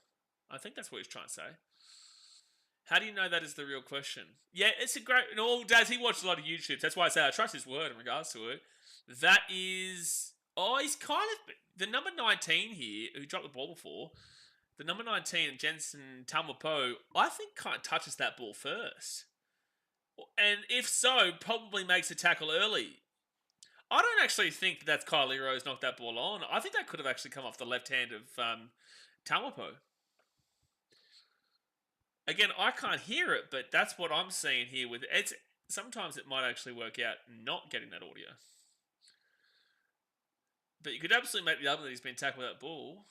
Speaker 1: I think that's what he's trying to say. How do you know that is the real question? Yeah, it's a great... Daz, he watched a lot of YouTube. That's why I say I trust his word in regards to it. That is... Oh, he's kind of... The number 19 here, who dropped the ball before, the number 19, Jensen Taumapo, I think kind of touches that ball first. And if so, probably makes a tackle early. I don't actually think that's Kyle Leroy's knocked that ball on. I think that could have actually come off the left hand of Taumapo. Again, I can't hear it, but that's what I'm seeing here with it. Sometimes it might actually work out not getting that audio. But you could absolutely make the argument that he's been tackled with that ball.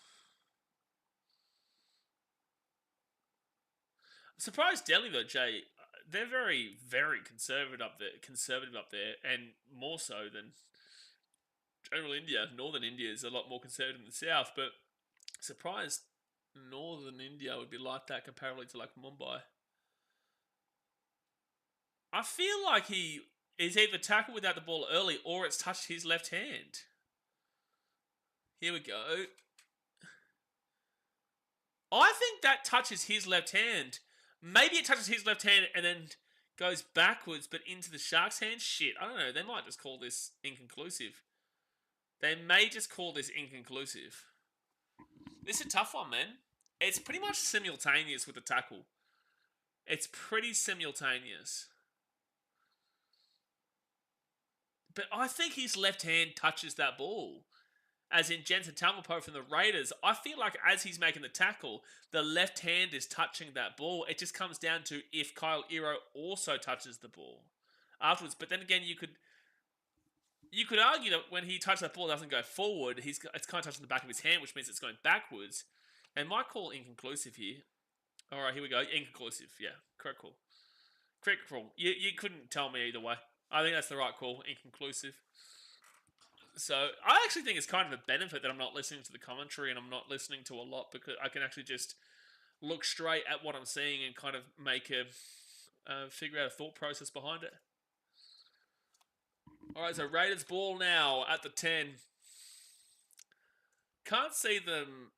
Speaker 1: I'm surprised Delhi though, Jay. They're very, very conservative up there, and more so than general India. Northern India is a lot more conservative than the south, but surprised Northern India would be like that comparatively to like Mumbai. I feel like he is either tackled without the ball early or it's touched his left hand. Here we go. I think that touches his left hand. Maybe it touches his left hand and then goes backwards but into the Sharks' hand. Shit, I don't know. They might just call this inconclusive. They may just call this inconclusive. This is a tough one, man. It's pretty much simultaneous with the tackle. It's pretty simultaneous. But I think his left hand touches that ball. As in Jensen Taumapo from the Raiders, I feel like as he's making the tackle, the left hand is touching that ball. It just comes down to if Kyle Iro also touches the ball afterwards. But then again, you could argue that when he touches that ball, it doesn't go forward. It's kind of touching the back of his hand, which means it's going backwards. And might call inconclusive here. All right, here we go. Inconclusive. Yeah, correct call. Correct call. You couldn't tell me either way. I think that's the right call. Inconclusive. So I actually think it's kind of a benefit that I'm not listening to the commentary and I'm not listening to a lot, because I can actually just look straight at what I'm seeing and kind of make figure out a thought process behind it. All right, so Raiders ball now at the 10. Can't see them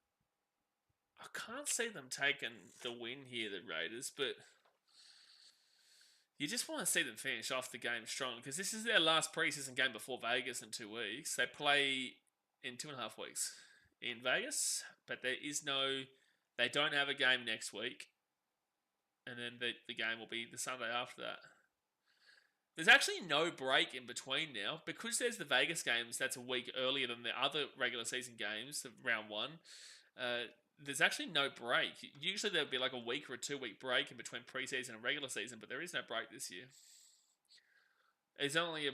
Speaker 1: taking the win here, the Raiders, but you just want to see them finish off the game strong, because this is their last preseason game before Vegas in 2 weeks. They play in 2.5 weeks in Vegas, but they don't have a game next week, and then the game will be the Sunday after that. There's actually no break in between now, because there's the Vegas games that's a week earlier than the other regular season games of round 1. There's actually no break. Usually there would be like a week or a 2-week break in between preseason and regular season, but there is no break this year. It's only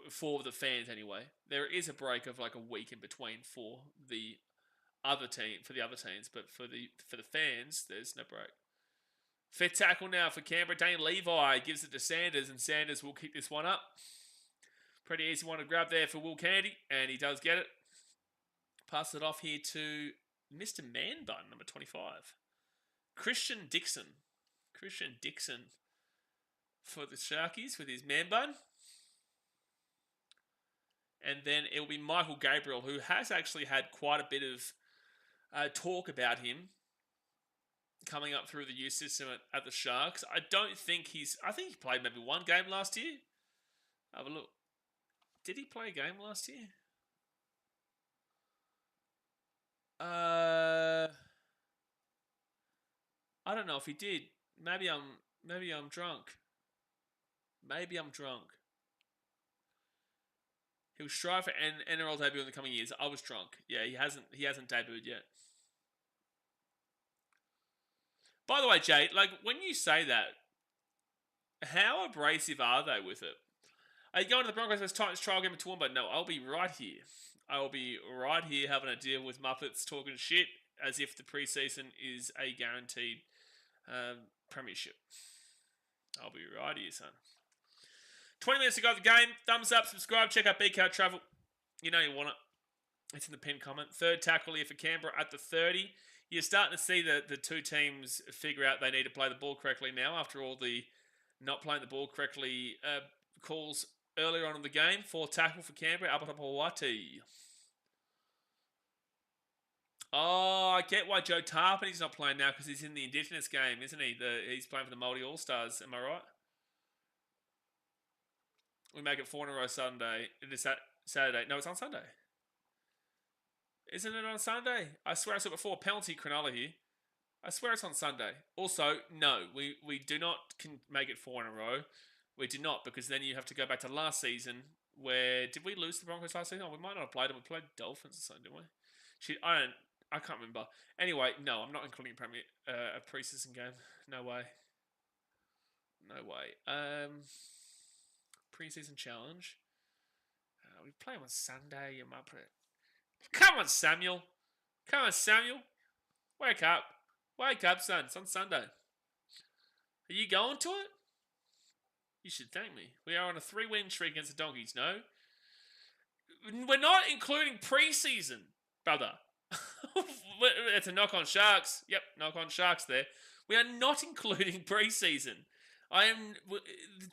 Speaker 1: for the fans anyway. There is a break of like a week in between for the other teams, but for the fans, there's no break. Fifth tackle now for Canberra. Dane Levi gives it to Sanders, and Sanders will kick this one up. Pretty easy one to grab there for Will Candy, and he does get it. Pass it off here to Mr. Man Bun, number 25. Christian Dixon for the Sharkies with his man bun. And then it will be Michael Gabriel, who has actually had quite a bit of talk about him coming up through the youth system at the Sharks. I think he played maybe one game last year. Have a look. Did he play a game last year? I don't know if he did. Maybe I'm drunk. Maybe I'm drunk. He'll strive for NRL debut in the coming years. I was drunk. Yeah, he hasn't debuted yet. By the way, Jay, like when you say that, how abrasive are they with it? Are you going to the Broncos vs Titans trial game at Toowoomba? No, I'll be right here. I will be right here having a deal with Muppets talking shit as if the preseason is a guaranteed premiership. I'll be right here, son. 20 minutes to go the game. Thumbs up, subscribe, check out BKRtravel. You know you want it. It's in the pinned comment. Third tackle here for Canberra at the 30. You're starting to see the two teams figure out they need to play the ball correctly now after all the not playing the ball correctly calls earlier on in the game. Fourth tackle for Canberra, Apatapawati. Oh, I get why Joe Tarpany's not playing now because he's in the Indigenous game, isn't he? He's playing for the Māori All-Stars. Am I right? We make it 4 in a row Sunday. It is Saturday. No, it's on Sunday. Isn't it on Sunday? I swear I saw it before. Penalty Cronulla here. I swear it's on Sunday. Also, no, we do not make it 4 in a row. We do not, because then you have to go back to last season where... Did we lose the Broncos last season? Oh, we might not have played them. We played Dolphins or something, didn't we? I can't remember. Anyway, no, I'm not including a preseason game. No way. No way. Preseason challenge. We play them on Sunday. You might put it. Come on, Samuel. Come on, Samuel. Wake up. Wake up, son. It's on Sunday. Are you going to it? You should thank me. We are on a 3-win streak against the Donkeys, no? We're not including preseason, brother. It's a knock on Sharks. Yep, knock on Sharks there. We are not including preseason.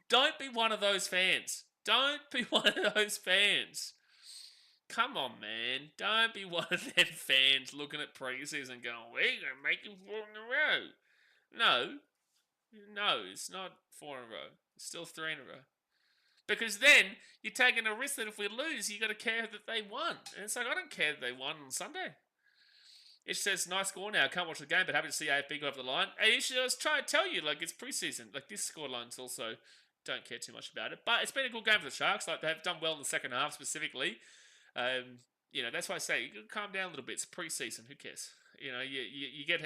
Speaker 1: Don't be one of those fans. Don't be one of those fans. Come on, man. Don't be one of them fans looking at preseason going, we're going to make him 4 in a row. No, it's not 4 in a row. It's still 3 in a row. Because then you're taking a risk that if we lose, you got to care that they won. And it's like, I don't care that they won on Sunday. It says, nice score now. I can't watch the game, but happy to see AFB go over the line. And I was trying to tell you, like, it's preseason. Like, this scoreline's also, don't care too much about it. But it's been a good game for the Sharks. Like, they've done well in the second half specifically. That's why I say, you can calm down a little bit. It's preseason. Who cares?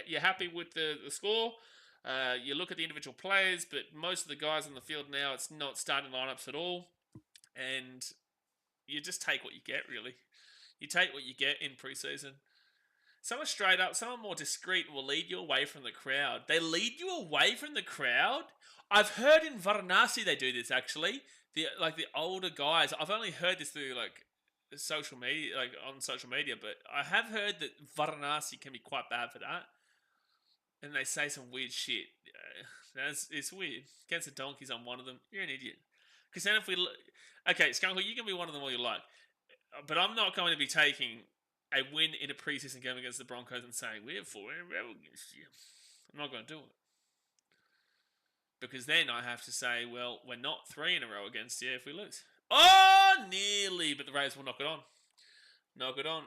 Speaker 1: You're happy with the score. You look at the individual players, but most of the guys on the field now, it's not starting lineups at all. And you just take what you get, really. You take what you get in preseason. Some are straight up, some are more discreet and will lead you away from the crowd. They lead you away from the crowd? I've heard in Varanasi they do this, actually. The older guys. I've only heard this through, social media, on social media, but I have heard that Varanasi can be quite bad for that. And they say some weird shit. It's weird. Against the Donkeys, I'm one of them. You're an idiot. Because then if we... Okay, Skunkle, you can be one of them all you like. But I'm not going to be taking a win in a preseason game against the Broncos and saying, we're 4 in a row against you. I'm not going to do it. Because then I have to say, well, we're not 3 in a row against you if we lose. Oh, nearly. But the Rays will knock it on. Knock it on.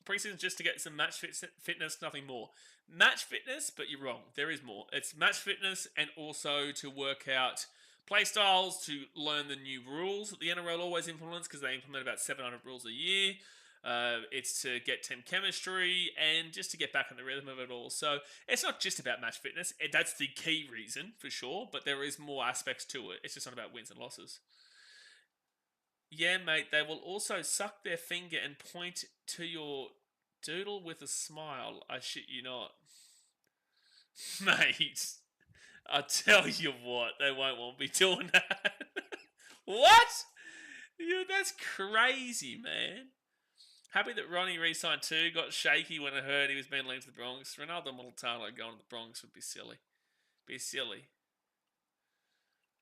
Speaker 1: Preseason just to get some match fitness, nothing more. Match fitness, but you're wrong. There is more. It's match fitness and also to work out play styles, to learn the new rules that the NRL always implements because they implement about 700 rules a year. It's to get team chemistry and just to get back in the rhythm of it all. So it's not just about match fitness. That's the key reason, for sure, but there is more aspects to it. It's just not about wins and losses. Yeah, mate, they will also suck their finger and point to your doodle with a smile. I shit you not. Mate, I tell you what, they won't want me doing that. What? Yeah, that's crazy, man. Happy that Ronnie re-signed too. Got shaky when I heard he was being linked to the Bronx. Ronaldo Mulitalo going to the Bronx would be silly.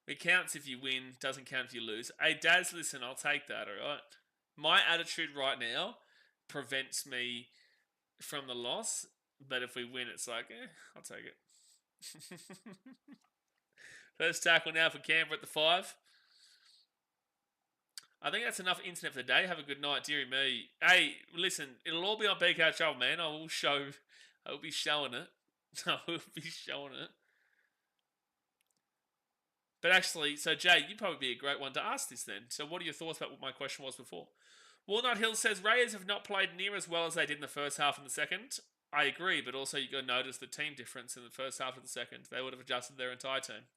Speaker 1: It counts if you win, doesn't count if you lose. Hey, Daz, listen, I'll take that, alright? My attitude right now prevents me from the loss, but if we win, it's like, I'll take it. First tackle now for Canberra at the 5. I think that's enough internet for the day. Have a good night, dearie me. Hey, listen, it'll all be on BKRtravel, man. I will be showing it. I will be showing it. But actually, so Jay, you'd probably be a great one to ask this then. So what are your thoughts about what my question was before? Walnut Hill says, Raiders have not played near as well as they did in the first half and the second. I agree, but also you got to notice the team difference in the first half and the second. They would have adjusted their entire team.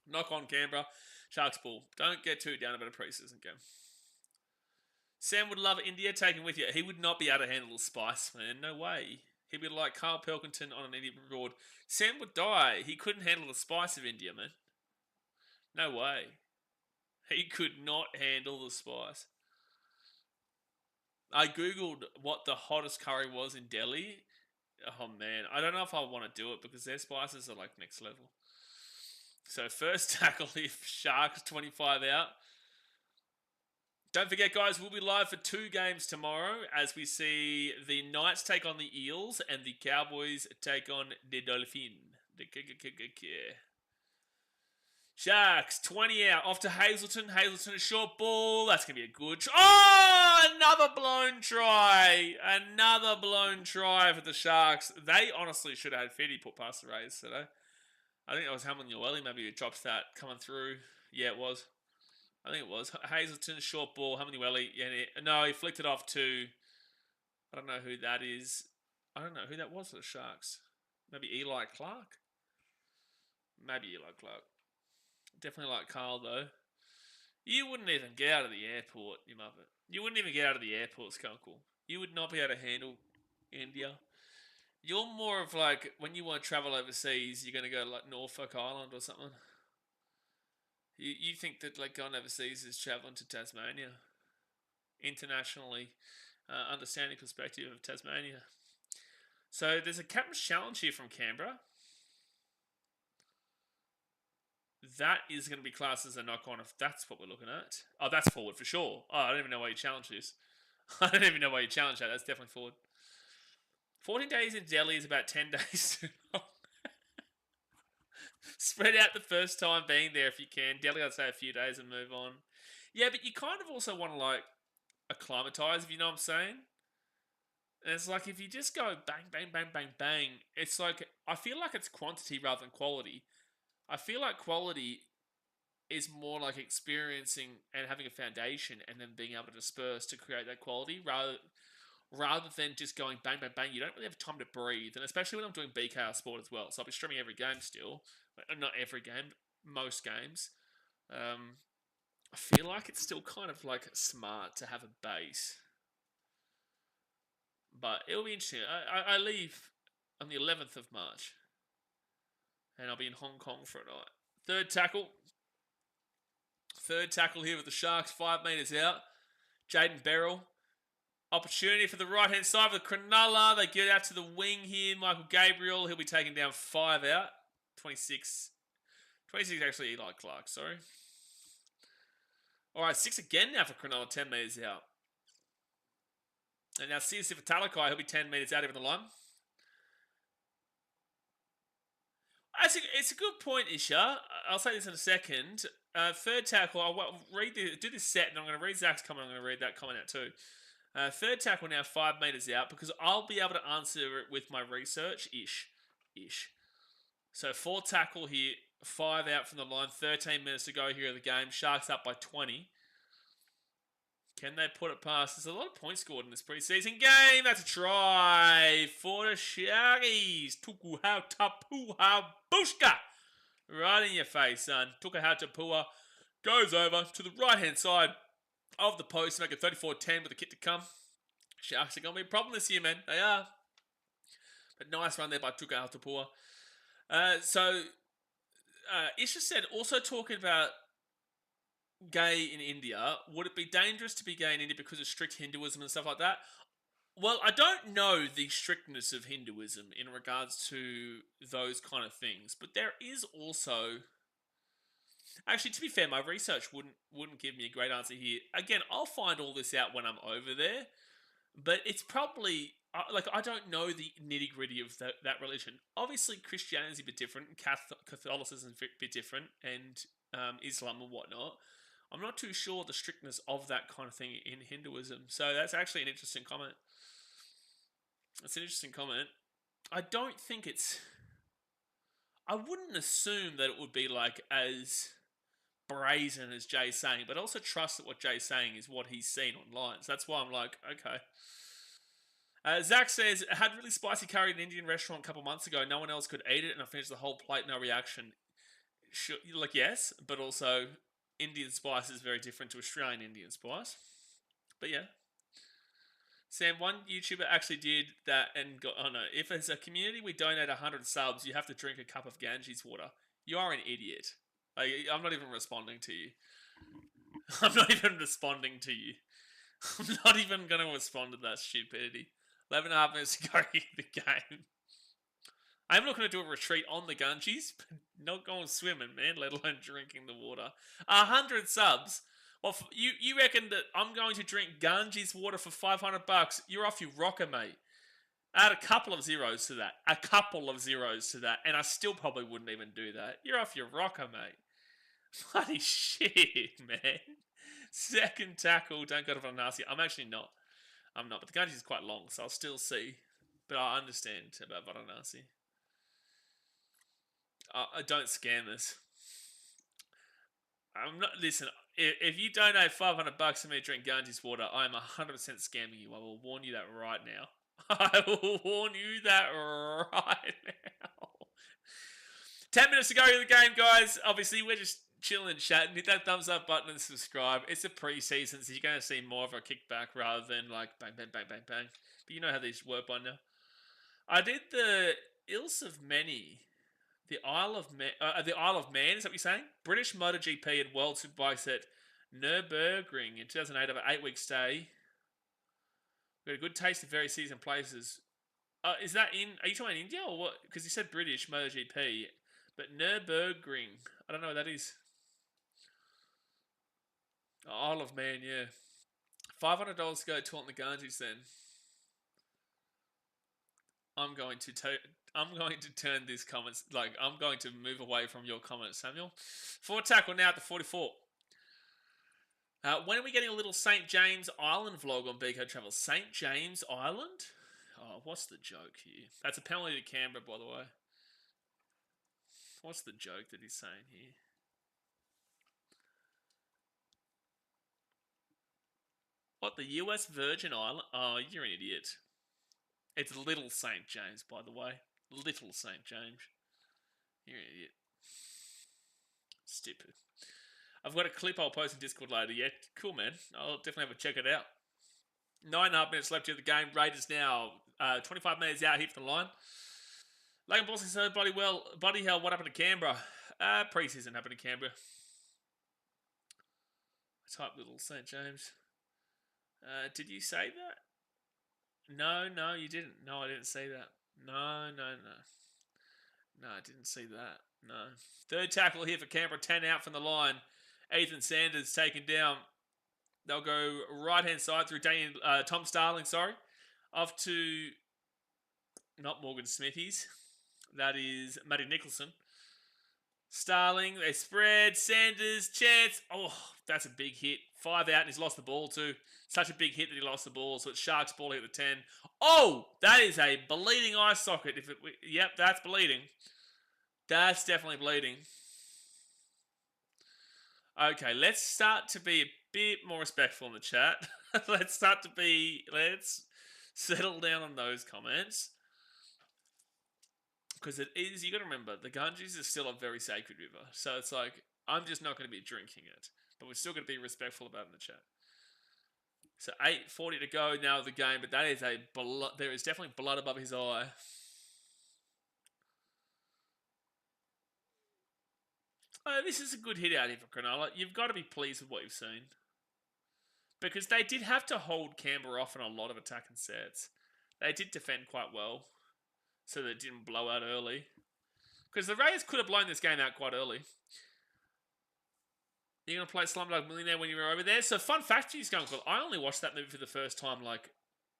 Speaker 1: Knock on Canberra. Sharks ball. Don't get too down about a preseason game. Sam would love India taking with you. He would not be able to handle the spice, man. No way. He'd be like Carl Pilkington on an Indian board. Sam would die. He couldn't handle the spice of India, man. No way. He could not handle the spice. I googled what the hottest curry was in Delhi. Oh man, I don't know if I want to do it because their spices are like next level. So first tackle if Sharks 25 out. Don't forget, guys, we'll be live for 2 games tomorrow as we see the Knights take on the Eels and the Cowboys take on the Dolphins. Sharks, 20 out. Off to Hazelton. Hazelton, a short ball. That's going to be a good try. Oh, another blown try. Another blown try for the Sharks. They honestly should have had Fiddy put past the Rays today. I think it was Hamlin Ueli. Maybe he drops that coming through. Yeah, it was. I think it was. Hazelton, short ball. Hamlin Ueli. Yeah, no, he flicked it off to... I don't know who that is. I don't know who that was for the Sharks. Maybe Eli Clark? Maybe Eli Clark. Definitely like Carl, though. You wouldn't even get out of the airport, you muppet. You wouldn't even get out of the airport, Skunkle. You would not be able to handle India. You're more of like, when you want to travel overseas, you're going to go to like Norfolk Island or something. You think that like going overseas is traveling to Tasmania. Internationally, understanding perspective of Tasmania. So there's a captain's challenge here from Canberra. That is going to be classed as a knock-on if that's what we're looking at. Oh, that's forward for sure. Oh, I don't even know why you challenge this. I don't even know why you challenge that. That's definitely forward. 14 days in Delhi is about 10 days too long. Spread out the first time being there if you can. Delhi, I'd say a few days and move on. Yeah, but you kind of also want to, like, acclimatise, if you know what I'm saying. And it's like, if you just go bang, bang, bang, bang, bang, it's like, I feel like it's quantity rather than quality. I feel like quality is more like experiencing and having a foundation and then being able to disperse to create that quality rather than just going bang, bang, bang. You don't really have time to breathe. And especially when I'm doing BKR sport as well. So I'll be streaming every game still. Not every game, most games. I feel like it's still kind of like smart to have a base. But it'll be interesting. I leave on the 11th of March. And I'll be in Hong Kong for a night. Third tackle here with the Sharks, 5 metres out. Jaden Beryl. Opportunity for the right-hand side with Cronulla. They get out to the wing here. Michael Gabriel, he'll be taking down 5 out. 26. 26 actually Eli Clark, sorry. All right, 6 again now for Cronulla, 10 metres out. And now Sifa Talakai, he'll be 10 metres out even the line. It's a good point, Isha. I'll say this in a second. Third tackle, I'll do this set, and I'm going to read Zach's comment. I'm going to read that comment out too. Third tackle now 5 metres out because I'll be able to answer it with my research. Ish. So 4 tackle here, 5 out from the line, 13 minutes to go here in the game. Sharks up by 20. Can they put it past? There's a lot of points scored in this preseason game. That's a try for the Sharkies. Tukuhau Tapuha Bushka. Right in your face, son. Tukuhau Tapua goes over to the right-hand side of the post to make it 34-10 with a kick to come. Sharks are going to be a problem this year, man. They are. But nice run there by Tukuhau Tapua. Isha said, also talking about gay in India, would it be dangerous to be gay in India because of strict Hinduism and stuff like that? Well, I don't know the strictness of Hinduism in regards to those kind of things, but there is also... Actually, to be fair, my research wouldn't give me a great answer here. Again, I'll find all this out when I'm over there, but it's probably... I don't know the nitty-gritty of that religion. Obviously, Christianity is a bit different, Catholicism is a bit different, and Islam and whatnot. I'm not too sure the strictness of that kind of thing in Hinduism. So that's actually an interesting comment. I don't think it's... I wouldn't assume that it would be like as brazen as Jay's saying, but I also trust that what Jay's saying is what he's seen online. So that's why I'm like, okay. Zach says, I had really spicy curry in an Indian restaurant a couple months ago. No one else could eat it, and I finished the whole plate, no reaction. Sure, like, yes, but also Indian spice is very different to Australian Indian spice. But yeah. Sam, one YouTuber actually did that and got... Oh no, if as a community we donate 100 subs, you have to drink a cup of Ganges water. You are an idiot. Like, I'm not even responding to you. I'm not even responding to you. I'm not even going to respond to that stupidity. 11 and a half minutes to go in the game. I'm not going to do a retreat on the Ganges, but not going swimming, man, let alone drinking the water. 100 subs. Well, you reckon that I'm going to drink Ganges water for $500? You're off your rocker, mate. Add a couple of zeros to that. A couple of zeros to that. And I still probably wouldn't even do that. You're off your rocker, mate. Bloody shit, man. Second tackle. Don't go to Varanasi. I'm actually not. I'm not. But the Ganges is quite long, so I'll still see. But I understand about Varanasi. I don't scam us. I'm not. Listen, if you donate $500 for me to drink Ganges water, I'm 100% scamming you. I will warn you that right now. I will warn you that right now. 10 minutes to go in the game, guys. Obviously, we're just chilling and chatting. Hit that thumbs up button and subscribe. It's a preseason, so you're going to see more of a kickback rather than like bang, bang, bang, bang, bang. But you know how these work by now. I did the Ilse of Many. The Isle of Man, is that what you're saying? British MotoGP and World Superbikes at Nürburgring in 2008 over 8-week stay. We had a good taste of various season places. Is that in? Are you talking India or what? Because you said British MotoGP, but Nürburgring. I don't know what that is. Isle of Man, yeah. $500 to go to the Ganges then. I'm going to turn these comments, I'm going to move away from your comments, Samuel. Forward tackle now at the 44. When are we getting a little St. James Island vlog on BKRtravel? St. James Island? Oh, what's the joke here? That's a penalty to Canberra, by the way. What's the joke that he's saying here? What, the US Virgin Island? Oh, you're an idiot. It's Little St. James, by the way. Little St. James. You're an idiot. Stupid. I've got a clip I'll post in Discord later. Yeah, cool, man. I'll definitely have a check it out. 9.5 minutes left of the game. Raiders now 25 metres out here from the line. Logan Boston said, bloody hell, what happened to Canberra? Preseason happened to Canberra. I type Little St. James. Did you say that? No, you didn't. No, I didn't say that. No. No, I didn't see that. No. Third tackle here for Canberra. 10 out from the line. Ethan Sanders taken down. They'll go right-hand side through Tom Starling, off to not Morgan Smithies. That is Matty Nicholson. Starling, they spread. Sanders, chance. Oh, that's a big hit. 5 out and he's lost the ball too. Such a big hit that he lost the ball. So it's Sharks ball here at the 10. Oh, that is a bleeding eye socket. Yep, that's bleeding. That's definitely bleeding. Okay, let's start to be a bit more respectful in the chat. Let's settle down on those comments. Because it is, you got to remember, the Ganges is still a very sacred river. So it's like, I'm just not going to be drinking it. But we're still going to be respectful about it in the chat. So 8:40 to go now of the game. But that is there is definitely blood above his eye. This is a good hit out here for Cronulla. You've got to be pleased with what you've seen. Because they did have to hold Canberra off in a lot of attacking sets. They did defend quite well. So that it didn't blow out early. Because the Raiders could have blown this game out quite early. You're going to play Slumdog Millionaire when you were over there? So fun fact for you, Skunk, I only watched that movie for the first time like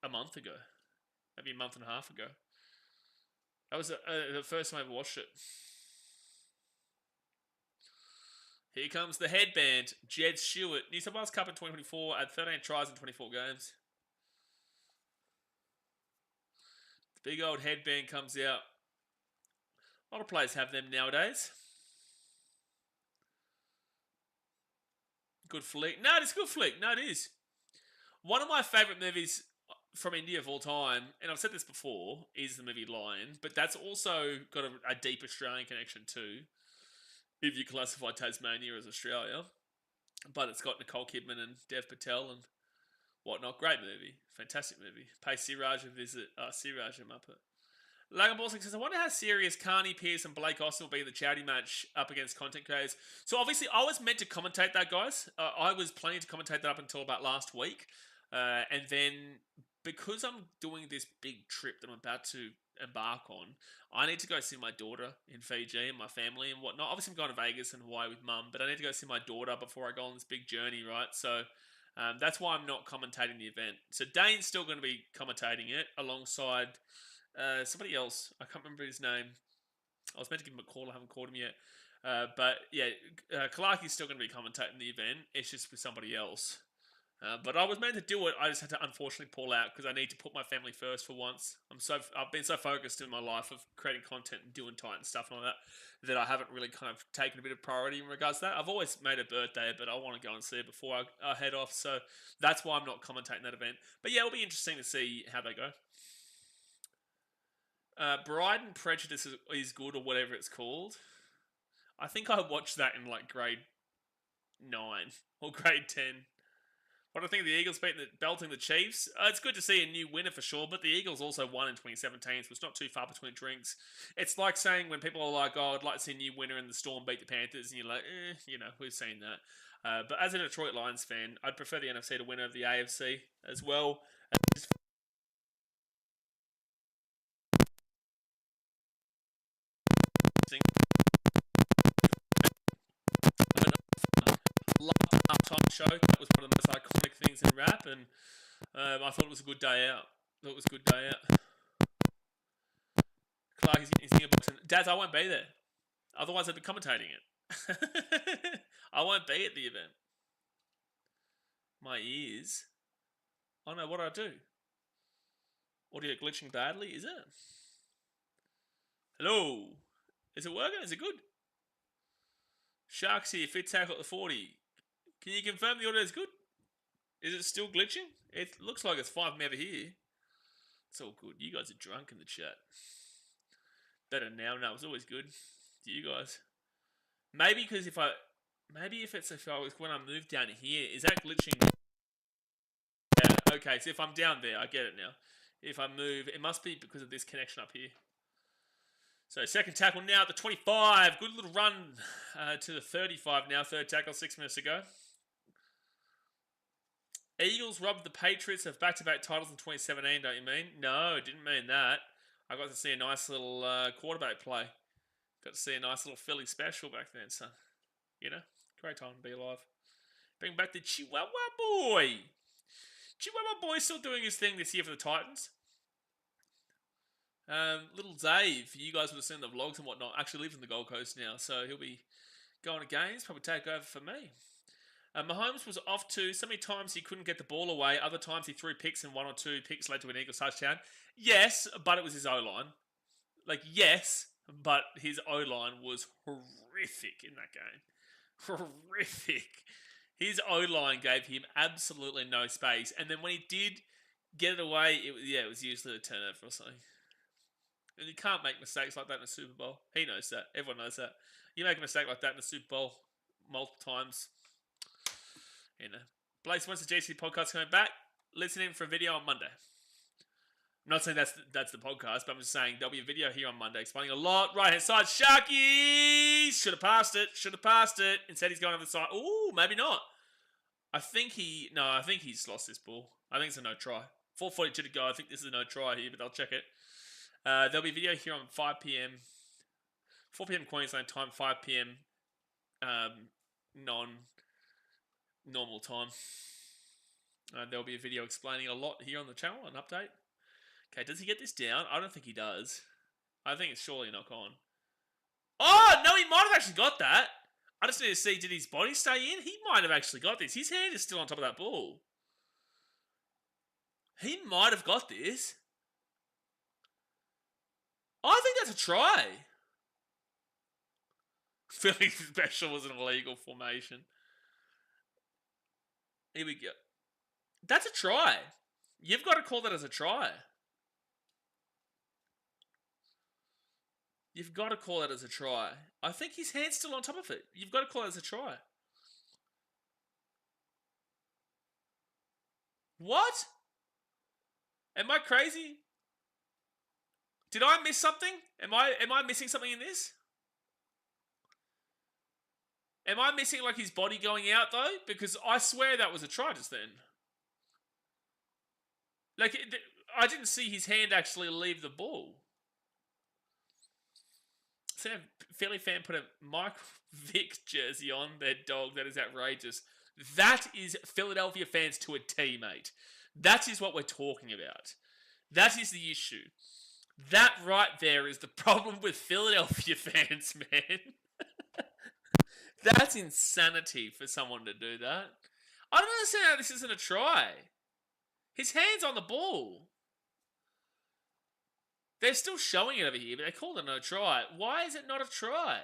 Speaker 1: a month ago. Maybe a month and a half ago. That was the first time I ever watched it. Here comes the headband, Jed Stewart. New South Wales Cup in 2024 at 13 tries in 24 games. The big old headband comes out. A lot of players have them nowadays. Good flick. No, it's a good flick. No, it is. One of my favourite movies from India of all time, and I've said this before, is the movie Lion. But that's also got a deep Australian connection too. If you classify Tasmania as Australia. But it's got Nicole Kidman and Dev Patel and whatnot. Great movie. Fantastic movie. Pay Siraj a visit. Siraj and Muppet. Logan Balsing says, I wonder how serious Carney, Pearce and Blake Austin will be in the charity match up against content creators. So obviously I was meant to commentate that, guys. I was planning to commentate that up until about last week. And then because I'm doing this big trip that I'm about to embark on. I need to go see my daughter in Fiji and my family and whatnot. Obviously, I'm going to Vegas and Hawaii with mum, but I need to go see my daughter before I go on this big journey, right? So that's why I'm not commentating the event. So Dane's still going to be commentating it alongside somebody else. I can't remember his name. I was meant to give him a call. I haven't called him yet. But yeah, Kalaki's still going to be commentating the event. It's just with somebody else. But I was meant to do it. I just had to unfortunately pull out because I need to put my family first for once. I've been so focused in my life of creating content and doing Titan stuff and all that I haven't really kind of taken a bit of priority in regards to that. I've always made a birthday, but I want to go and see it before I head off. So that's why I'm not commentating that event. But yeah, it'll be interesting to see how they go. Bride and Prejudice is good, or whatever it's called. I think I watched that in like grade 9 or grade 10. What do I think of the Eagles belting the Chiefs? It's good to see a new winner for sure, but the Eagles also won in 2017, so it's not too far between drinks. It's like saying when people are like, oh, I'd like to see a new winner and the Storm beat the Panthers, and you're like, we've seen that. But as a Detroit Lions fan, I'd prefer the NFC to win over the AFC as well. Loved the halftime show. That was one of the most iconic things in rap, and I thought it was a good day out. Clark is getting his thing box. Daz, I won't be there. Otherwise, I'd be commentating it. I won't be at the event. My ears. Oh no, what do I do? Audio glitching badly, is it? Hello? Is it working? Is it good? Sharks here, fit tackle at the 40. Can you confirm the audio is good? Is it still glitching? It looks like it's fine from over here. It's all good. You guys are drunk in the chat. Better now. No, it's always good. To you guys. Maybe because if I was when I move down here, is that glitching? Yeah, okay, so if I'm down there, I get it now. If I move, it must be because of this connection up here. So second tackle now at the 25. Good little run to the 35 now. Third tackle 6 minutes ago. Eagles robbed the Patriots of back-to-back titles in 2017, don't you mean? No, didn't mean that. I got to see a nice little quarterback play. Got to see a nice little Philly special back then, son. You know, great time to be alive. Bring back the Chihuahua boy. Chihuahua boy still doing his thing this year for the Titans. Little Dave, you guys would have seen the vlogs and whatnot, actually lives in the Gold Coast now, so he'll be going to games, probably take over for me. Mahomes was off too. So many times he couldn't get the ball away. Other times he threw picks, and 1 or 2 picks led to an Eagles touchdown. Yes, but it was his O-line. Yes, but his O-line was horrific in that game. Horrific. His O-line gave him absolutely no space. And then when he did get it away, it was usually a turnover or something. And you can't make mistakes like that in a Super Bowl. He knows that. Everyone knows that. You make a mistake like that in a Super Bowl multiple times. Blaze, once the GC podcast coming back, listen in for a video on Monday. I'm not saying that's the podcast, but I'm just saying there'll be a video here on Monday explaining a lot. Right hand side, Sharky! Should have passed it. Instead he's going over the side. Ooh, maybe not. I think he's lost this ball. I think it's a no try. 4:42 to go. I think this is a no try here, but I'll check it. There'll be a video here on 5 p.m. 4 p.m. Queensland time, 5 p.m. non-normal time. There'll be a video explaining a lot here on the channel, an update. Okay, does he get this down? I don't think he does. I think it's surely not gone. Oh, no, he might have actually got that. I just need to see, did his body stay in? He might have actually got this. His hand is still on top of that ball. He might have got this. I think that's a try. Philly special was an illegal formation. Here we go. That's a try. You've got to call that as a try. You've got to call that as a try. I think his hand's still on top of it. You've got to call it as a try. What? Am I crazy? Did I miss something? Am I missing something in this? Am I missing like his body going out though? Because I swear that was a try just then. Like, I didn't see his hand actually leave the ball. So a Philly fan put a Michael Vick jersey on their dog. That is outrageous. That is Philadelphia fans to a T, mate. That is what we're talking about. That is the issue. That right there is the problem with Philadelphia fans, man. That's insanity for someone to do that. I don't understand how this isn't a try. His hand's on the ball. They're still showing it over here, but they called it no try. Why is it not a try?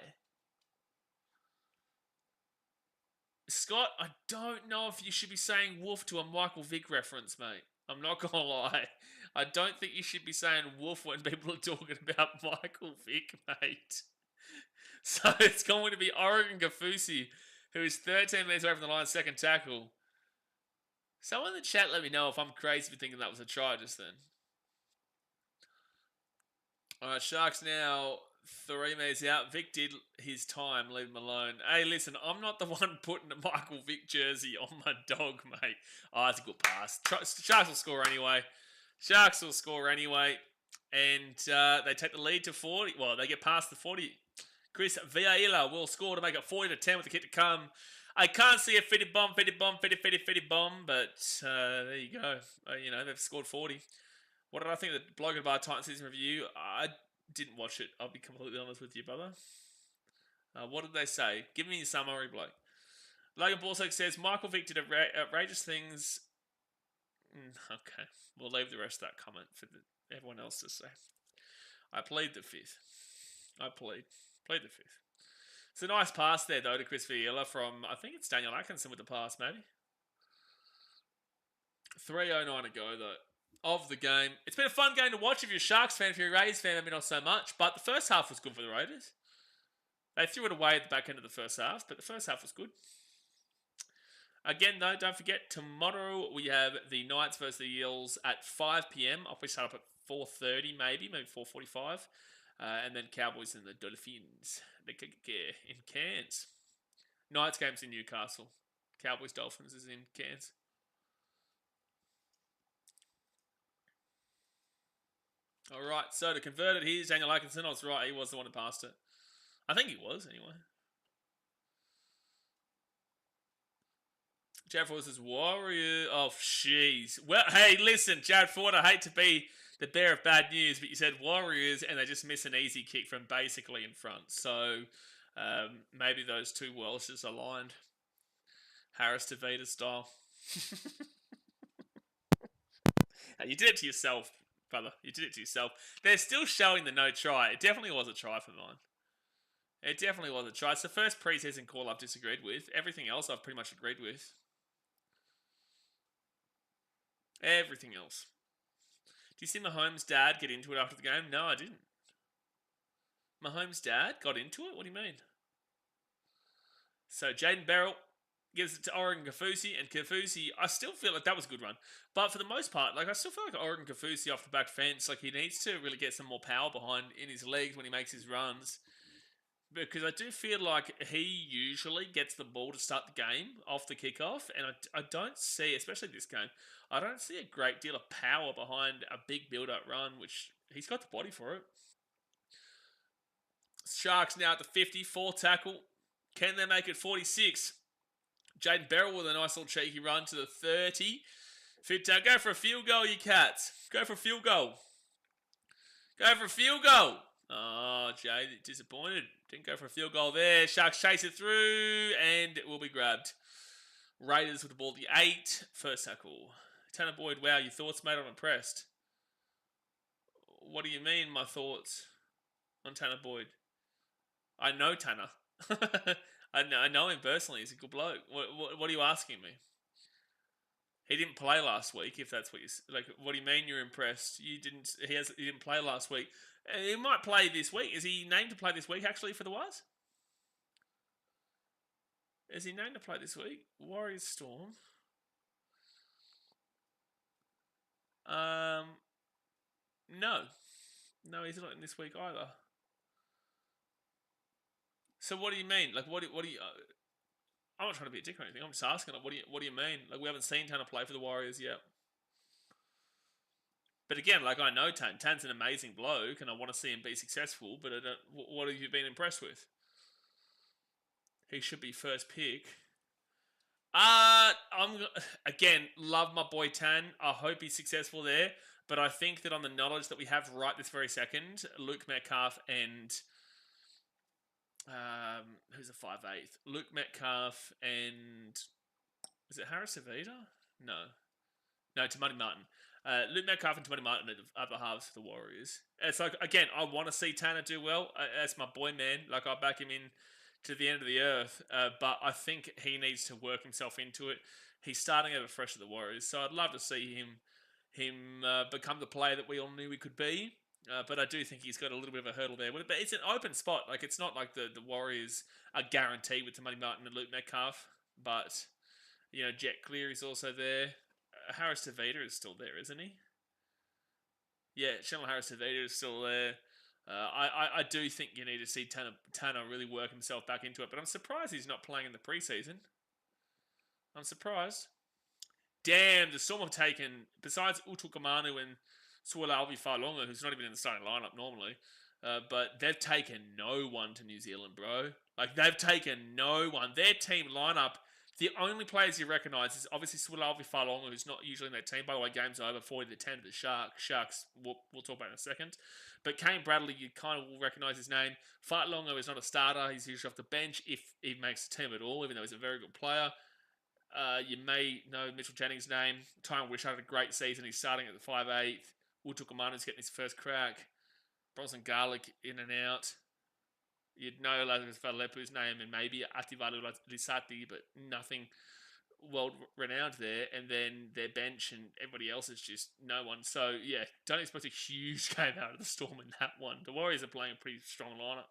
Speaker 1: Scott, I don't know if you should be saying woof to a Michael Vick reference, mate. I'm not going to lie. I don't think you should be saying woof when people are talking about Michael Vick, mate. So it's going to be Oregon Gafusi, who is 13 metres away from the line, second tackle. Someone in the chat let me know if I'm crazy for thinking that was a try just then. Alright, Sharks now 3 metres out. Vic did his time, leave him alone. Hey, listen, I'm not the one putting a Michael Vick jersey on my dog, mate. Oh, that's a good pass. Sharks will score anyway. Sharks will score anyway. And they take the lead to 40. Well, they get past the 40. Chris Vieira will score to make it 40-10 with the kick to come. I can't see a fitty bomb, but there you go. You know, they've scored 40. What did I think of the Bloke and Bar Titan season review? I didn't watch it. I'll be completely honest with you, brother. What did they say? Give me a summary, bloke. Logan Borsak says, Michael Vick did outrageous things. Okay, we'll leave the rest of that comment for everyone else to say. I plead the fifth. Plead the fifth. It's a nice pass there, though, to Chris Vieira from, I think it's Daniel Atkinson with the pass, maybe. 3:09 to go, though, of the game. It's been a fun game to watch if you're a Sharks fan. If you're a Raiders fan, maybe not so much. But the first half was good for the Raiders. They threw it away at the back end of the first half, but the first half was good. Again, though, don't forget, tomorrow we have the Knights versus the Eels at 5 p.m. I'll probably start up at 4:30, maybe 4:45. And then Cowboys and the Dolphins in Cairns. Knights game's in Newcastle. Cowboys Dolphins is in Cairns. Alright, so to convert it, here's Daniel Atkinson. I was right, he was the one who passed it. I think he was, anyway. Jared Ford says, Warrior. Oh, jeez. Well, hey, listen, Jared Ford, I hate to be the bearer of bad news, but you said Warriors, and they just miss an easy kick from basically in front. So maybe those two Welshes aligned. Harris to Vita style. You did it to yourself, brother. You did it to yourself. They're still showing the no try. It definitely was a try for mine. It definitely was a try. It's the first preseason call I've disagreed with. Everything else I've pretty much agreed with. Everything else. Do you see Mahomes' dad get into it after the game? No, I didn't. Mahomes' dad got into it? What do you mean? So Jaden Barrell gives it to Oregon Kafusi, and Kafusi, I still feel like that was a good run. But for the most part, I still feel like Oregon Kafusi off the back fence, he needs to really get some more power behind in his legs when he makes his runs. Because I do feel like he usually gets the ball to start the game off the kickoff, and I don't see, especially this game, I don't see a great deal of power behind a big build-up run, which he's got the body for it. Sharks now at the 50, 4 tackle. Can they make it 46? Jaden Barrell with a nice little cheeky run to the 30. Fit down. Go for a field goal, you cats. Go for a field goal. Go for a field goal. Oh, Jay, disappointed. Didn't go for a field goal there. Sharks chase it through, and it will be grabbed. Raiders with the ball, the 8. First tackle. Tanner Boyd, wow, your thoughts, mate? I'm impressed. What do you mean, my thoughts on Tanner Boyd? I know Tanner. I know him personally. He's a good bloke. What are you asking me? He didn't play last week, if that's what you... what do you mean you're impressed? He didn't play last week. He might play this week. Is he named to play this week, actually, for the Wires? Is he named to play this week? Warriors Storm. No. No, he's not in this week either. So what do you mean? What do you... I'm not trying to be a dick or anything. I'm just asking, what do you mean? We haven't seen Tanner play for the Warriors yet. But again, like I know Tan. Tan's an amazing bloke, and I want to see him be successful. But I don't. What have you been impressed with? He should be first pick. I'm again love my boy Tan. I hope he's successful there. But I think that on the knowledge that we have right this very second, Luke Metcalf and who's a 5'8"? Luke Metcalf and is it Harris Avita? No, Tamati Martin. Luke Metcalf and Tamati Martin are the other halves for the Warriors. It's like again, I want to see Tanner do well. That's my boy, man. Like I back him in to the end of the earth. But I think he needs to work himself into it. He's starting over fresh at the Warriors, so I'd love to see him become the player that we all knew he could be. But I do think he's got a little bit of a hurdle there. But it's an open spot. Like it's not like the Warriors are guaranteed with Tamati Martin and Luke Metcalf. But Jet Clear is also there. Harris Tavita is still there, isn't he? Yeah, Channel Harris Tavita is still there. I do think you need to see Tanner really work himself back into it, but I'm surprised he's not playing in the preseason. I'm surprised. Damn, the Storm have taken, besides Utukamanu and Suolauvi Failonga, who's not even in the starting lineup normally, but they've taken no one to New Zealand, bro. Like, they've taken no one. Their team lineup, the only players you recognise is obviously Suolauvi Failonga, who's not usually in their team. By the way, game's over, 40-10 to the Sharks. We'll talk about in a second. But Kane Bradley, you kind of will recognise his name. Failonga is not a starter. He's usually off the bench if he makes the team at all, even though he's a very good player. You may know Mitchell Jennings' name. Tyron Wish had a great season. He's starting at the 5'8". Utukamana's getting his first crack. Bronson Garlic in and out. You'd know Lazarus Valepu's name and maybe Ativalu Lisati, but nothing world-renowned there. And then their bench and everybody else is just no one. So, yeah, don't expect a huge game out of the Storm in that one. The Warriors are playing a pretty strong lineup.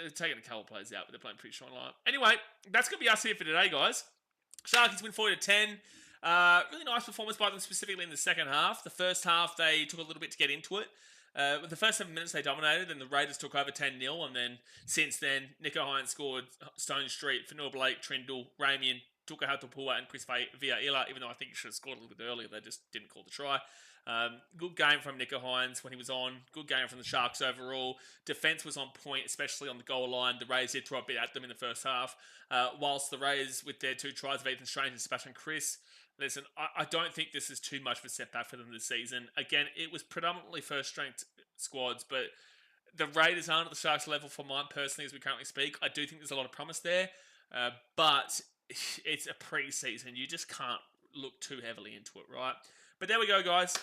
Speaker 1: They're taking a couple of players out, but they're playing a pretty strong lineup. Anyway, that's going to be us here for today, guys. Sharkies win 40-10. Really nice performance by them, specifically in the second half. The first half, they took a little bit to get into it. With the first 7 minutes, they dominated, and the Raiders took over 10-0. And then, since then, Nico Hines scored Stone Street, Fanua Blake, Trindle, Ramian, Tuka Hatupua, and Chris Villa, even though I think he should have scored a little bit earlier. They just didn't call the try. Good game from Nico Hines when he was on. Good game from the Sharks overall. Defence was on point, especially on the goal line. The Rays did throw a bit at them in the first half. Whilst the Rays, with their 2 tries of Ethan Strange and Sebastian Chris, listen, I don't think this is too much of a setback for them this season. Again, it was predominantly first-strength squads, but the Raiders aren't at the Sharks level for mine personally as we currently speak. I do think there's a lot of promise there, but it's a pre-season. You just can't look too heavily into it, right? But there we go, guys.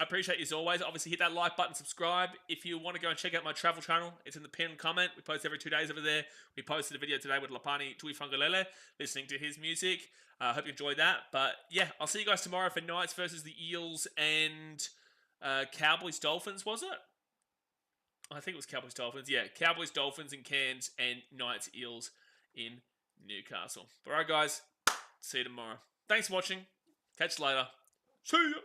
Speaker 1: I appreciate you as always. Obviously, hit that like button, subscribe. If you want to go and check out my travel channel, it's in the pinned comment. We post every 2 days over there. We posted a video today with Lapani Tuifangalele, listening to his music. I hope you enjoyed that. But yeah, I'll see you guys tomorrow for Knights versus the Eels and Cowboys Dolphins, was it? I think it was Cowboys Dolphins. Yeah, Cowboys Dolphins in Cairns and Knights Eels in Newcastle. All right, guys. See you tomorrow. Thanks for watching. Catch you later. See ya.